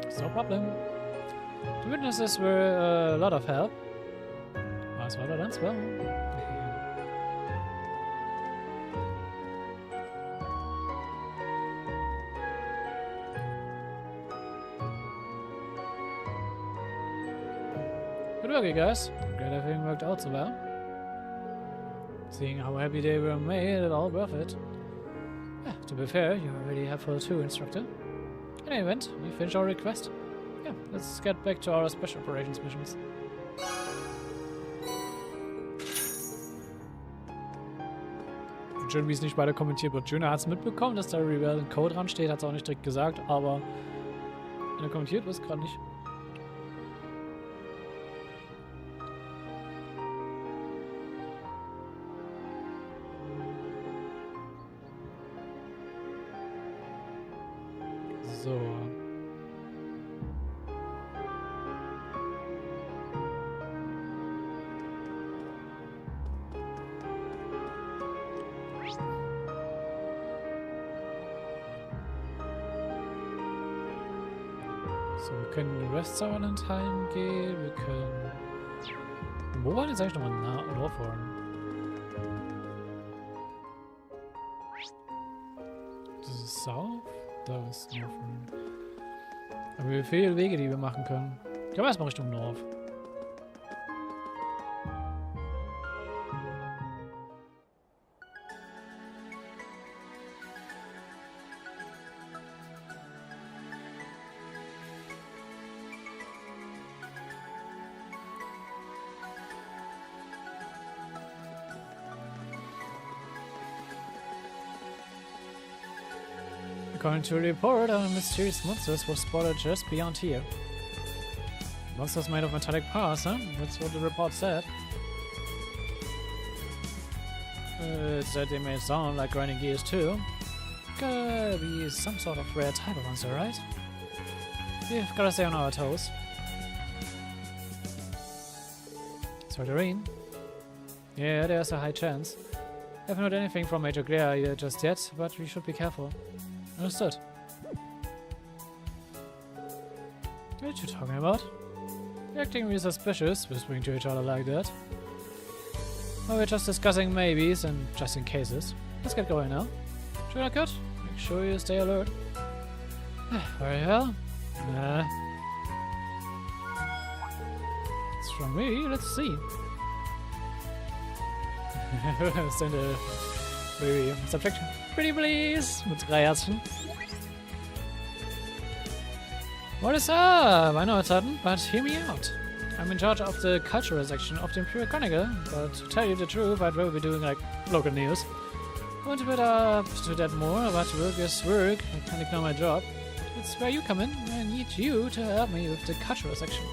It's no problem. The witnesses were a lot of help. As well as well. Good work, you guys. I'm glad everything worked out so well. Seeing how happy they were made it all worth it. Yeah, to be fair, you were really helpful too, Instructor. In any event, we finished our request. Yeah, let's get back to our special operations missions. Schön, wie es nicht weiter kommentiert wird. Juna hat es mitbekommen, dass da Rebel & Co. dran steht, hat es auch nicht direkt gesagt, aber wenn er kommentiert wird, gerade nicht. So. So, wir können in West Sauerland gehen, wir können... Wo waren jetzt eigentlich nochmal Northhorn? Das ist South? Da ist Northhorn. Aber wir haben viele Wege, die wir machen können. Ich glaube erstmal Richtung North. According to a report, mysterious monsters were spotted just beyond here. Monsters made of metallic parts, huh? That's what the report said. It said they made sound like grinding gears too. Gotta be some sort of rare type of monster, right? We've gotta stay on our toes. Solderine? Yeah, there's a high chance. Haven't heard anything from Major Glare just yet, but we should be careful. Understood. What are you talking about? You're acting really suspicious, whispering to each other like that. Oh, we're just discussing maybes and just in cases. Let's get going now. Sure, good. Make sure you stay alert. Very well. from me. Let's see. Send a baby. Subject. Pretty please. Mit 3 Herzchen. What is up? I know it's sudden, but hear me out. I'm in charge of the cultural section of the Imperial Chronicle, but to tell you the truth, I'd rather be doing like local news. I want to build up to that more, but work is work. I can't ignore my job. It's where you come in. I need you to help me with the cultural section.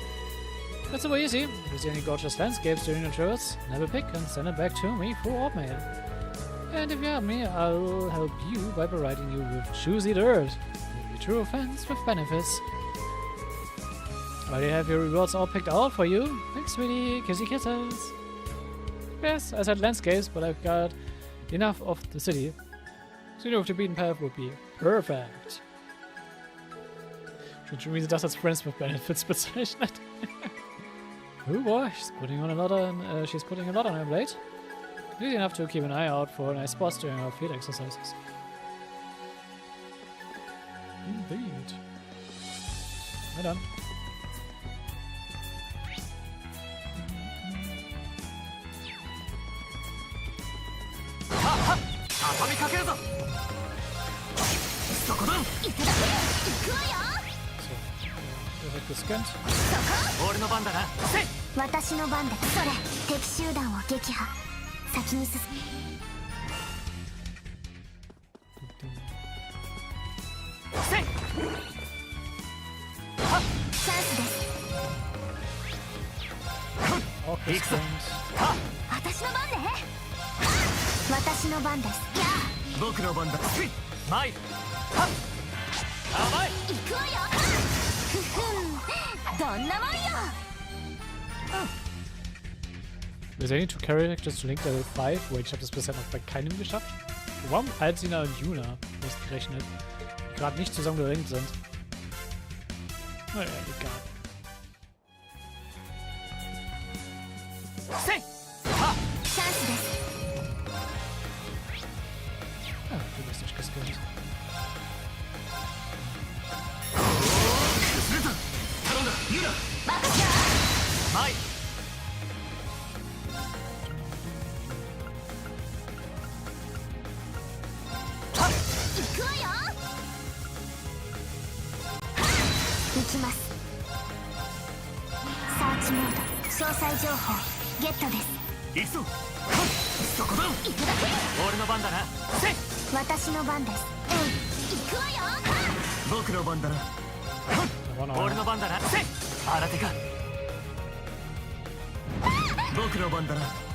That's super easy. If you see any gorgeous landscapes during your tours, have a pic and send it back to me through Mail. And if you help me, I'll help you by providing you with juicy dirt. You'll be true friends with benefits. Already have your rewards all picked out for you. Thanks, sweetie. Kissy kisses. Yes, I said landscapes, but I've got enough of the city. City of the beaten path would be perfect. Wie sie das als Friends with Benefits bezeichnet. Oh boy, she's putting a lot on her plate. Easy enough to keep an eye out for nice spots during our field exercises. Indeed. Well done. Perfekt gescannt. 俺の番だな。私の番だ。それ、敵集団を撃破。先に進む。チャンスです。私の番ね。私の番です。やあ。僕の番だ。マイ。甘い。行くわよ。ふふん。どんなもんよ。There's only 2 characters to link level 5, wo ich habe das bisher noch bei keinem geschafft. Warum Alcina und Yuna ausgerechnet, die gerade nicht zusammen gerankt sind? Naja, egal. Ah, du bist nicht geskillt. Mai.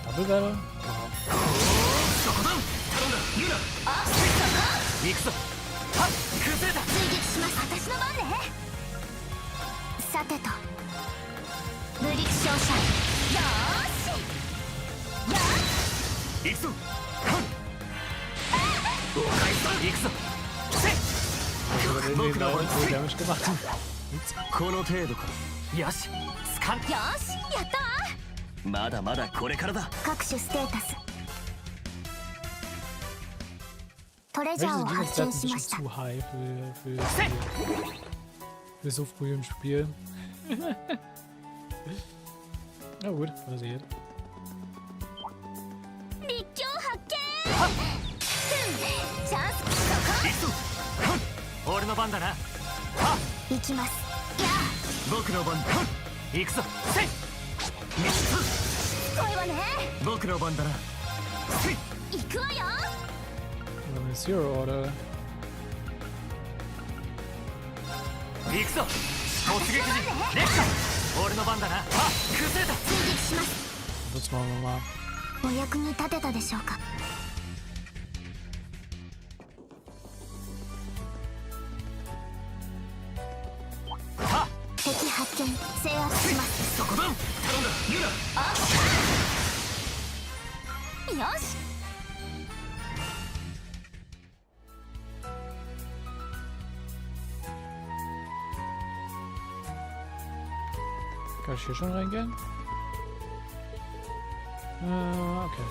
Double Battle? Damage gemacht. この程度か。よし、スカン。よし、やった。まだまだこれからだ。各種ステータス。トレジャーを発見しました。Zu high für so früh im Spiel. Na gut, mal sehen. 立教発見。チャンスそこ。俺の番だな。行きます。やあ。僕の番だ。行くぞ。せい。これはね。僕の番だな。行くわよ。When is your order? 行くぞ。突撃時。レッカ。俺の番だな。崩れた。追撃します。どっちもまあ。お役に立てたでしょうか。敵発見、制圧します。そこだ。頼んだ。ユナ。よし。Kann ich hier schon reingehen? Okay.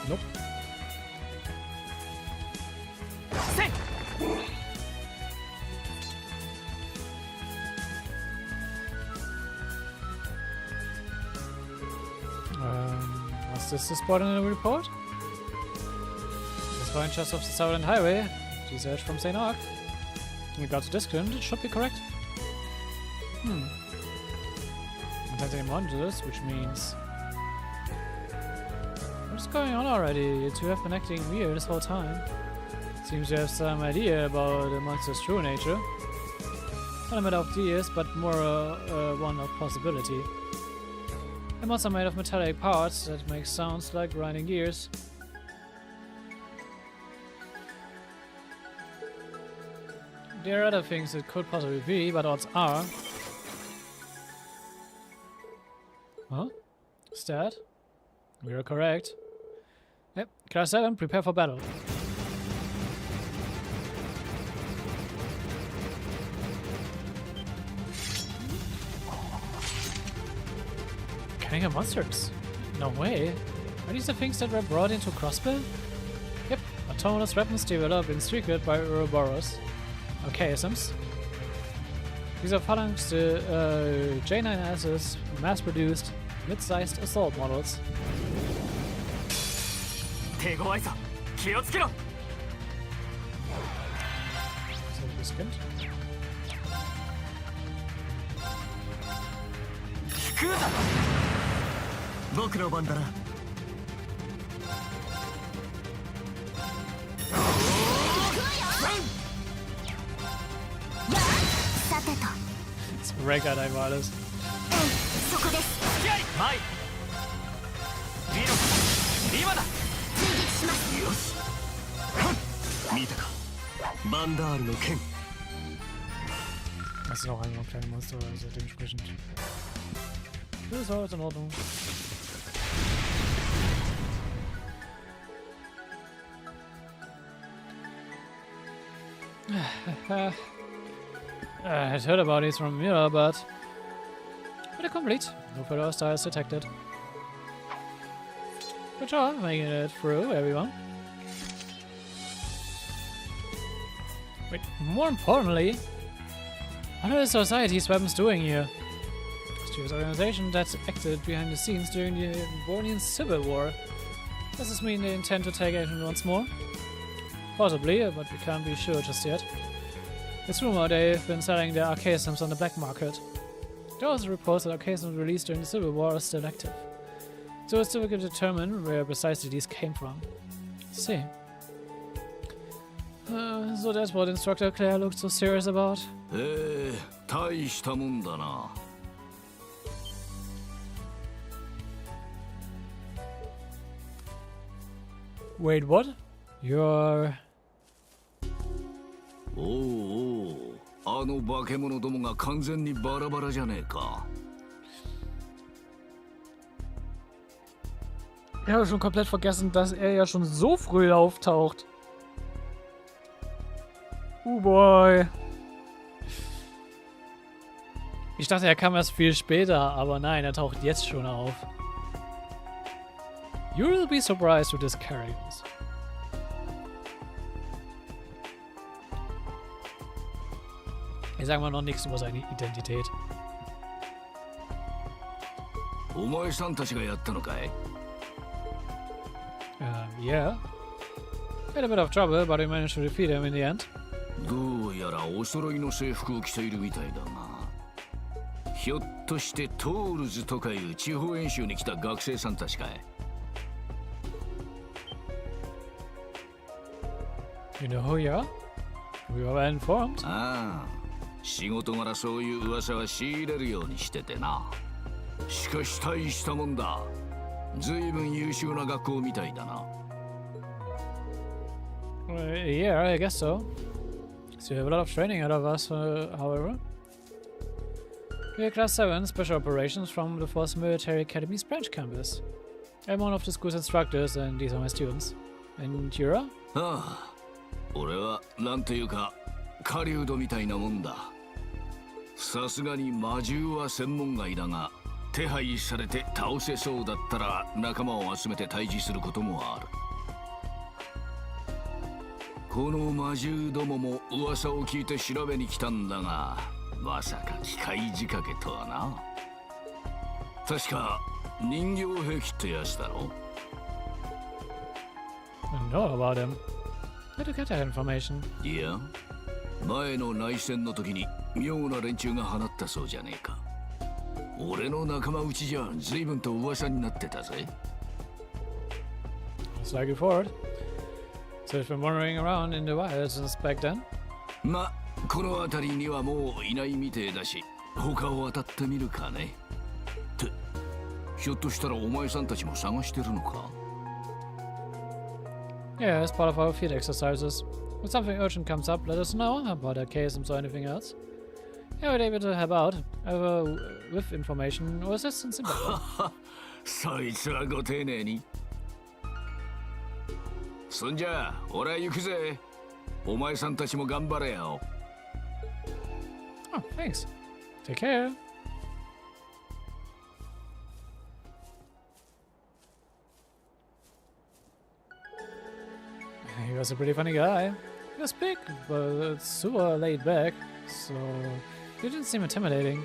Nope. Is this the spot in the report? This point just off the Southern Highway. Research from St. Arc. In regards to discount, it should be correct. Containing monitors, which means... What's going on already? You two have been acting weird this whole time. Seems you have some idea about the monster's true nature. Not a matter of ideas, but more one of possibility. The monster made of metallic parts that make sounds like grinding gears. There are other things it could possibly be, but odds are... Huh? Stat? We are correct. Yep, Class 7, prepare for battle. Killing monsters? No way. Are these the things that were brought into Crossbill? Yep, autonomous weapons developed in secret by Ouroboros. Archaisms. These are phalanx J9S's mass-produced, mid-sized assault models. Significant. 僕の番だな。さてと。It's Rega Divalis. そこです。前。今だ。追撃します。よし。見たか。バンダールの剣。 Das ist auch ein kleines Monster, also dementsprechend. Das ist alles in Ordnung. I had heard about these from Mira, but they're complete. No further hostiles detected. Good job making it through, everyone. Wait, more importantly, what are the society's weapons doing here? Mysterious organization that acted behind the scenes during the Erebonia Civil War. Does this mean they intend to take action once more? Possibly, but we can't be sure just yet. It's rumored they've been selling their archaisms on the black market. There was reports that archaisms released during the Civil War are still active. So it's difficult to determine where precisely these came from. Let's see. So that's what Instructor Claire looked so serious about. 大したもんだな。 Wait, what? You're... おうおう、あの化け物どもが完全にバラバラじゃねえか。 Ich habe schon komplett vergessen, dass er ja schon so früh auftaucht. Boy. Ich dachte, er kam erst viel später, aber nein, er taucht jetzt schon auf. You will be surprised with this characters. Ich sage mal noch nichts über seine Identität. お前さんたちがやったのかい? Yeah. Had a bit of trouble, but we managed to defeat him in the end. どうやらお揃いの制服を着ているみたいだな。ひょっとしてトールズとかいう地方演習に来た学生さんたちかい? You know who you are? We were well informed. ああ、仕事柄そういう噂は仕入れるようにしててな。しかし大したもんだ。ずいぶん優秀な学校みたいだな。Yeah, I guess so. So you have a lot of training out of us, however. We are Class 7 Special Operations from the 4th Military Academy's branch campus. I'm one of the school's instructors, and these are my students. And you're? ああ、俺はなんていうか狩人みたいなもんだ。さすがに魔獣は専門外だが、手配されて倒せそうだったら仲間を集めて対峙することもある。この魔獣どもも噂を聞いて調べに来たんだが、まさか機械仕掛けとはな。確か人形兵器ってやつだろ I know about him. Where did you get that information? いや、前の内戦の時に妙な連中が放ったそうじゃねえか。俺の仲間内じゃ随分と噂になってたぜ。It's like before. So he's been wandering around in the wild since back then? ま、この辺りにはもういないみてえだし、他を当たってみるかね。って、ひょっとしたらお前さんたちも探してるのか Yeah, as part of our field exercises. When something urgent comes up, let us know about our cases or anything else. Yeah, we're able to help out, either with information or assistance in battle. そいつはご丁寧に。そんじゃ、俺は行くぜ。お前さんたちも頑張れよ。Oh, thanks. Take care. He was a pretty funny guy. He was big, but super laid back, so he didn't seem intimidating.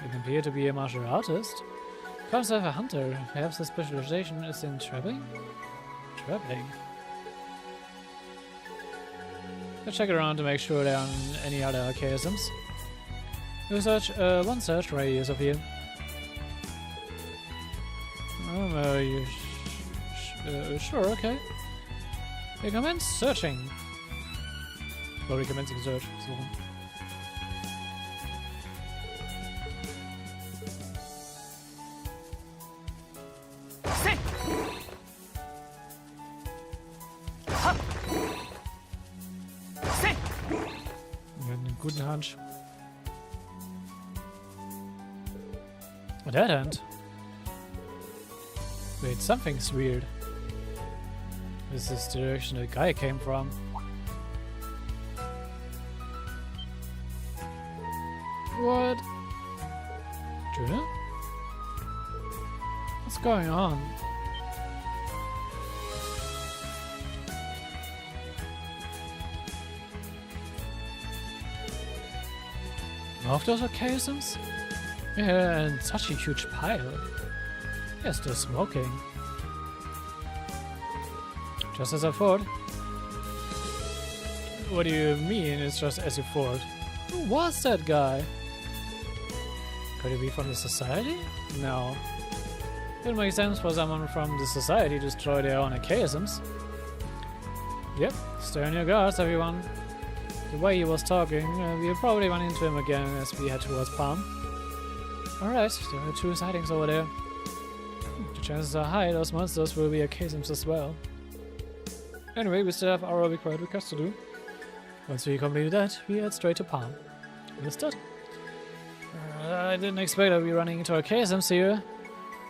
He didn't appear to be a martial artist. Calls himself a hunter. Perhaps his specialization is in trapping? Trapping? Let's check around to make sure there aren't any other archaisms. We'll search one search radius of here. Sure, okay. Recommend searching. Well, recommencing search. So. Einen guten Hunch. A dead end? Wait, something's weird. This is the direction the guy came from. What? Schüler? What's going on? More of those archaisms? Yeah, and such a huge pile. They're still smoking. Just as I thought. What do you mean it's just as you thought? Who was that guy? Could he be from the society? No. It makes sense for someone from the society to destroy their own archaisms. Yep, stay on your guards, everyone. The way he was talking, we'll probably run into him again as we head towards Palm. Alright, there are two sightings over there. The chances are high those monsters will be archaisms as well. Anyway, we still have our required request to do. Once we complete that, we head straight to Palm. Understood? I didn't expect I'd be running into archaisms here.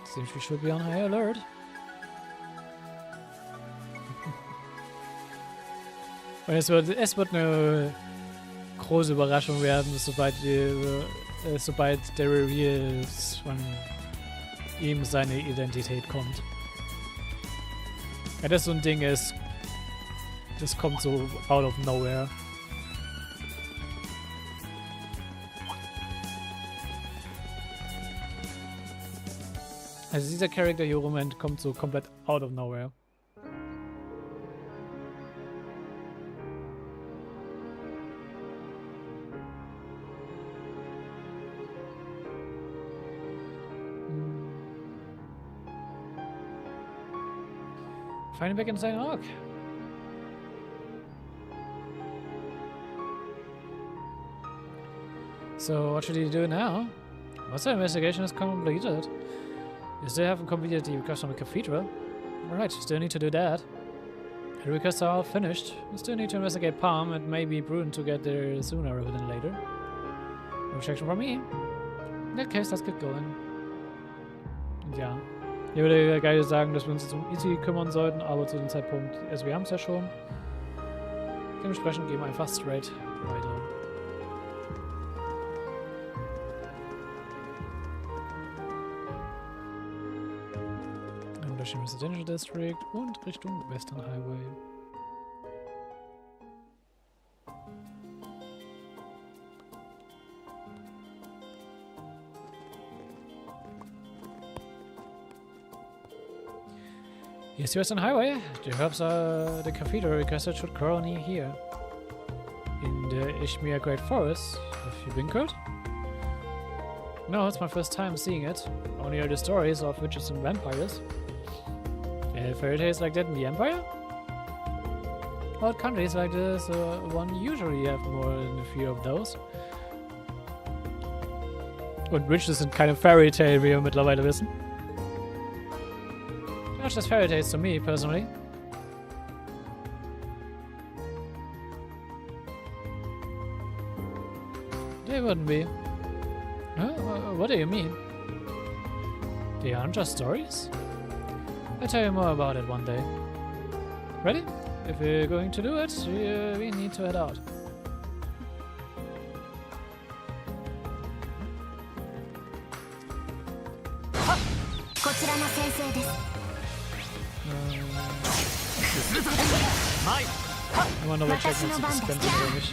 Seems we should be on high alert. Und es wird eine große Überraschung werden, sobald der Reveal von ihm seine Identität kommt. Ja, das so ein Ding ist, das kommt so out of nowhere. Also dieser Charakter hier im Moment kommt so komplett out of nowhere. Finally back inside Arc. So what should he do now? Once the investigation is completed. You still haven't completed the request on the cathedral. Alright, you still need to do that. The requests are all finished. You still need to investigate Palm. It may be prudent to get there sooner rather than later. No objection from me. In that case, let's get going. Und ja. Hier würde der Geil sagen, dass wir uns jetzt um Easy kümmern sollten, aber zu dem Zeitpunkt, also wir haben es ja schon. Dementsprechend gehen wir einfach straight weiter. Durch den Residential District und Richtung Western Highway. Here's the Western Highway. The herbs are the cathedral requested should grow near here. In the Ishmir Great Forest. Have you been, Kurt? No, it's my first time seeing it. Only heard the stories of witches and vampires. Fairy tales like that in the Empire? Well, countries like this, one usually have more than a few of those. Und Witches sind keine Fairy Tale, wie wir mittlerweile wissen. Not just fairy tales to me, personally. They wouldn't be. What do you mean? They aren't just stories? I'll tell you more about it one day. Ready? If we're going to do it, we need to head out. I wanna double check what's suspended or nicht.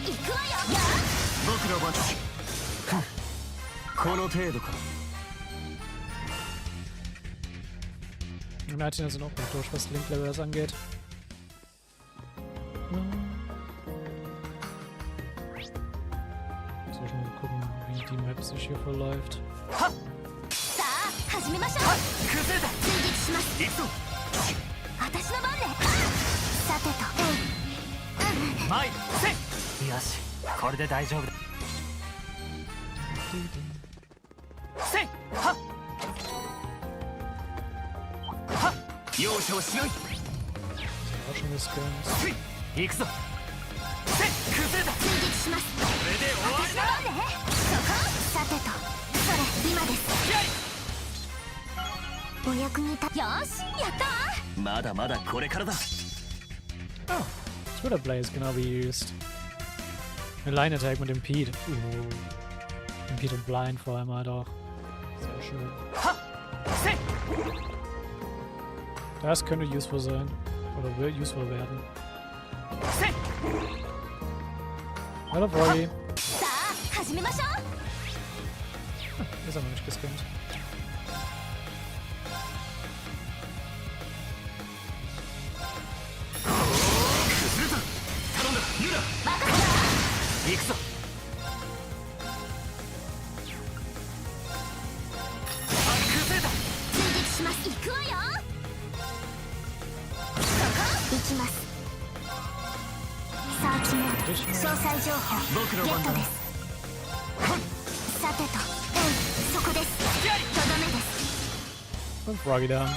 Und 19 sind auch gut durch, was Link-Level das angeht. So, schon mal gucken, wie die Map sich hier verläuft. Auch schon gescannt. Oh, Twitter Play is gonna be used. A Line Attack mit Impede. Impede und Blind vor allem halt auch. Sehr schön. Das könnte useful sein. Oder will useful werden. Hallo Froggy. Ist aber nicht gescannt. Und Froggy down.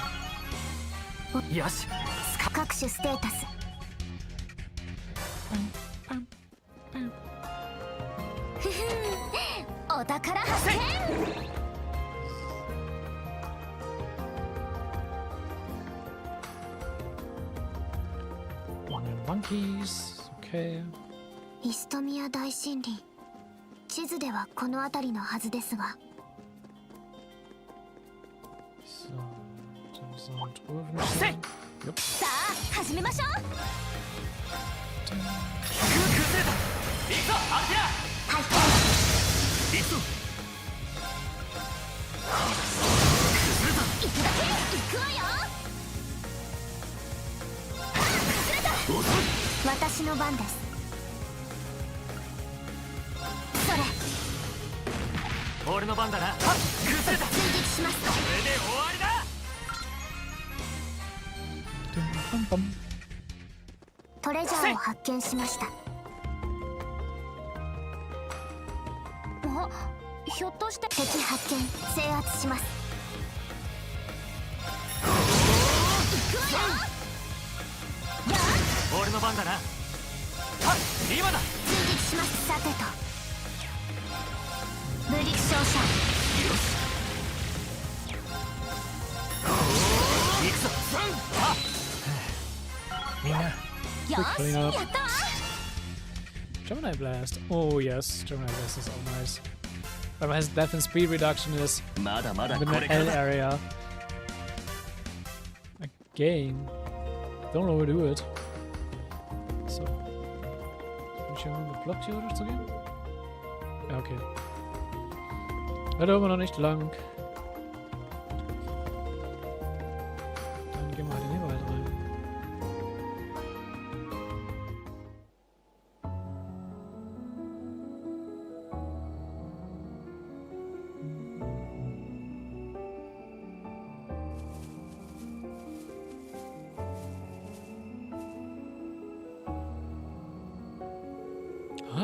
Monkeys, okay. イストミア大森林。地図ではこの辺りのはずですが。So, dann sind Röhren. Jupp. さあ、始めましょう。私の番です。それ。俺の番だな。追撃します。これで終わりだ。トレジャーを発見しました。あ、ひょっとして敵発見、制圧します。行くわよ。俺の番だな。はっ、今だ。追撃します。さてと無力勝者。よし行くぞ。はっ、みんな。Quick clean up. Gemini Blast. Oh yes, Gemini Blast is all nice. But my death and speed reduction is in the L area. Again. Don't know how to do it. So. Bin ich hier geblockt hier durchzugehen? Ja, okay. Wird aber noch nicht lang. Dann gehen wir halt in den Wald rein.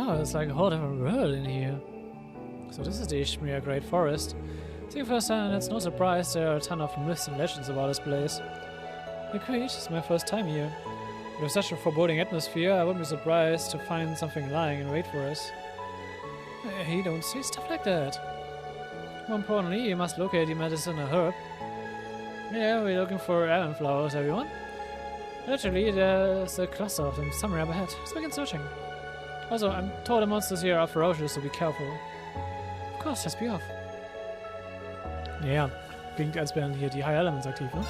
Wow, it's like a whole different world in here. So this is the Ishmir Great Forest. See firsthand, it's no surprise there are a ton of myths and legends about this place. Agreed, it's my first time here. With such a foreboding atmosphere, I wouldn't be surprised to find something lying in wait for us. Hey, don't say stuff like that. More importantly, you must locate the medicine or herb. Yeah, we're looking for almond flowers, everyone. Literally, there's a cluster of them somewhere up ahead. Let's begin searching. Also, I'm told the monsters here are ferocious, so be careful. Of course, let's be off. Ja, klingt, als wären hier die High Elements aktiv, ne?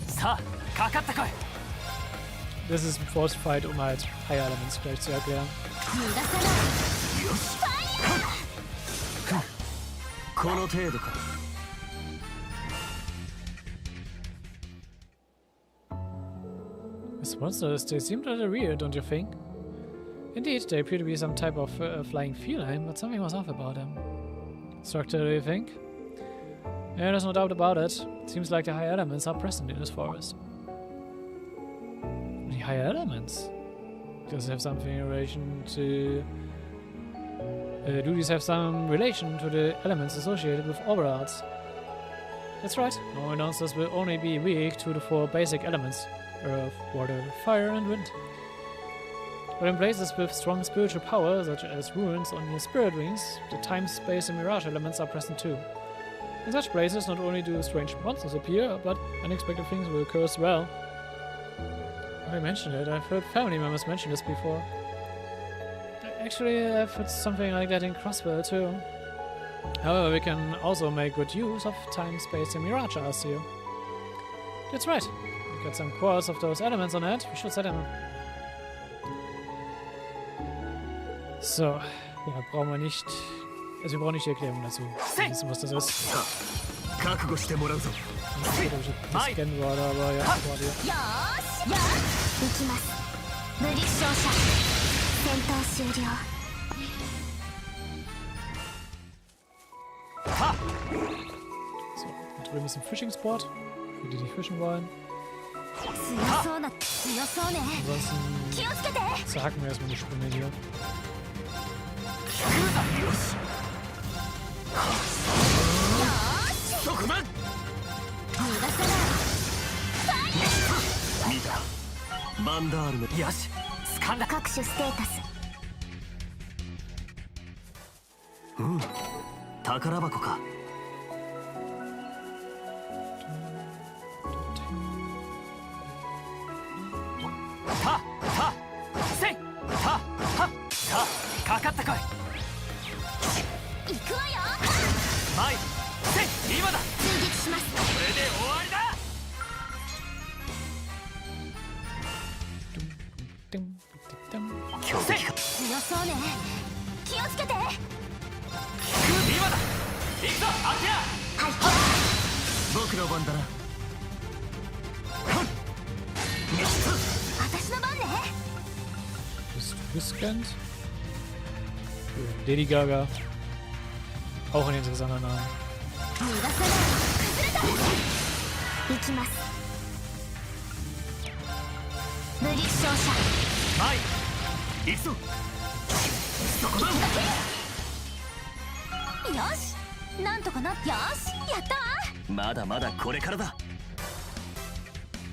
さあ、かかってこい。 Das ist ein Force Fight, um halt High Elements gleich zu erklären. この程度か。 These monsters, they seem rather weird, don't you think? Indeed, they appear to be some type of flying feline, but something was off about them. Structure, do you think? Yeah, there's no doubt about it. Seems like the high elements are present in this forest. The high elements? Does it have something in relation to... do these have some relation to the elements associated with orbital arts? That's right. No monsters will only be weak to the 4 basic elements: earth, water, fire, and wind. But in places with strong spiritual power, such as ruins on your spirit wings, the time, space, and mirage elements are present too. In such places, not only do strange monsters appear, but unexpected things will occur as well. I mentioned it. I've heard family members mention this before. Actually, I've heard something like that in Crosswell too. However, we can also make good use of time, space, and mirage arts here. That's right. We got some cores of those elements on it. We should set them. So, ja, brauchen wir nicht. Also, wir brauchen nicht die Erklärung dazu. Wir wissen, was das ist. Ich weiß nicht, ob ich das scannen würde, aber ja, warte. 行きます。無力勝者。戦闘終了。 So, da drüben ist ein Fishing Spot, für die fischen wollen. Ansonsten zerhacken wir erstmal die Sprünge hier. Hm, 宝箱か。 かかってこい。行くわよ。前、せい、今だ。追撃します。これで終わりだ。強敵か。強そうね。気をつけて。今だ。行くぞ、アキラ。はい。僕の番だな。私の番ね。 Bist du gescannt? Lady Gaga. Auch ein interessanter Name.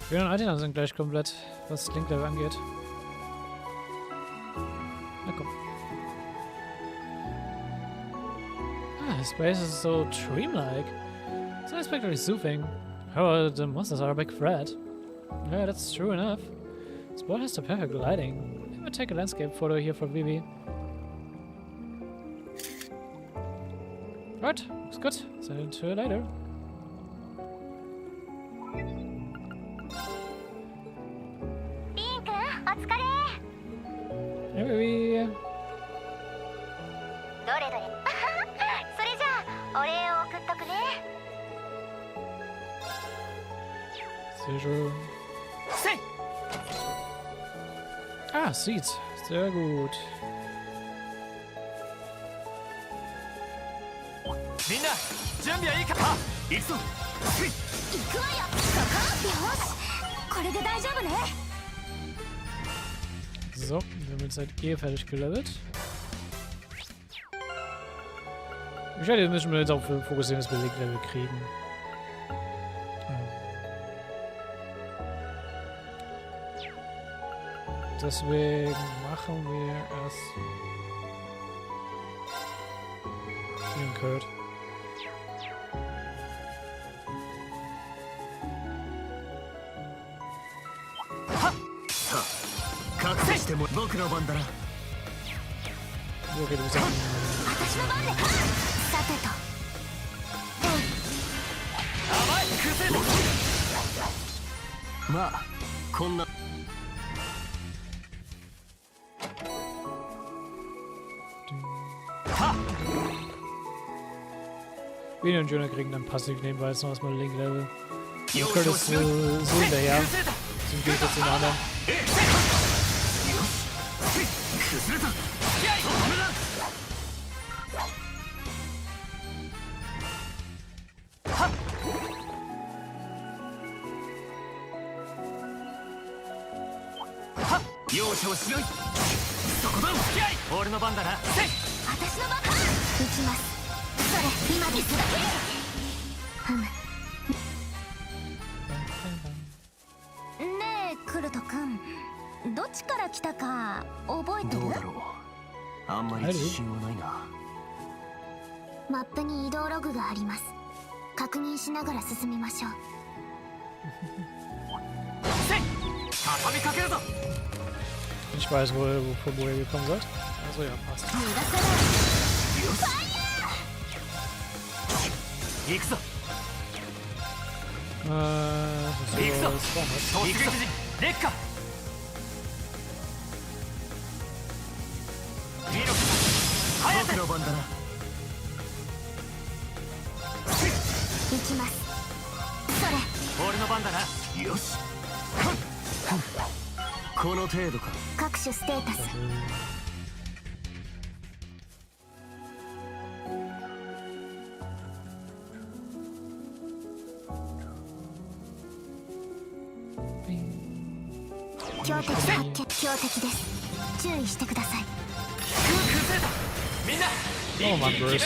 Wir und Altina sind gleich komplett, was Linklevel angeht. Na komm. This place is so dreamlike. It's unexpectedly soothing. However, the monsters are a big threat. Yeah, that's true enough. This spot has the perfect lighting. Maybe take a landscape photo here for Vivi. Right, looks good. Send it to her later. Hey, Vivi. sehr schön. Ah, Seeds. Sehr gut. みんな準備はいいか。行くぞ。行くわよ。そこ。よし、これで大丈夫ね。 So, wir haben jetzt halt fertig gelevelt. Ich werde müssen wir jetzt auch fokussieren, dass wir Level kriegen. Deswegen machen wir erst den Code. 覚醒しても僕の番だな。 Okay, du bist ja. 私の番ね。さてと。甘い崩れ。まあこんな。 Vini und Jonah kriegen dann passiv nebenbei jetzt noch erstmal Link Level. Du könntest so hinterher. Zum Gegensatz zu den anderen. 容赦をしない。そこだ。俺の番だな。私の番。打ちます。それ今です。ふむ。ねえクルト君、どっちから来たか覚えてる？どうだろう。あんまり自信はないな。マップに移動ログがあります。確認しながら進みましょう。畳みかけるぞ。 Ich weiß wohl, wo ihr gekommen seid. Also ja, passt. 行くぞ。So, das war was. 突撃陣劣化。僕の番だな。行きます。それ俺の番だな。よし。この程度か。各種ステータス。強敵発見。強敵です。注意してください。みんな。 Oh Mann, Bruce.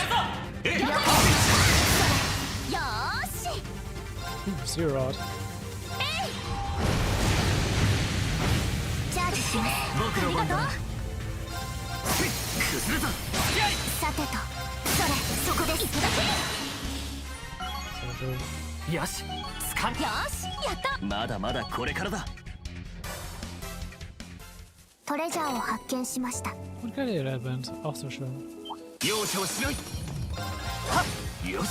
よーし。Zero out. チャージします。僕の番だ。崩れた。さてと、それそこです。 よし、掴ん。よし、やった。まだまだこれからだ。トレジャーを発見しました。 Und Galileo Advent, auch so schön. 容赦をしない。よし。よーし。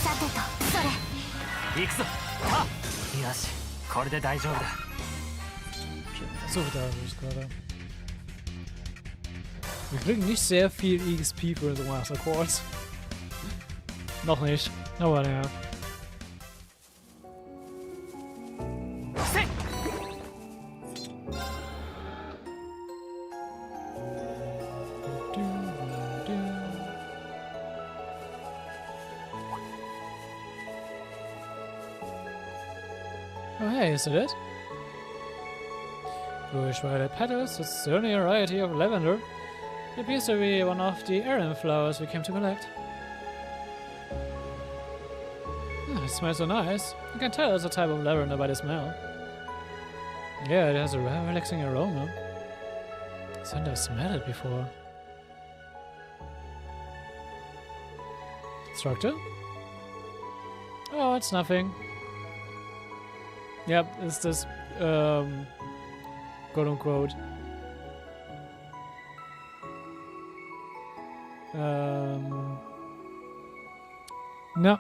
さてと、それ。行くぞ。よし、これで大丈夫だ。 So, da habe ich gerade. Wir kriegen nicht sehr viel EXP für unsere Master Quartz. Noch nicht, aber naja. Oh hey, is that it? Bluish violet petals, it's certainly a variety of lavender. It appears to be one of the errand flowers we came to collect. Ah, it smells so nice. You can tell it's a type of lavender by the smell. Yeah, it has a relaxing aroma. I never smelled it before. Structure? Oh, it's nothing. Yep, it's this, quote-unquote, na,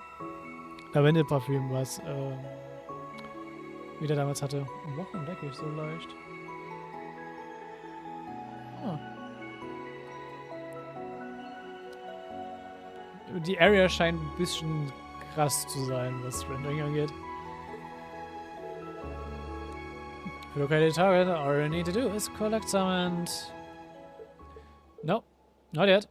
Lavendelparfüm, was, wieder damals hatte. Und warum entdecke ich so leicht? Ah. Die Area scheint ein bisschen krass zu sein, was Rendering angeht. To locate a target, all you need to do is collect some and... No, not yet.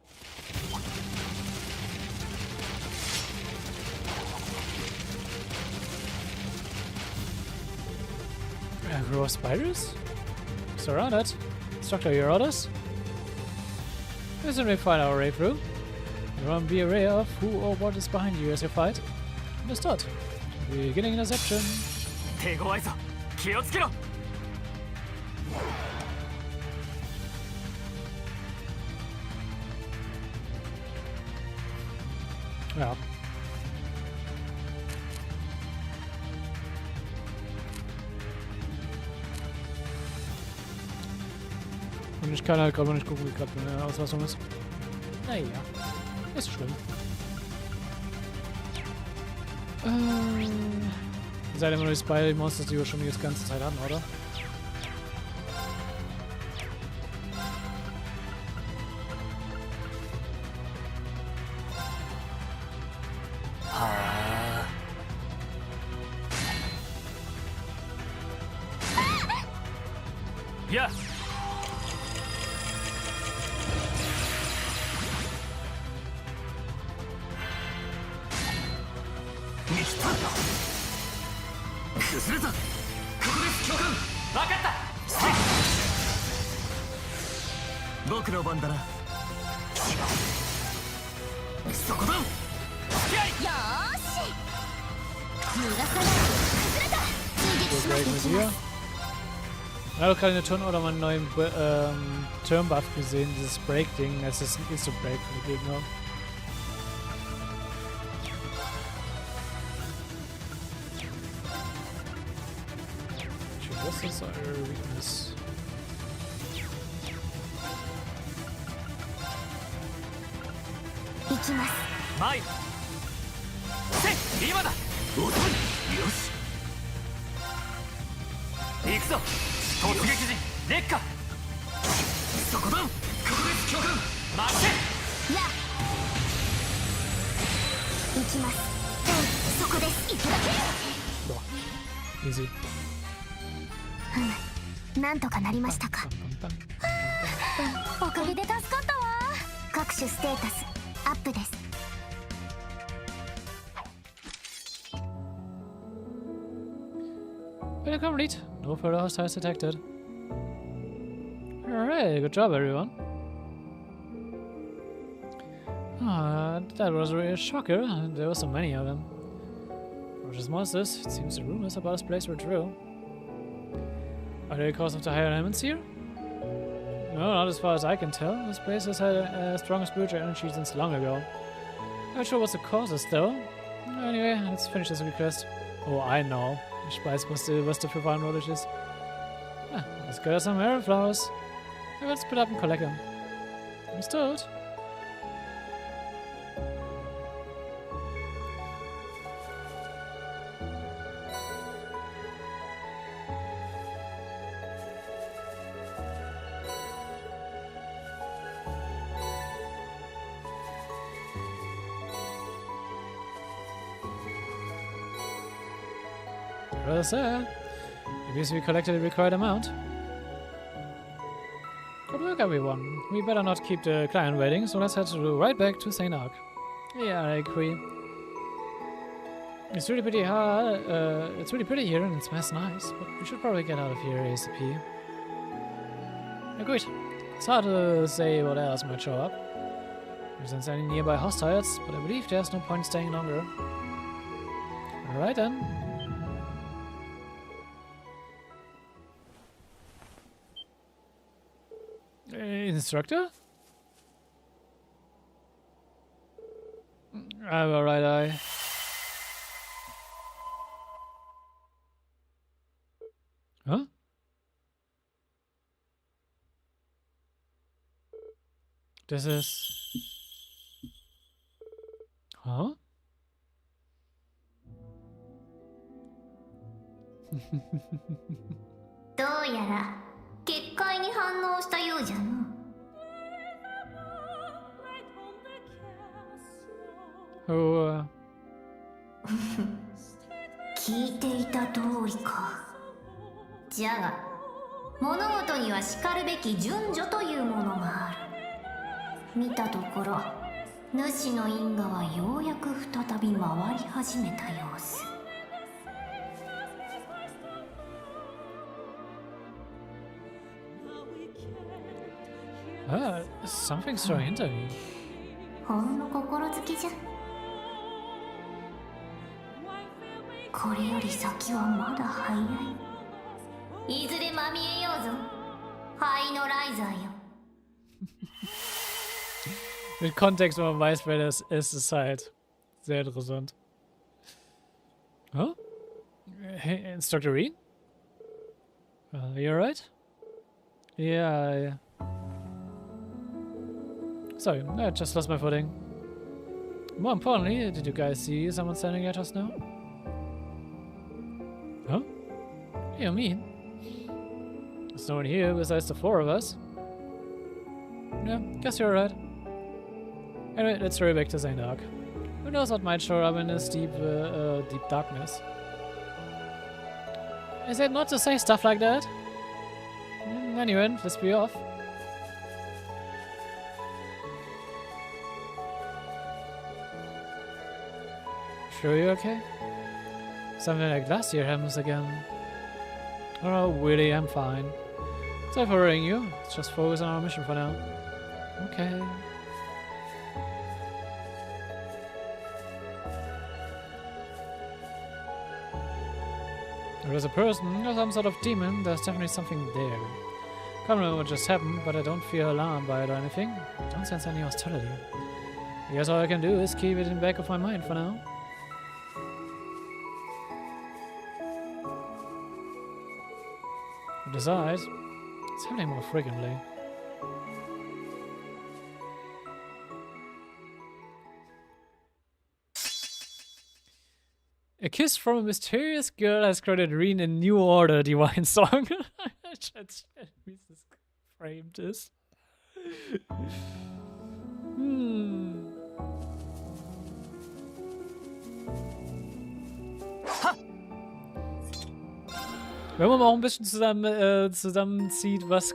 Row of spiders? Surrounded. Instructor, your orders? We certainly find our way through. You want to be aware of who or what is behind you as you fight. Understood. Beginning interception. 手強いぞ。気をつけろ。Ja. Und ich kann halt gerade noch nicht gucken, wie gerade meine Ausrüstung ist. Naja, ist schlimm. Ihr seid immer nur die Spider-Monsters, die wir schon die ganze Zeit hatten, oder? Ja. Ich habe gerade in der Turn oder meinen neuen Turn-Buff gesehen, dieses Break-Ding. Es ist ein Instant-Break für die Gegner. Was ist eure Weakness? Mai. Immer da. Yoshi. 行くぞ。突撃陣烈火。そこだ。ここです教官。待って。や。行きます。そこです。行くだけ。Easy. なんとかなりましたか。おかげで助かったわ。各種ステータスアップです。Mission complete. No further hostiles detected. Alright, good job everyone. That was really a shocker. There were so many of them. Precious monsters. It seems the rumors about this place were true. Are they because of the higher elements here? No, not as far as I can tell. This place has had a strong spiritual energy since long ago. Not sure what the cause is though. Anyway, let's finish this request. Oh, I know. Ich weiß, was dafür verantwortlich ist. Ah, let's gather some arrow flowers. Let's split up and collect them. Understood. Well, sir. It means we collected the required amount. Good work, everyone. We better not keep the client waiting, so let's head right back to St. Arc. Yeah, I agree. It's really pretty hard. It's really pretty here and it smells nice, but we should probably get out of here ASAP. Agreed. It's hard to say what else might show up. There isn't any nearby hostiles, but I believe there's no point staying longer. Alright then. Instructor? I have a right eye. Huh? This is... Huh? どうやら結界に反応したようじゃの。聞いていた通りか。じゃが物事にはしかるべき順序というものがある。見たところ主の因果はようやく再び回り始めた様子。Ah, something's throwing into me. ほんの心好きじゃ。これより先はまだ早い。いずれまみえようぞ。ハイノライザーよ。Mit Kontext, wenn man weiß, wer das ist, ist halt sehr interessant. Huh? Hey, Instructor Reed? You alright? Yeah. Sorry, I just lost my footing. More importantly, did you guys see someone standing there just now? Huh? What do you mean? There's no one here besides the four of us. Yeah, guess you're right. Anyway, let's hurry back to St. Arc. Who knows what might show up in this deep darkness? Is it not to say stuff like that? Anyway, let's be off. Sure you're okay? Something like last year happens again. Oh, really, I'm fine. Sorry for worrying you. Let's just focus on our mission for now. Okay. If there's a person or some sort of demon, there's definitely something there. Can't remember what just happened, but I don't feel alarmed by it or anything. I don't sense any hostility. I guess all I can do is keep it in the back of my mind for now. Besides, it's happening more frequently. A kiss from a mysterious girl has created Reen a new order divine song. Just wie es framed ist. Wenn man mal auch ein bisschen zusammenzieht, was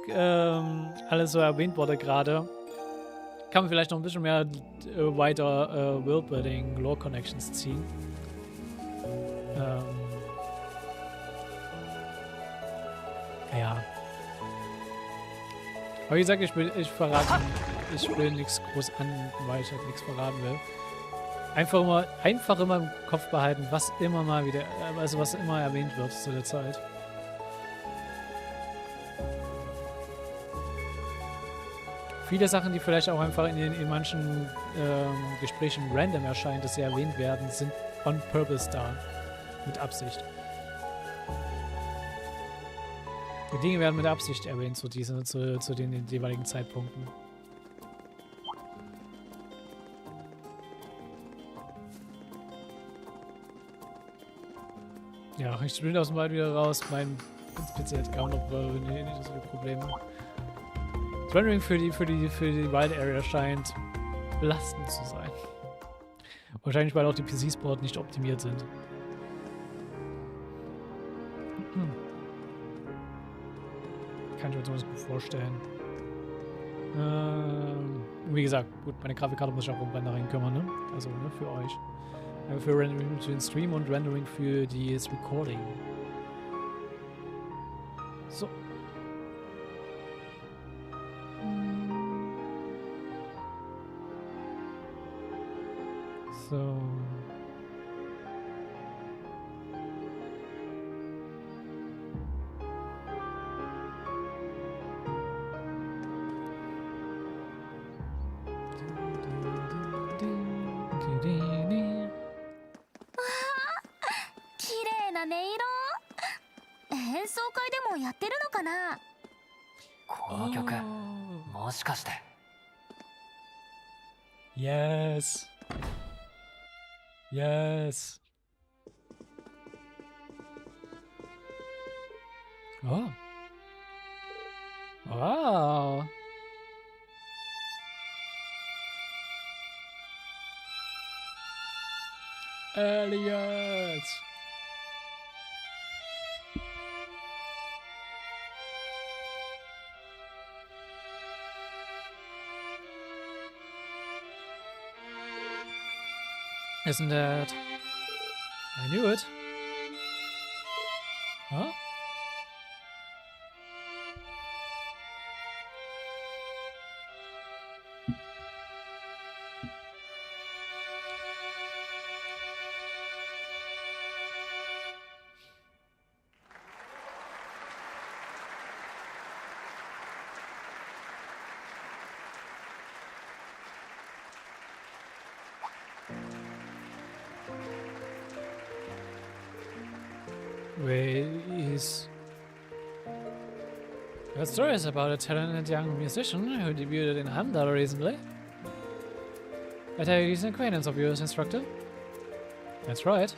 alles so erwähnt wurde gerade, kann man vielleicht noch ein bisschen mehr weiter Worldbuilding, Lore Connections ziehen. Ja. Aber wie gesagt, ich will nichts groß an, weil ich halt nichts verraten will. Einfach immer im Kopf behalten, was immer mal wieder, also was immer erwähnt wird zu der Zeit. Viele Sachen, die vielleicht auch einfach in manchen Gesprächen random erscheinen, dass sie erwähnt werden, sind on purpose da. Mit Absicht. Die Dinge werden mit Absicht erwähnt zu den jeweiligen Zeitpunkten. Ja, ich bin aus dem Wald wieder raus. Mein PC hat kaum noch nicht so viele Probleme. Das Rendering für die Wild Area scheint belastend zu sein. Wahrscheinlich, weil auch die PCs dort nicht optimiert sind. Kann ich mir sowas gut vorstellen. Wie gesagt, gut, meine Grafikkarte muss ich auch um Rendering kümmern, ne? Also, ne, für euch. Für Rendering für den Stream und Rendering für das Recording. So. So. Yes. Yes. Oh. Wow. Elliot. Isn't that? I knew it. Huh? Ways. Your story is about a talented young musician who debuted in Handel recently. I take it he's an acquaintance of yours, instructor? That's right.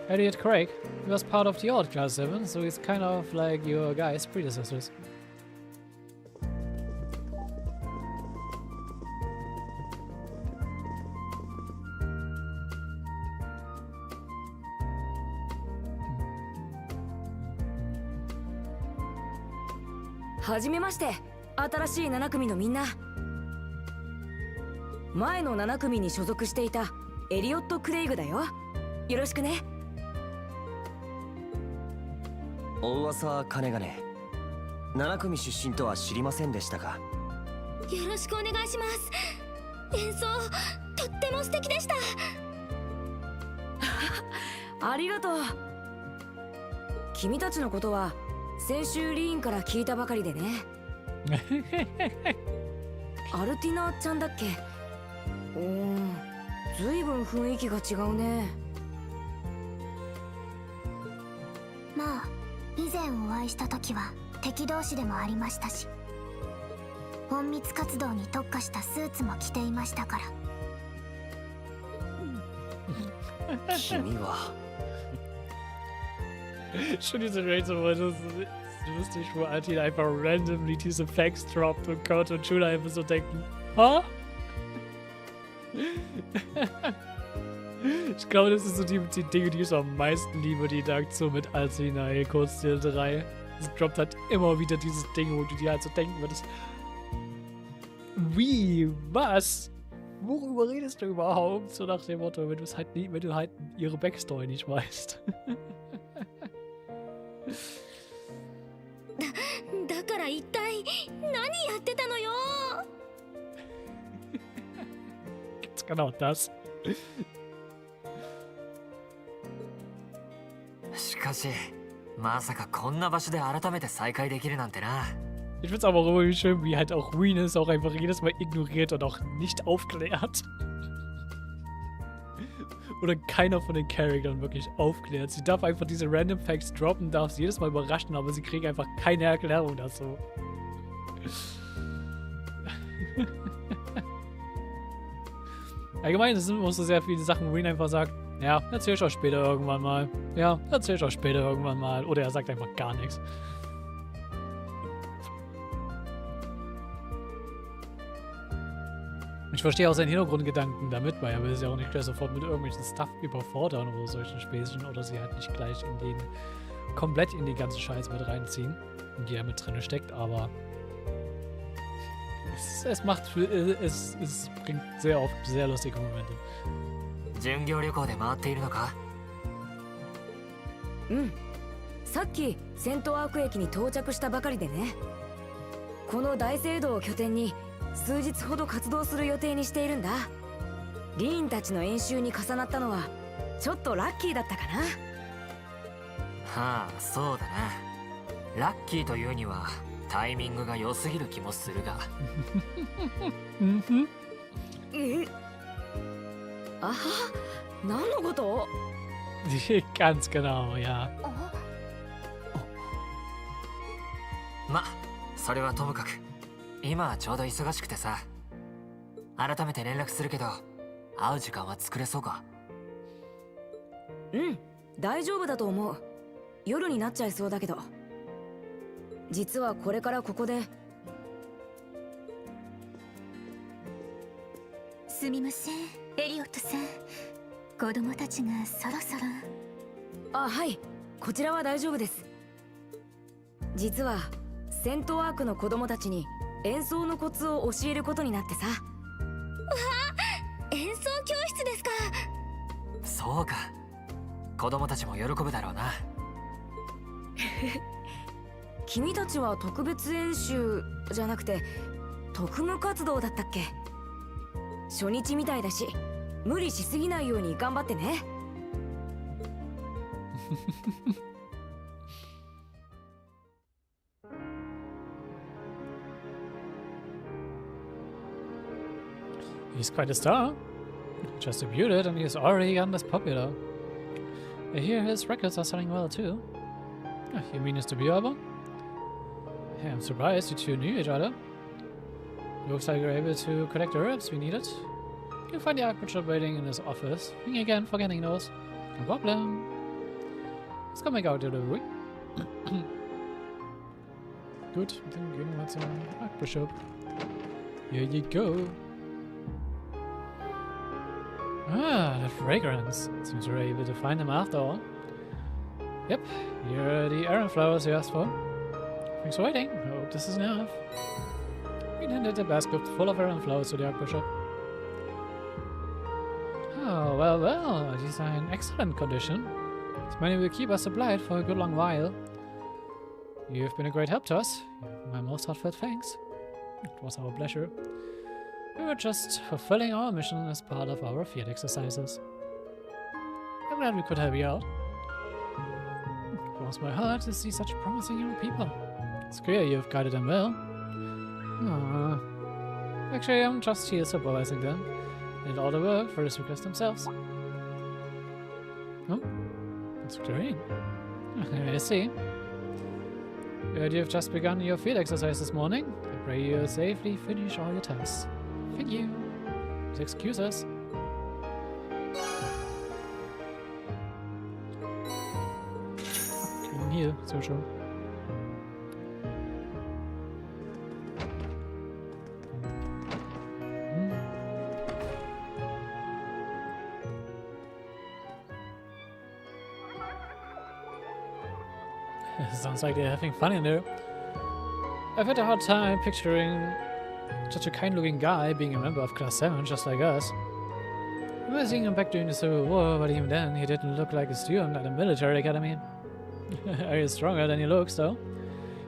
Elliot Craig. He was part of the old Class 7, so he's kind of like your guy's predecessors.はじめまして、新しい7組のみんな。前の7組に所属していたエリオット・クレイグだよ。よろしくね。お噂は金がね。7組出身とは知りませんでしたが。よろしくお願いします。演奏とっても素敵でした。ありがとう。君たちのことは先週リーンから聞いたばかりでね。アルティナちゃんだっけ。ずいぶん雰囲気が違うね。まあ以前お会いした時は敵同士でもありましたし、隠密活動に特化したスーツも着ていましたから。君は。Schon diese Rachel war das lustig, wo Altin einfach randomly diese Facts droppt und Kurt und Schüler einfach so denken, ha? Ich glaube, das ist so die Dinge, die ich so am meisten liebe, die Interaktion mit Altina in Kurzstil 3. Es droppt halt immer wieder dieses Ding, wo du dir halt so denken würdest, wie, was? Worüber redest du überhaupt? So nach dem Motto, wenn du halt ihre Backstory nicht weißt. だから一体何やってたのよ。Ganz genau das. しかし、まさかこんな場所で改めて再会できるなんてな。Ich find's aber auch irgendwie schön, wie halt auch Venus auch einfach jedes Mal ignoriert und auch nicht aufklärt. Oder keiner von den Charakteren wirklich aufklärt. Sie darf einfach diese Random Facts droppen, darf sie jedes Mal überraschen, aber sie kriegen einfach keine Erklärung dazu. Allgemein, es sind immer so sehr viele Sachen, wo ihn einfach sagt, ja, erzähl ich euch später irgendwann mal. Ja, erzähl ich euch später irgendwann mal. Oder er sagt einfach gar nichts. Ich verstehe auch seinen Hintergrundgedanken damit, weil er will sie auch nicht gleich sofort mit irgendwelchen Stuff überfordern oder solchen Späßchen oder sie halt nicht gleich komplett in die ganze Scheiße mit reinziehen, in die er mit drin steckt, aber es bringt sehr oft sehr lustige Momente. 巡業旅行で回っているのか？うん。さっきセントアーク駅に到着したばかりでね。この大聖堂を拠点に数日ほど活動する予定にしているんだ。リーンたちの演習に重なったのはちょっとラッキーだったかな。はあ、そうだな。ラッキーというにはタイミングが良すぎる気もするが。あは、何のこと？ Ganz genau, ja. ま、それはともかく。今はちょうど忙しくてさ。改めて連絡するけど、会う時間は作れそうか？うん、大丈夫だと思う。夜になっちゃいそうだけど。実はこれからここで。すみません、エリオットさん。子供たちがそろそろ。あ、はい、こちらは大丈夫です。実はセントワークの子供たちに演奏のコツを教えることになってさ。わあ、演奏教室ですか。そうか。子供たちも喜ぶだろうな。君たちは特別演習じゃなくて特務活動だったっけ？初日みたいだし、無理しすぎないように頑張ってね。He's quite a star. Just debuted and he's already gotten this popular. I hear his records are selling well too. You mean his debut album? Yeah, I'm surprised you two knew each other. Looks like you're able to collect the herbs we needed. You'll find the Archbishop waiting in his office. Thank you again for getting those. No problem. Let's go make our delivery. Good, then gehen wir zum Archbishop. Here you go. Ah, the fragrance. Seems we're able to find them after all. Yep, here are the errand flowers you asked for. Thanks for waiting. I hope this is enough. We handed a basket full of errand flowers to the Archbishop. Oh, well, these are in excellent condition. This money will keep us supplied for a good long while. You've been a great help to us. My most heartfelt thanks. It was our pleasure. We were just fulfilling our mission as part of our field exercises. I'm glad we could help you out. It warms my heart to see such promising young people. It's clear you've guided them well. Actually, I'm just here supervising them. They did all the work for this request themselves. Oh, that's great. I see. You've just begun your field exercise this morning. I pray you'll safely finish all your tasks. Thank you. Please excuse us. Kriegen hier, so schon. Sounds like they're having fun in there. I've had a hard time picturing such a kind-looking guy being a member of Class 7, just like us. I remember seeing him back during the Civil War, but even then, he didn't look like a student at a military academy. He's stronger than he looks, though.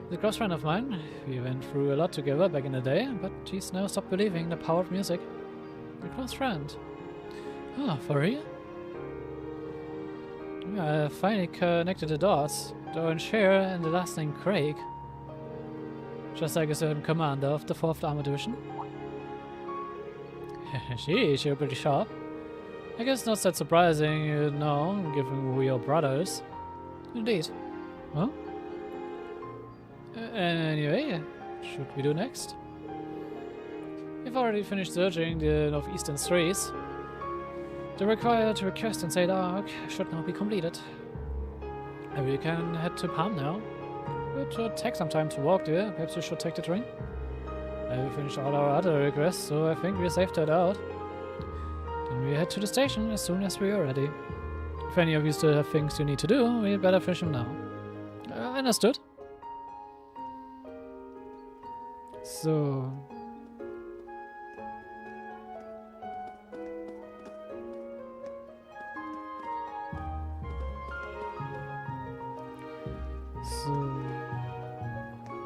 He's a close friend of mine. We went through a lot together back in the day, but he's now stopped believing in the power of music. A close friend. Oh, for real? Yeah, I finally connected the dots. Doran Scheer and the last name Craig. Just like a certain commander of the 4th Armored Division. Sheesh, you're pretty sharp. I guess not that surprising, you know, given who your brother is. Indeed. Huh? Anyway, should we do next? We've already finished searching the northeastern streets. The required request in Zuerst Arc should now be completed. Maybe you can head to Palm now. It should take some time to walk there. Perhaps you should take the train. We finished all our other requests, so I think we're safe to head out. Then we head to the station as soon as we are ready. If any of you still have things you need to do, we'd better finish them now. Understood. So...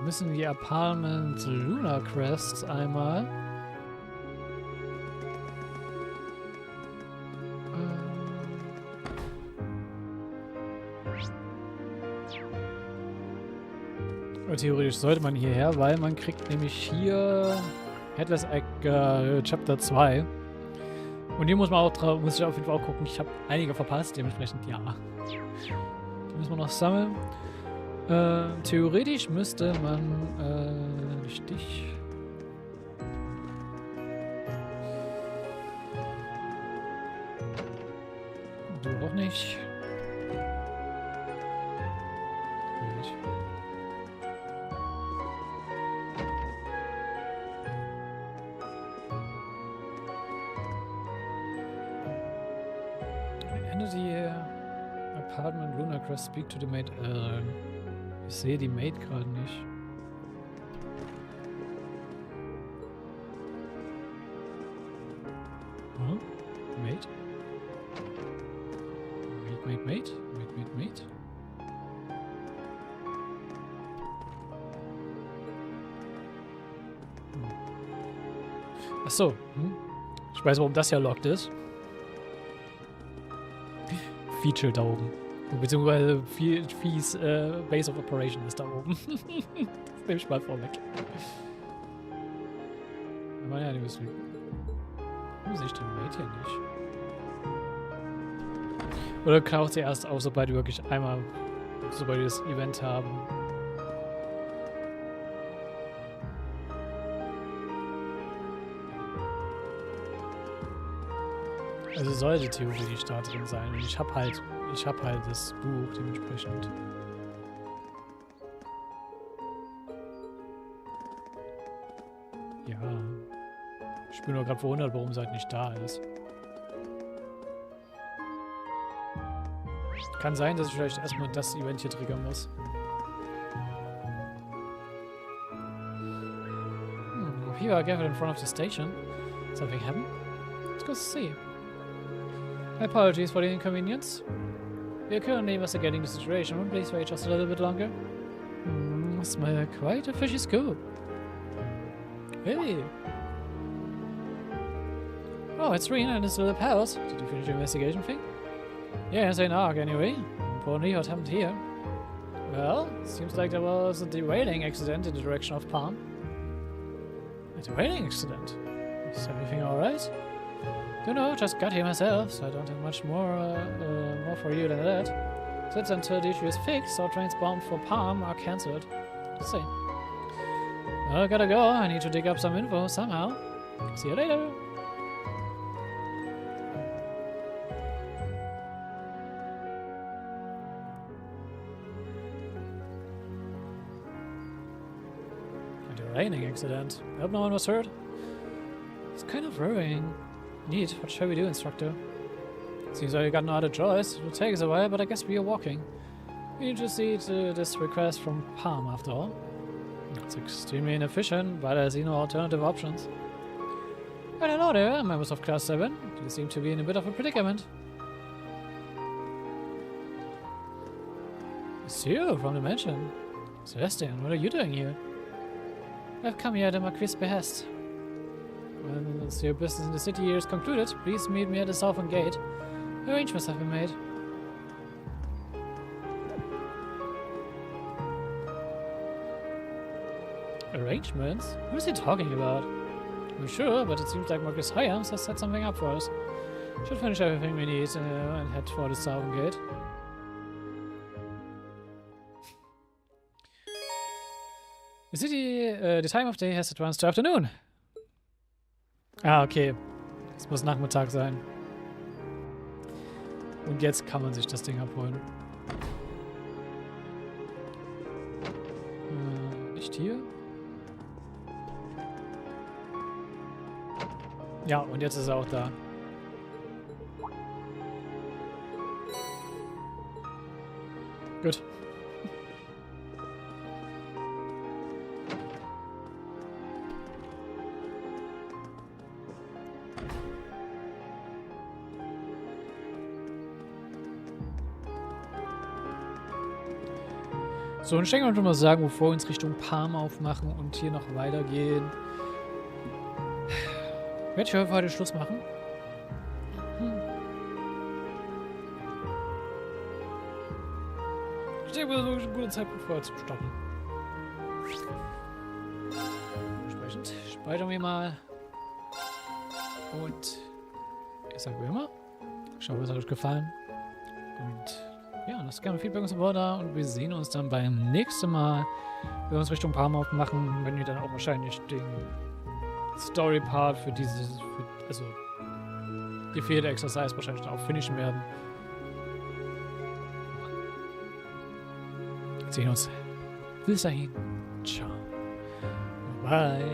müssen die Apartment Lunar Crest einmal. Theoretisch sollte man hierher, weil man kriegt nämlich hier Headless Egg Chapter 2. Und hier muss man auch muss ich auf jeden Fall auch gucken. Ich habe einige verpasst, dementsprechend ja. Die müssen wir noch sammeln. Theoretisch müsste man richtig. Du auch nicht. Gut. Ende die Apartment Lunar Crest, speak to the maid. Ich sehe die Maid gerade nicht. Huh? Maid? Maid? Achso. Ich weiß, warum das hier locked ist. Feature da oben. Beziehungsweise Fees Base of Operation ist da oben. Das nehme ich mal vorweg. Aber ja, die müssen. Wo sehe ich den Maid hier nicht? Oder taucht sie erst auf, sobald wir wirklich einmal, sobald wir das Event haben? Also sollte theoretisch da drin sein. Und ich hab halt das Buch dementsprechend. Ja. Ich bin nur gerade verwundert, warum sie halt nicht da ist. Kann sein, dass ich vielleicht erstmal das Event hier triggern muss. People are gathered in front of the station. Something happened? Let's go see. My apologies for the inconvenience. We are currently investigating the situation. Please wait just a little bit longer. Smell quite a fishy scoop. Hey. Oh, it's Rena and his little pals. Did you finish your investigation thing? Yes, an arc anyway. Importantly, what happened here? Well, seems like there was a derailing accident in the direction of Palm. A derailing accident? Is everything alright? Don't know, just got here myself, so I don't have much more for you than that. That's until the issue is fixed, all trains bound for Palm are cancelled. Let's see. Well, gotta go. I need to dig up some info somehow. See you later. A derailing accident. I hope no one was hurt. It's kind of worrying. Neat. What shall we do, instructor? Seems like we got no other choice. It'll take us a while, but I guess we are walking. We need to see to this request from Palm, after all. It's extremely inefficient, but I see no alternative options. Well, hello there, members of Class 7. You seem to be in a bit of a predicament. It's you from the mansion. Sebastian, what are you doing here? I've come here at the Marquis' behest. Once your business in the city here is concluded, please meet me at the southern gate. Arrangements have been made. Arrangements? What is he talking about? I'm sure, but it seems like Marcus Hyams has set something up for us. Should finish everything we need and head for the southern gate. The city, the time of day has advanced to afternoon. Ah, okay. Es muss Nachmittag sein. Und jetzt kann man sich das Ding abholen. Nicht hier? Ja, und jetzt ist er auch da. Gut. So, und ich denke mal sagen, bevor wir uns Richtung Palm aufmachen und hier noch weitergehen, werde ich für heute Schluss machen. Ich denke, das ist wirklich ein guter Zeitpunkt vorher zu stoppen. Entsprechend speichern wir mal. Und ich sage wie immer, ich hoffe, es hat euch gefallen. Und ja, lasst gerne Feedback und Support da und wir sehen uns dann beim nächsten Mal, wenn wir uns Richtung Palm aufmachen, wenn wir dann auch wahrscheinlich den Story-Part für dieses, also die Field Exercise wahrscheinlich dann auch finishen werden. Wir sehen uns. Bis dahin. Ciao. Bye.